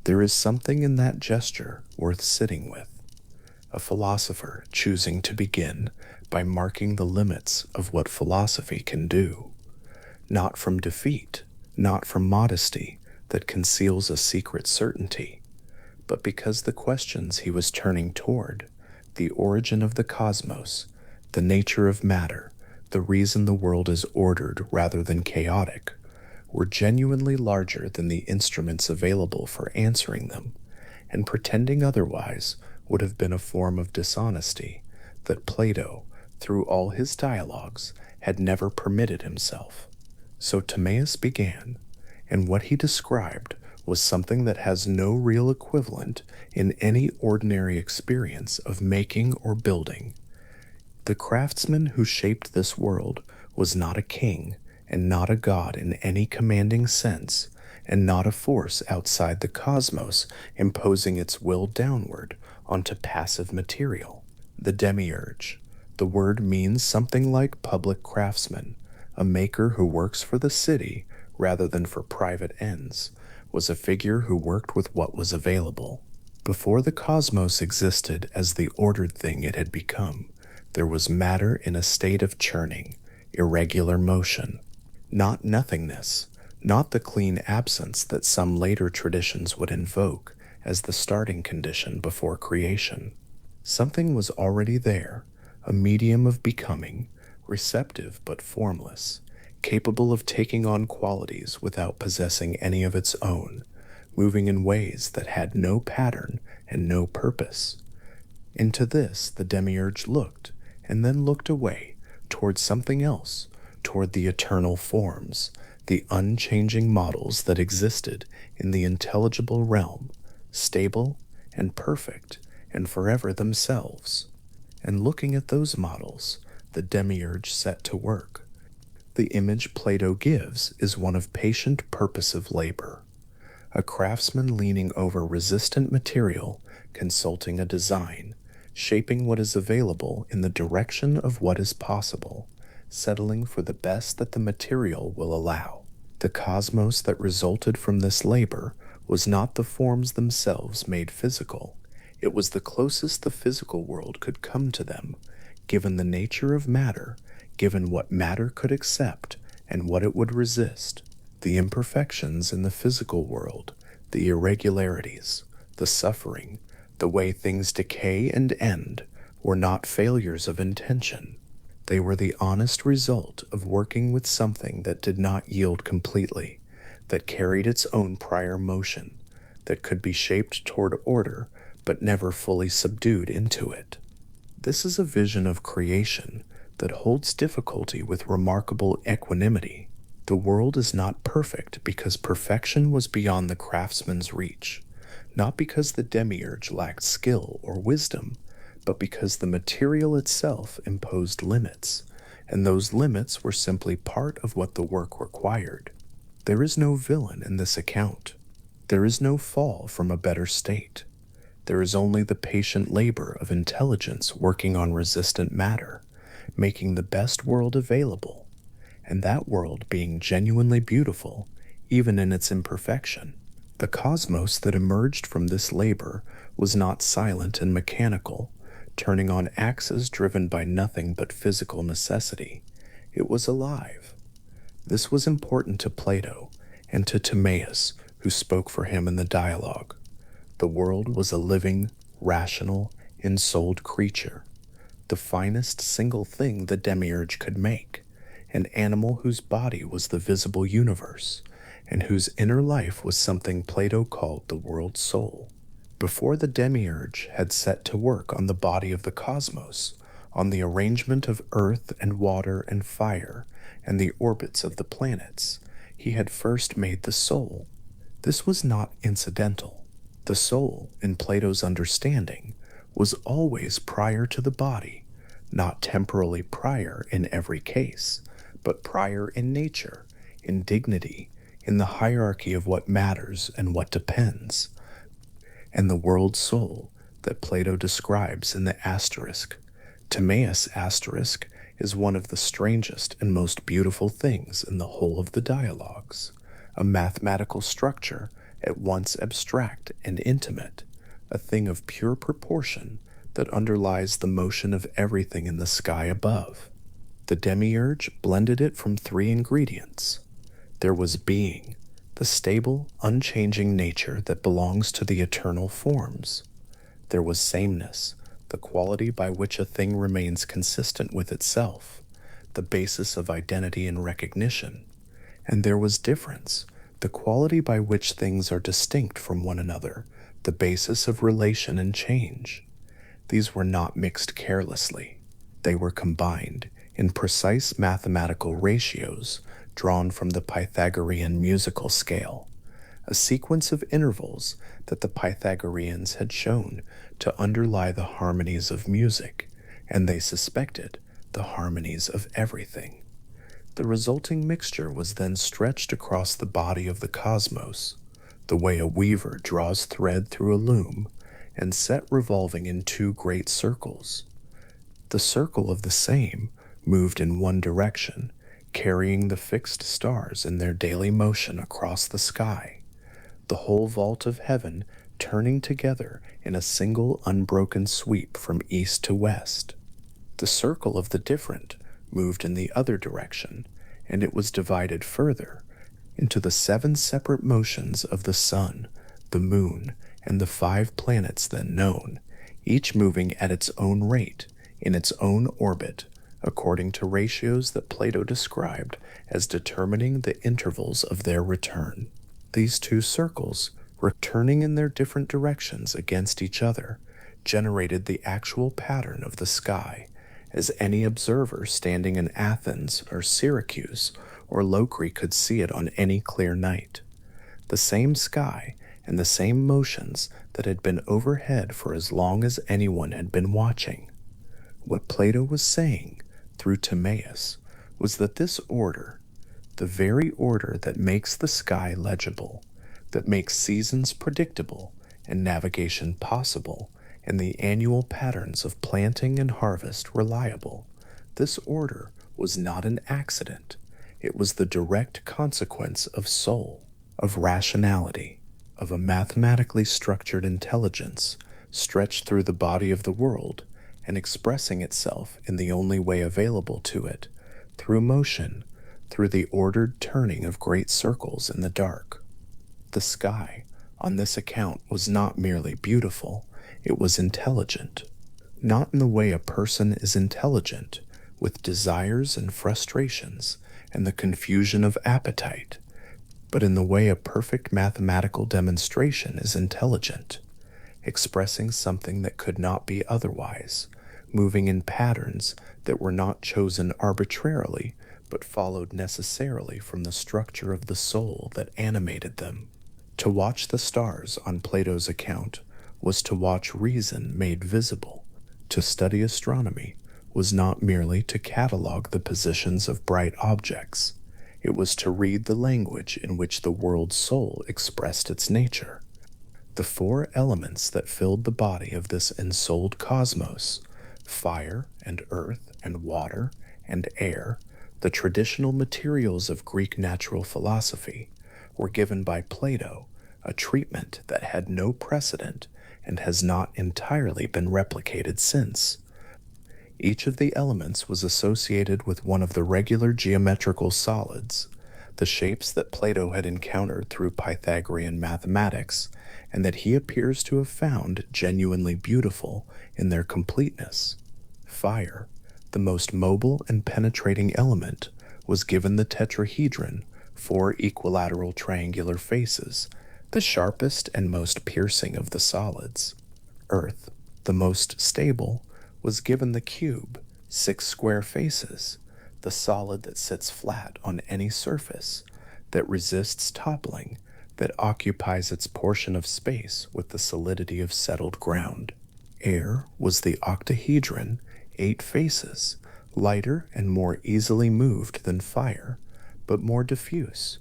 There is something in that gesture worth sitting with. A philosopher choosing to begin by marking the limits of what philosophy can do, not from defeat, not from modesty that conceals a secret certainty, but because the questions he was turning toward, the origin of the cosmos, the nature of matter, the reason the world is ordered rather than chaotic, were genuinely larger than the instruments available for answering them, and pretending otherwise would have been a form of dishonesty that Plato, through all his dialogues, had never permitted himself. So Timaeus began, and what he described was something that has no real equivalent in any ordinary experience of making or building. The craftsman who shaped this world was not a king and not a god in any commanding sense, and not a force outside the cosmos imposing its will downward onto passive material. The demiurge. The word means something like public craftsman, a maker who works for the city rather than for private ends, was a figure who worked with what was available. Before the cosmos existed as the ordered thing it had become, there was matter in a state of churning, irregular motion, not nothingness, not the clean absence that some later traditions would invoke as the starting condition before creation. Something was already there, a medium of becoming, receptive but formless, capable of taking on qualities without possessing any of its own, moving in ways that had no pattern and no purpose. Into this the demiurge looked, and then looked away, toward something else, toward the eternal forms, the unchanging models that existed in the intelligible realm, stable and perfect and forever themselves. And looking at those models, the demiurge set to work. The image Plato gives is one of patient purposive labor, a craftsman leaning over resistant material, consulting a design, shaping what is available in the direction of what is possible, settling for the best that the material will allow. The cosmos that resulted from this labor was not the forms themselves made physical. It was the closest the physical world could come to them, given the nature of matter, given what matter could accept and what it would resist, the imperfections in the physical world, the irregularities, the suffering, the way things decay and end, were not failures of intention. They were the honest result of working with something that did not yield completely, that carried its own prior motion, that could be shaped toward order but never fully subdued into it. This is a vision of creation that holds difficulty with remarkable equanimity. The world is not perfect because perfection was beyond the craftsman's reach, not because the demiurge lacked skill or wisdom, but because the material itself imposed limits, and those limits were simply part of what the work required. There is no villain in this account. There is no fall from a better state. There is only the patient labor of intelligence working on resistant matter, making the best world available, and that world being genuinely beautiful, even in its imperfection. The cosmos that emerged from this labor was not silent and mechanical, turning on axes driven by nothing but physical necessity. It was alive. This was important to Plato and to Timaeus, who spoke for him in the dialogue. The world was a living, rational, ensouled creature, the finest single thing the demiurge could make, an animal whose body was the visible universe, and whose inner life was something Plato called the world's soul. Before the demiurge had set to work on the body of the cosmos, on the arrangement of earth and water and fire, and the orbits of the planets, he had first made the soul. This was not incidental. The soul, in Plato's understanding, was always prior to the body, not temporally prior in every case, but prior in nature, in dignity, in the hierarchy of what matters and what depends. And the world soul that Plato describes in the asterisk, Timaeus asterisk, is one of the strangest and most beautiful things in the whole of the dialogues, a mathematical structure at once abstract and intimate, a thing of pure proportion that underlies the motion of everything in the sky above. The demiurge blended it from three ingredients. There was being, the stable, unchanging nature that belongs to the eternal forms. There was sameness, the quality by which a thing remains consistent with itself, the basis of identity and recognition. And there was difference, the quality by which things are distinct from one another, the basis of relation and change. These were not mixed carelessly. They were combined in precise mathematical ratios drawn from the Pythagorean musical scale, a sequence of intervals that the Pythagoreans had shown to underlie the harmonies of music, and they suspected the harmonies of everything. The resulting mixture was then stretched across the body of the cosmos, the way a weaver draws thread through a loom, and set revolving in two great circles. The circle of the same moved in one direction, carrying the fixed stars in their daily motion across the sky, the whole vault of heaven turning together in a single unbroken sweep from east to west. The circle of the different moved in the other direction, and it was divided further into the 7 separate motions of the sun, the moon, and the 5 planets then known, each moving at its own rate, in its own orbit, according to ratios that Plato described as determining the intervals of their return. These 2 circles, returning in their different directions against each other, generated the actual pattern of the sky, as any observer standing in Athens or Syracuse or Locri could see it on any clear night. The same sky and the same motions that had been overhead for as long as anyone had been watching. What Plato was saying, through Timaeus, was that this order, the very order that makes the sky legible, that makes seasons predictable and navigation possible, and the annual patterns of planting and harvest reliable, this order was not an accident. It was the direct consequence of soul, of rationality, of a mathematically structured intelligence stretched through the body of the world and expressing itself in the only way available to it, through motion, through the ordered turning of great circles in the dark. The sky, on this account, was not merely beautiful, it was intelligent. Not in the way a person is intelligent, with desires and frustrations and the confusion of appetite, but in the way a perfect mathematical demonstration is intelligent, expressing something that could not be otherwise, moving in patterns that were not chosen arbitrarily, but followed necessarily from the structure of the soul that animated them. To watch the stars, on Plato's account, was to watch reason made visible. To study astronomy was not merely to catalogue the positions of bright objects. It was to read the language in which the world soul expressed its nature. The 4 elements that filled the body of this ensouled cosmos, fire and earth and water and air, the traditional materials of Greek natural philosophy, were given by Plato a treatment that had no precedent and has not entirely been replicated since. Each of the elements was associated with one of the regular geometrical solids, the shapes that Plato had encountered through Pythagorean mathematics, and that he appears to have found genuinely beautiful in their completeness. Fire, the most mobile and penetrating element, was given the tetrahedron, 4 equilateral triangular faces, the sharpest and most piercing of the solids. Earth, the most stable, was given the cube, 6 square faces, the solid that sits flat on any surface, that resists toppling, that occupies its portion of space with the solidity of settled ground. Air was the octahedron, 8 faces, lighter and more easily moved than fire, but more diffuse.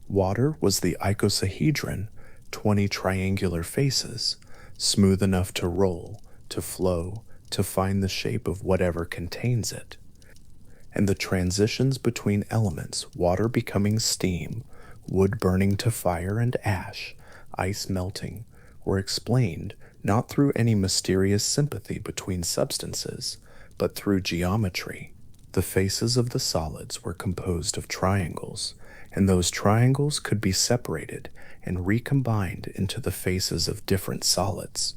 Water was the icosahedron, 20 triangular faces, smooth enough to roll, to flow, to find the shape of whatever contains it. And the transitions between elements, water becoming steam, wood burning to fire and ash, ice melting, were explained not through any mysterious sympathy between substances, but through geometry. The faces of the solids were composed of triangles, and those triangles could be separated and recombined into the faces of different solids.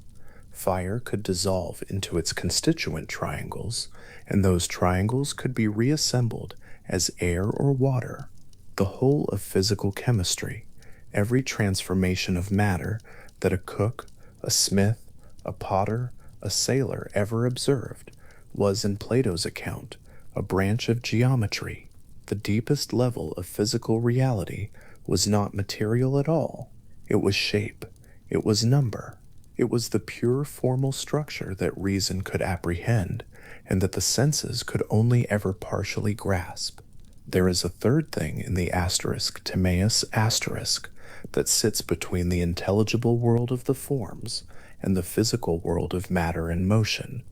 Fire could dissolve into its constituent triangles, and those triangles could be reassembled as air or water. The whole of physical chemistry, every transformation of matter that a cook, a smith, a potter, a sailor ever observed, was, in Plato's account, a branch of geometry. The deepest level of physical reality was not material at all. It was shape. It was number. It was the pure formal structure that reason could apprehend, and that the senses could only ever partially grasp. There is a third thing in the asterisk Timaeus asterisk that sits between the intelligible world of the forms and the physical world of matter and motion,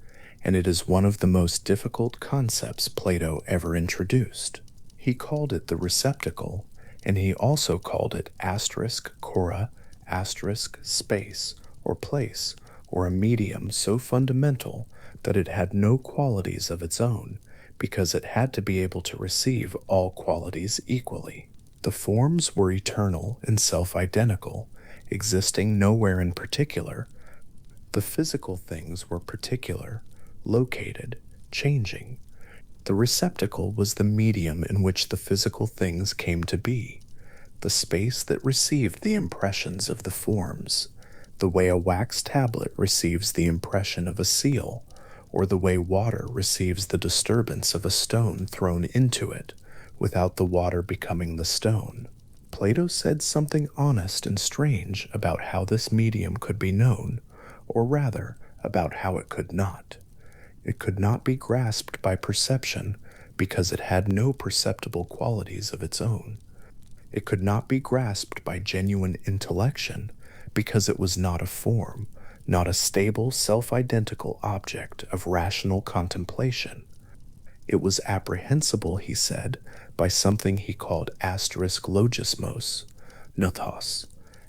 and it is one of the most difficult concepts Plato ever introduced. He called it the receptacle, and he also called it asterisk chora, asterisk space, or place, or a medium so fundamental that it had no qualities of its own, because it had to be able to receive all qualities equally. The forms were eternal and self-identical, existing nowhere in particular. The physical things were particular, located, changing. The receptacle was the medium in which the physical things came to be, the space that received the impressions of the forms, the way a wax tablet receives the impression of a seal, or the way water receives the disturbance of a stone thrown into it, without the water becoming the stone. Plato said something honest and strange about how this medium could be known, or rather, about how it could not. It could not be grasped by perception because it had no perceptible qualities of its own. It could not be grasped by genuine intellection because it was not a form, not a stable, self-identical object of rational contemplation. It was apprehensible, he said, by something he called asterisk logismos, nothos,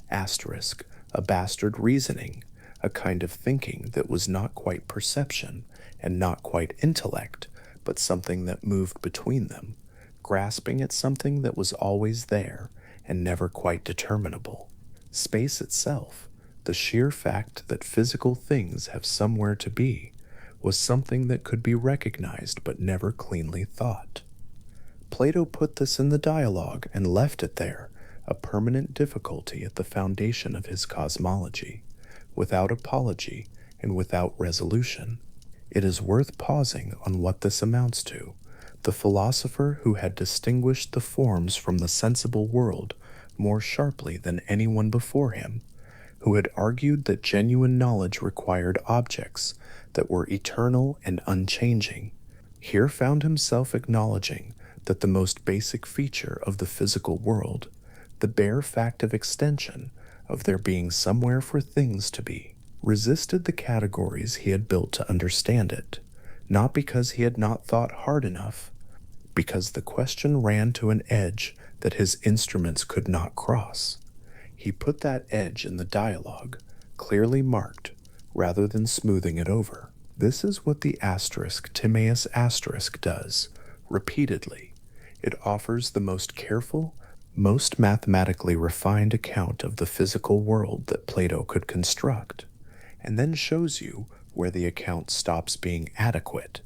asterisk, a bastard reasoning, a kind of thinking that was not quite perception and not quite intellect, but something that moved between them, grasping at something that was always there and never quite determinable. Space itself, the sheer fact that physical things have somewhere to be, was something that could be recognized but never cleanly thought. Plato put this in the dialogue and left it there, a permanent difficulty at the foundation of his cosmology, without apology and without resolution. It is worth pausing on what this amounts to. The philosopher who had distinguished the forms from the sensible world more sharply than anyone before him, who had argued that genuine knowledge required objects that were eternal and unchanging, here found himself acknowledging that the most basic feature of the physical world, the bare fact of extension, of there being somewhere for things to be, resisted the categories he had built to understand it, not because he had not thought hard enough, because the question ran to an edge that his instruments could not cross. He put that edge in the dialogue, clearly marked, rather than smoothing it over. This is what the asterisk Timaeus asterisk does, repeatedly. It offers the most careful, most mathematically refined account of the physical world that Plato could construct, and then shows you where the account stops being adequate,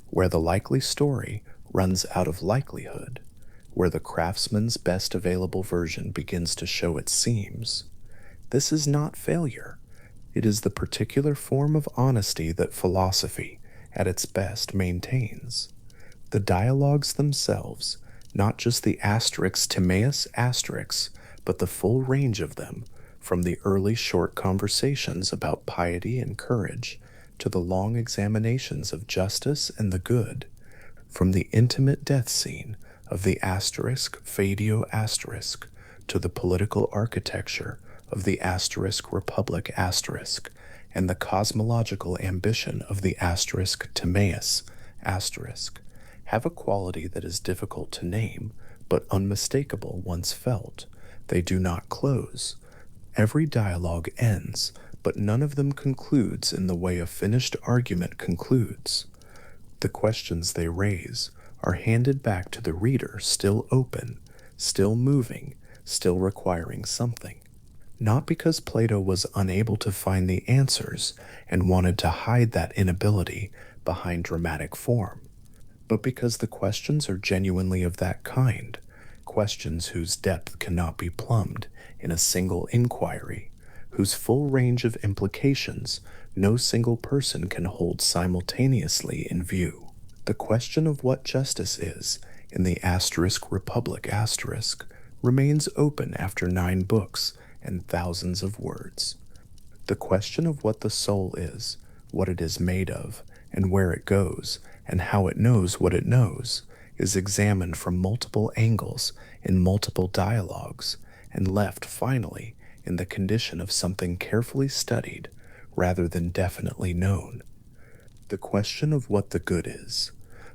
where the likely story runs out of likelihood, where the craftsman's best available version begins to show its seams. This is not failure. It is the particular form of honesty that philosophy, at its best, maintains. The dialogues themselves, not just the asterisks Timaeus asterisks, but the full range of them, from the early short conversations about piety and courage to the long examinations of justice and the good, from the intimate death scene of the asterisk fadio asterisk to the political architecture of the asterisk republic asterisk and the cosmological ambition of the asterisk Timaeus asterisk, have a quality that is difficult to name, but unmistakable once felt. They do not close. Every dialogue ends, but none of them concludes in the way a finished argument concludes. The questions they raise are handed back to the reader still open, still moving, still requiring something. Not because Plato was unable to find the answers and wanted to hide that inability behind dramatic form, but because the questions are genuinely of that kind, questions whose depth cannot be plumbed in a single inquiry, whose full range of implications no single person can hold simultaneously in view. The question of what justice is in the asterisk republic asterisk remains open after 9 books and thousands of words. The question of what the soul is, what it is made of, and where it goes, and how it knows what it knows, is examined from multiple angles in multiple dialogues, and left finally in the condition of something carefully studied rather than definitely known. The question of what the good is,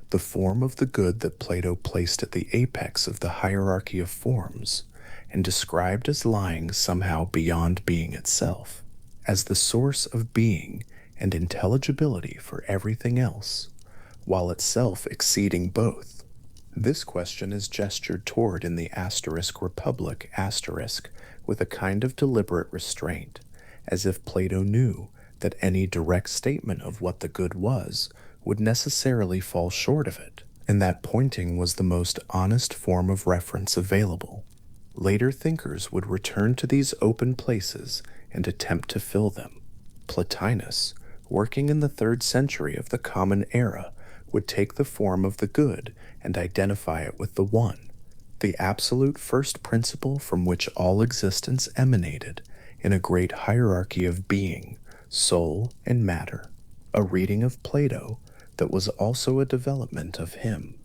the form of the good that Plato placed at the apex of the hierarchy of forms, and described as lying somehow beyond being itself, as the source of being and intelligibility for everything else, while itself exceeding both. This question is gestured toward in the asterisk republic asterisk with a kind of deliberate restraint, as if Plato knew that any direct statement of what the good was would necessarily fall short of it, and that pointing was the most honest form of reference available. Later thinkers would return to these open places and attempt to fill them. Plotinus, working in the 3rd century of the Common Era, would take the form of the good and identify it with the one, the absolute first principle from which all existence emanated in a great hierarchy of being, soul, and matter, a reading of Plato that was also a development of him,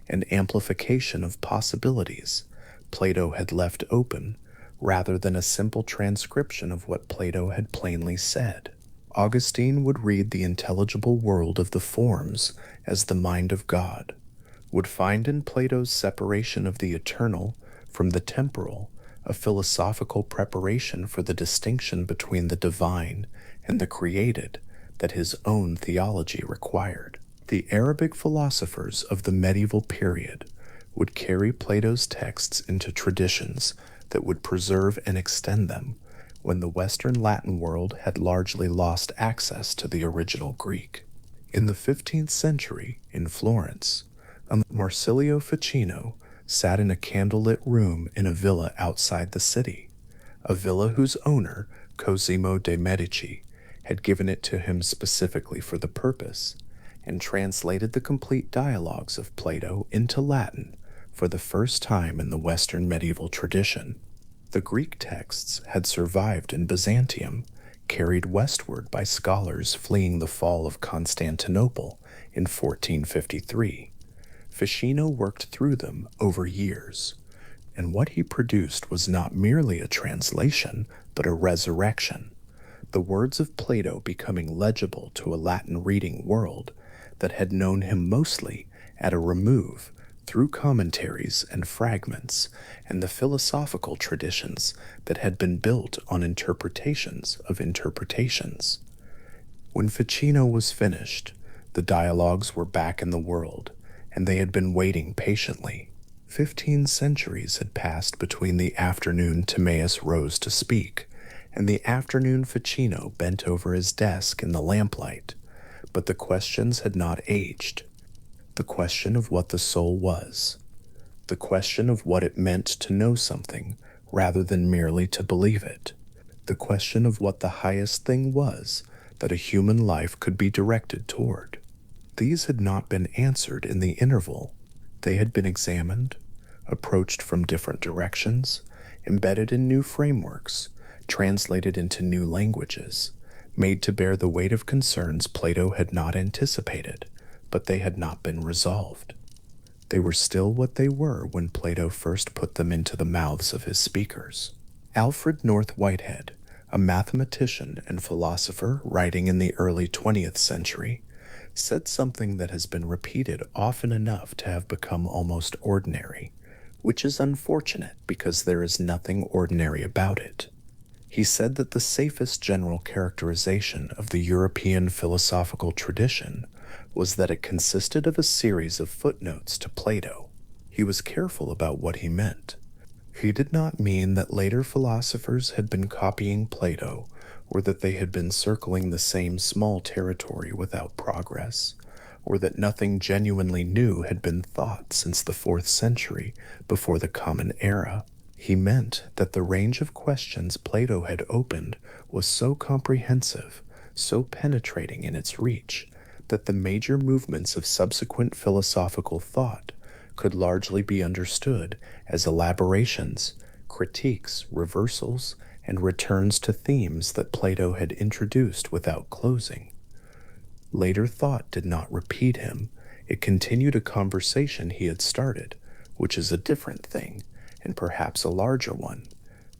an amplification of possibilities Plato had left open, rather than a simple transcription of what Plato had plainly said. Augustine would read the intelligible world of the forms as the mind of God, would find in Plato's separation of the eternal from the temporal a philosophical preparation for the distinction between the divine and the created that his own theology required. The Arabic philosophers of the medieval period would carry Plato's texts into traditions that would preserve and extend them when the Western Latin world had largely lost access to the original Greek. In the 15th century, in Florence, Marsilio Ficino sat in a candlelit room in a villa outside the city, a villa whose owner, Cosimo de' Medici, had given it to him specifically for the purpose, and translated the complete dialogues of Plato into Latin for the first time in the Western medieval tradition. The Greek texts had survived in Byzantium, carried westward by scholars fleeing the fall of Constantinople in 1453. Ficino worked through them over years, and what he produced was not merely a translation, but a resurrection, the words of Plato becoming legible to a Latin reading world that had known him mostly at a remove through commentaries and fragments and the philosophical traditions that had been built on interpretations of interpretations. When Ficino was finished, the dialogues were back in the world, and they had been waiting patiently. 15 centuries had passed between the afternoon Timaeus rose to speak and the afternoon Ficino bent over his desk in the lamplight, but the questions had not aged. The question of what the soul was, the question of what it meant to know something rather than merely to believe it, the question of what the highest thing was that a human life could be directed toward. These had not been answered in the interval. They had been examined, approached from different directions, embedded in new frameworks, translated into new languages, made to bear the weight of concerns Plato had not anticipated, but they had not been resolved. They were still what they were when Plato first put them into the mouths of his speakers. Alfred North Whitehead, a mathematician and philosopher writing in the early 20th century, said something that has been repeated often enough to have become almost ordinary, which is unfortunate because there is nothing ordinary about it. He said that the safest general characterization of the European philosophical tradition was that it consisted of a series of footnotes to Plato. He was careful about what he meant. He did not mean that later philosophers had been copying Plato, or that they had been circling the same small territory without progress, or that nothing genuinely new had been thought since the 4th century before the Common Era. He meant that the range of questions Plato had opened was so comprehensive, so penetrating in its reach, that the major movements of subsequent philosophical thought could largely be understood as elaborations, critiques, reversals, and returns to themes that Plato had introduced without closing. Later thought did not repeat him. It continued a conversation he had started, which is a different thing, and perhaps a larger one.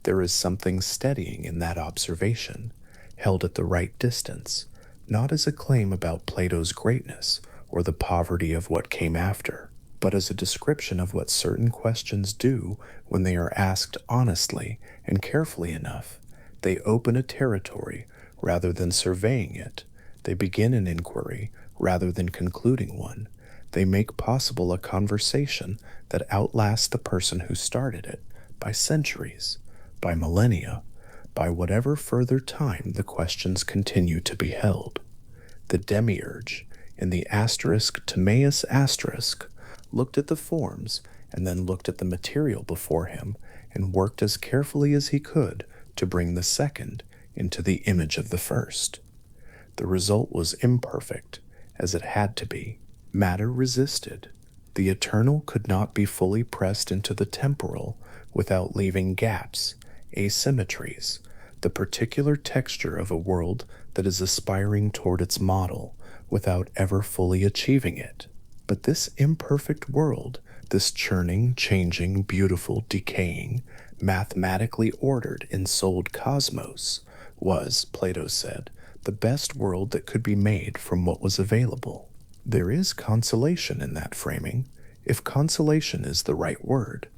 There is something steadying in that observation, held at the right distance, not as a claim about Plato's greatness or the poverty of what came after, but as a description of what certain questions do when they are asked honestly and carefully enough. They open a territory rather than surveying it. They begin an inquiry rather than concluding one. They make possible a conversation that outlasts the person who started it by centuries, by millennia, by whatever further time the questions continue to be held. The demiurge, in the asterisk Timaeus asterisk, looked at the forms and then looked at the material before him and worked as carefully as he could to bring the second into the image of the first. The result was imperfect, as it had to be. Matter resisted. The eternal could not be fully pressed into the temporal without leaving gaps, asymmetries, the particular texture of a world that is aspiring toward its model without ever fully achieving it. But this imperfect world, this churning, changing, beautiful, decaying, mathematically ordered, ensouled cosmos, was, Plato said, the best world that could be made from what was available. There is consolation in that framing, if consolation is the right word.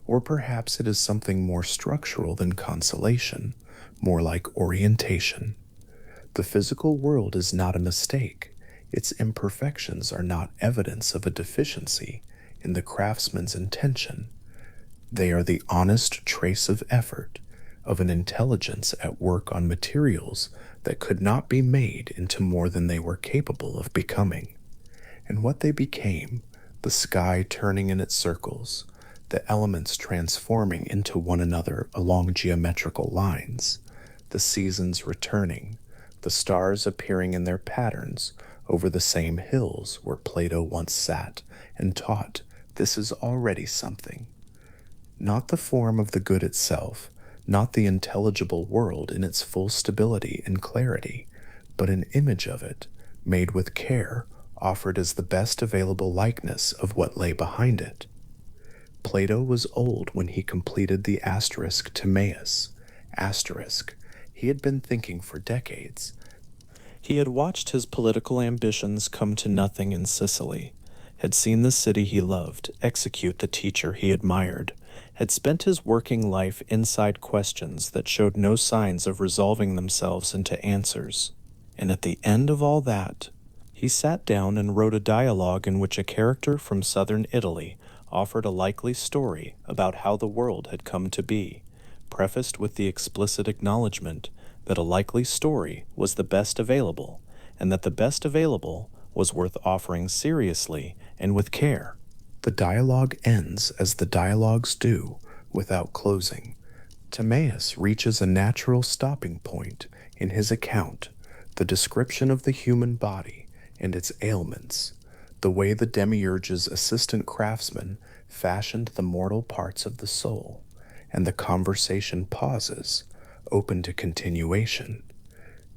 Or perhaps it is something more structural than consolation, more like orientation. The physical world is not a mistake. Its imperfections are not evidence of a deficiency in the craftsman's intention. They are the honest trace of effort, of an intelligence at work on materials that could not be made into more than they were capable of becoming. And what they became, the sky turning in its circles, the elements transforming into one another along geometrical lines, the seasons returning, the stars appearing in their patterns over the same hills where Plato once sat and taught, this is already something. Not the form of the good itself, not the intelligible world in its full stability and clarity, but an image of it, made with care, offered as the best available likeness of what lay behind it. Plato was old when he completed the asterisk Timaeus. Asterisk. He had been thinking for decades. He had watched his political ambitions come to nothing in Sicily, had seen the city he loved execute the teacher he admired, had spent his working life inside questions that showed no signs of resolving themselves into answers. And at the end of all that, he sat down and wrote a dialogue in which a character from southern Italy offered a likely story about how the world had come to be, prefaced with the explicit acknowledgement that a likely story was the best available, and that the best available was worth offering seriously and with care. The dialogue ends as the dialogues do, without closing. Timaeus reaches a natural stopping point in his account, the description of the human body and its ailments, the way the demiurge's assistant craftsman fashioned the mortal parts of the soul, and the conversation pauses, open to continuation.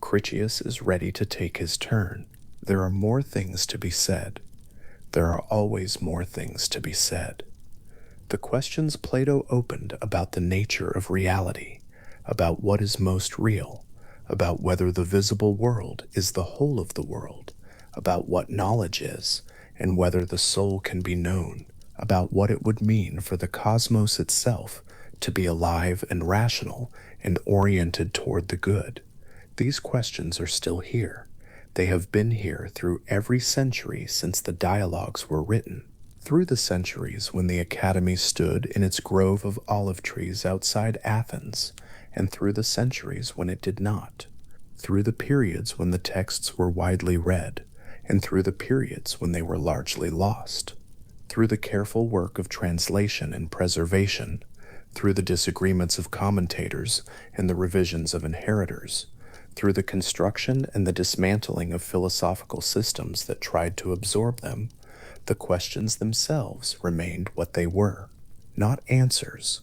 Critias is ready to take his turn. There are more things to be said. There are always more things to be said. The questions Plato opened about the nature of reality, about what is most real, about whether the visible world is the whole of the world, about what knowledge is, and whether the soul can be known, about what it would mean for the cosmos itself to be alive and rational and oriented toward the good. These questions are still here. They have been here through every century since the dialogues were written, through the centuries when the Academy stood in its grove of olive trees outside Athens, and through the centuries when it did not, through the periods when the texts were widely read, and through the periods when they were largely lost, through the careful work of translation and preservation, through the disagreements of commentators and the revisions of inheritors, through the construction and the dismantling of philosophical systems that tried to absorb them. The questions themselves remained what they were, not answers.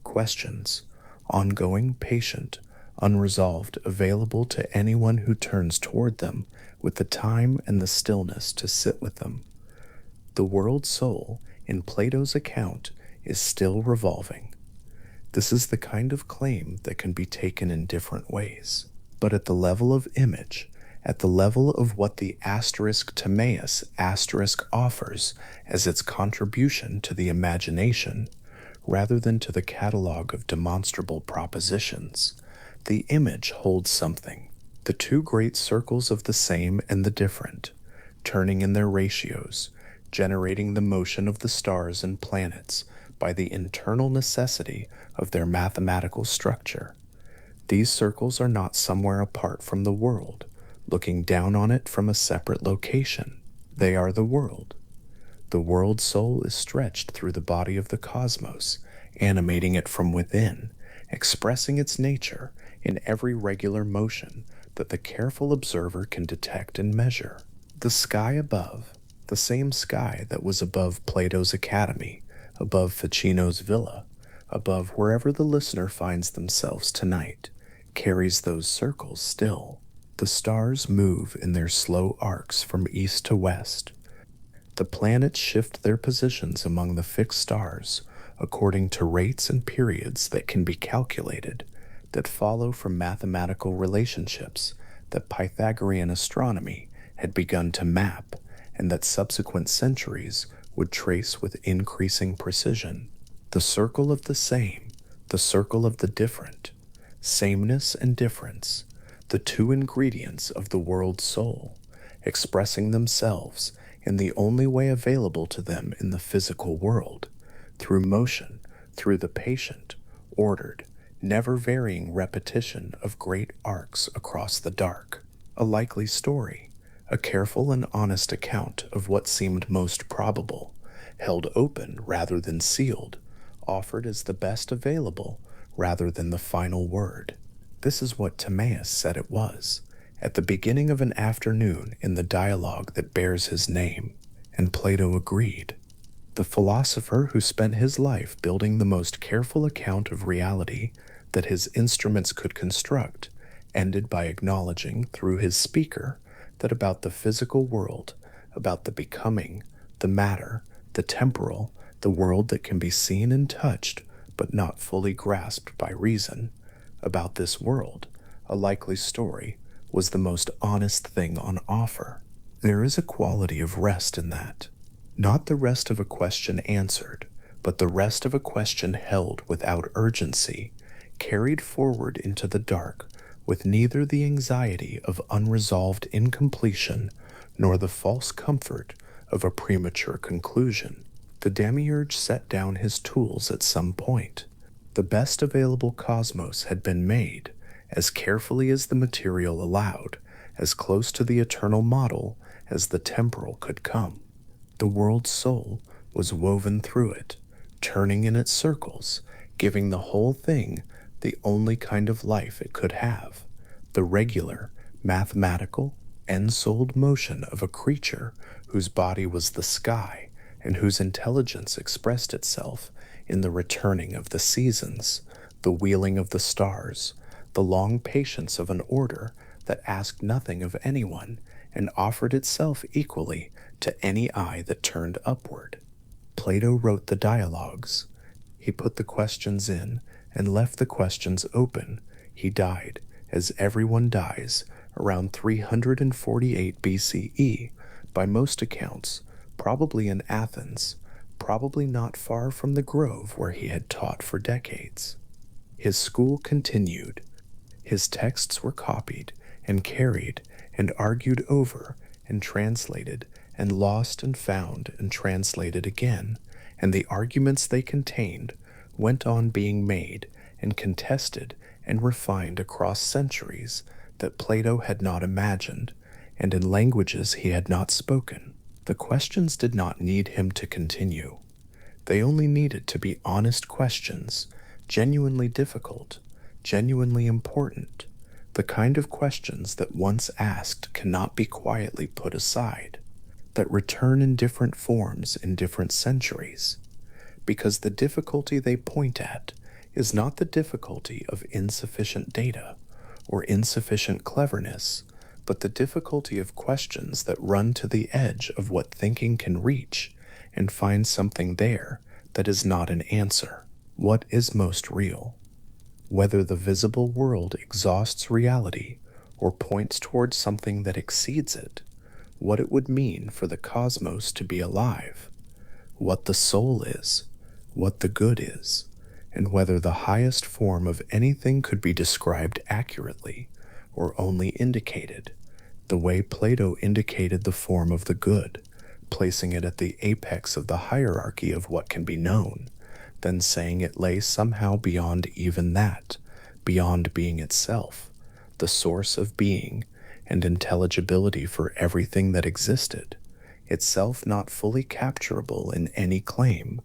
Questions, ongoing, patient, unresolved, available to anyone who turns toward them with the time and the stillness to sit with them. The world soul, in Plato's account, is still revolving. This is the kind of claim that can be taken in different ways. But at the level of image, at the level of what the asterisk Timaeus asterisk offers as its contribution to the imagination, rather than to the catalog of demonstrable propositions, the image holds something. The two great circles of the same and the different, turning in their ratios, generating the motion of the stars and planets by the internal necessity of their mathematical structure. These circles are not somewhere apart from the world, looking down on it from a separate location. They are the world. The world soul is stretched through the body of the cosmos, animating it from within, expressing its nature in every regular motion that the careful observer can detect and measure. The sky above, the same sky that was above Plato's Academy, above Ficino's villa, above wherever the listener finds themselves tonight, carries those circles still. The stars move in their slow arcs from east to west. The planets shift their positions among the fixed stars according to rates and periods that can be calculated, that follow from mathematical relationships that Pythagorean astronomy had begun to map and that subsequent centuries would trace with increasing precision. The circle of the same, the circle of the different, sameness and difference, the two ingredients of the world's soul, expressing themselves in the only way available to them in the physical world, through motion, through the patient, ordered, never-varying repetition of great arcs across the dark. A likely story, a careful and honest account of what seemed most probable, held open rather than sealed, offered as the best available rather than the final word. This is what Timaeus said it was, at the beginning of an afternoon in the dialogue that bears his name, and Plato agreed. The philosopher who spent his life building the most careful account of reality that his instruments could construct ended by acknowledging through his speaker that about the physical world, about the becoming, the matter, the temporal, the world that can be seen and touched but not fully grasped by reason, about this world, a likely story was the most honest thing on offer. There is a quality of rest in that. Not the rest of a question answered, but the rest of a question held without urgency, carried forward into the dark, with neither the anxiety of unresolved incompletion nor the false comfort of a premature conclusion. The demiurge set down his tools at some point. The best available cosmos had been made, as carefully as the material allowed, as close to the eternal model as the temporal could come. The world's soul was woven through it, turning in its circles, giving the whole thing the only kind of life it could have, the regular, mathematical, ensouled motion of a creature whose body was the sky and whose intelligence expressed itself in the returning of the seasons, the wheeling of the stars, the long patience of an order that asked nothing of anyone and offered itself equally to any eye that turned upward. Plato wrote the dialogues. He put the questions in and left the questions open. He died, as everyone dies, around 348 BCE, by most accounts, probably in Athens, probably not far from the grove where he had taught for decades. His school continued. His texts were copied and carried and argued over and translated and lost and found and translated again, and the arguments they contained went on being made and contested and refined across centuries that Plato had not imagined, and in languages he had not spoken. The questions did not need him to continue. They only needed to be honest questions, genuinely difficult, genuinely important, the kind of questions that once asked cannot be quietly put aside, that return in different forms in different centuries, because the difficulty they point at is not the difficulty of insufficient data or insufficient cleverness, but the difficulty of questions that run to the edge of what thinking can reach and find something there that is not an answer. What is most real? Whether the visible world exhausts reality or points towards something that exceeds it, what it would mean for the cosmos to be alive, what the soul is, what the good is, and whether the highest form of anything could be described accurately or only indicated, the way Plato indicated the form of the good, placing it at the apex of the hierarchy of what can be known, then saying it lay somehow beyond even that, beyond being itself, the source of being and intelligibility for everything that existed, itself not fully capturable in any claim.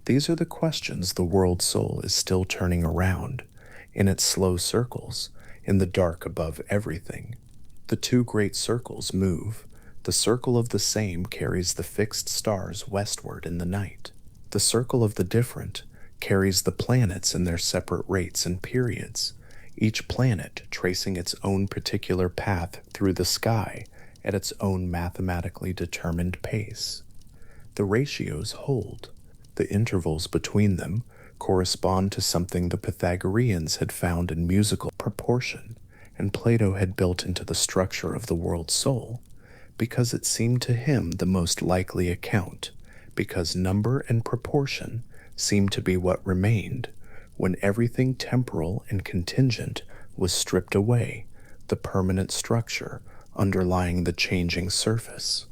These are the questions the world soul is still turning around, in its slow circles, in the dark above everything. The two great circles move. The circle of the same carries the fixed stars westward in the night. The circle of the different carries the planets in their separate rates and periods, each planet tracing its own particular path through the sky at its own mathematically determined pace. The ratios hold. The intervals between them correspond to something the Pythagoreans had found in musical proportion, and Plato had built into the structure of the world soul, because it seemed to him the most likely account, because number and proportion seemed to be what remained when everything temporal and contingent was stripped away, the permanent structure underlying the changing surface.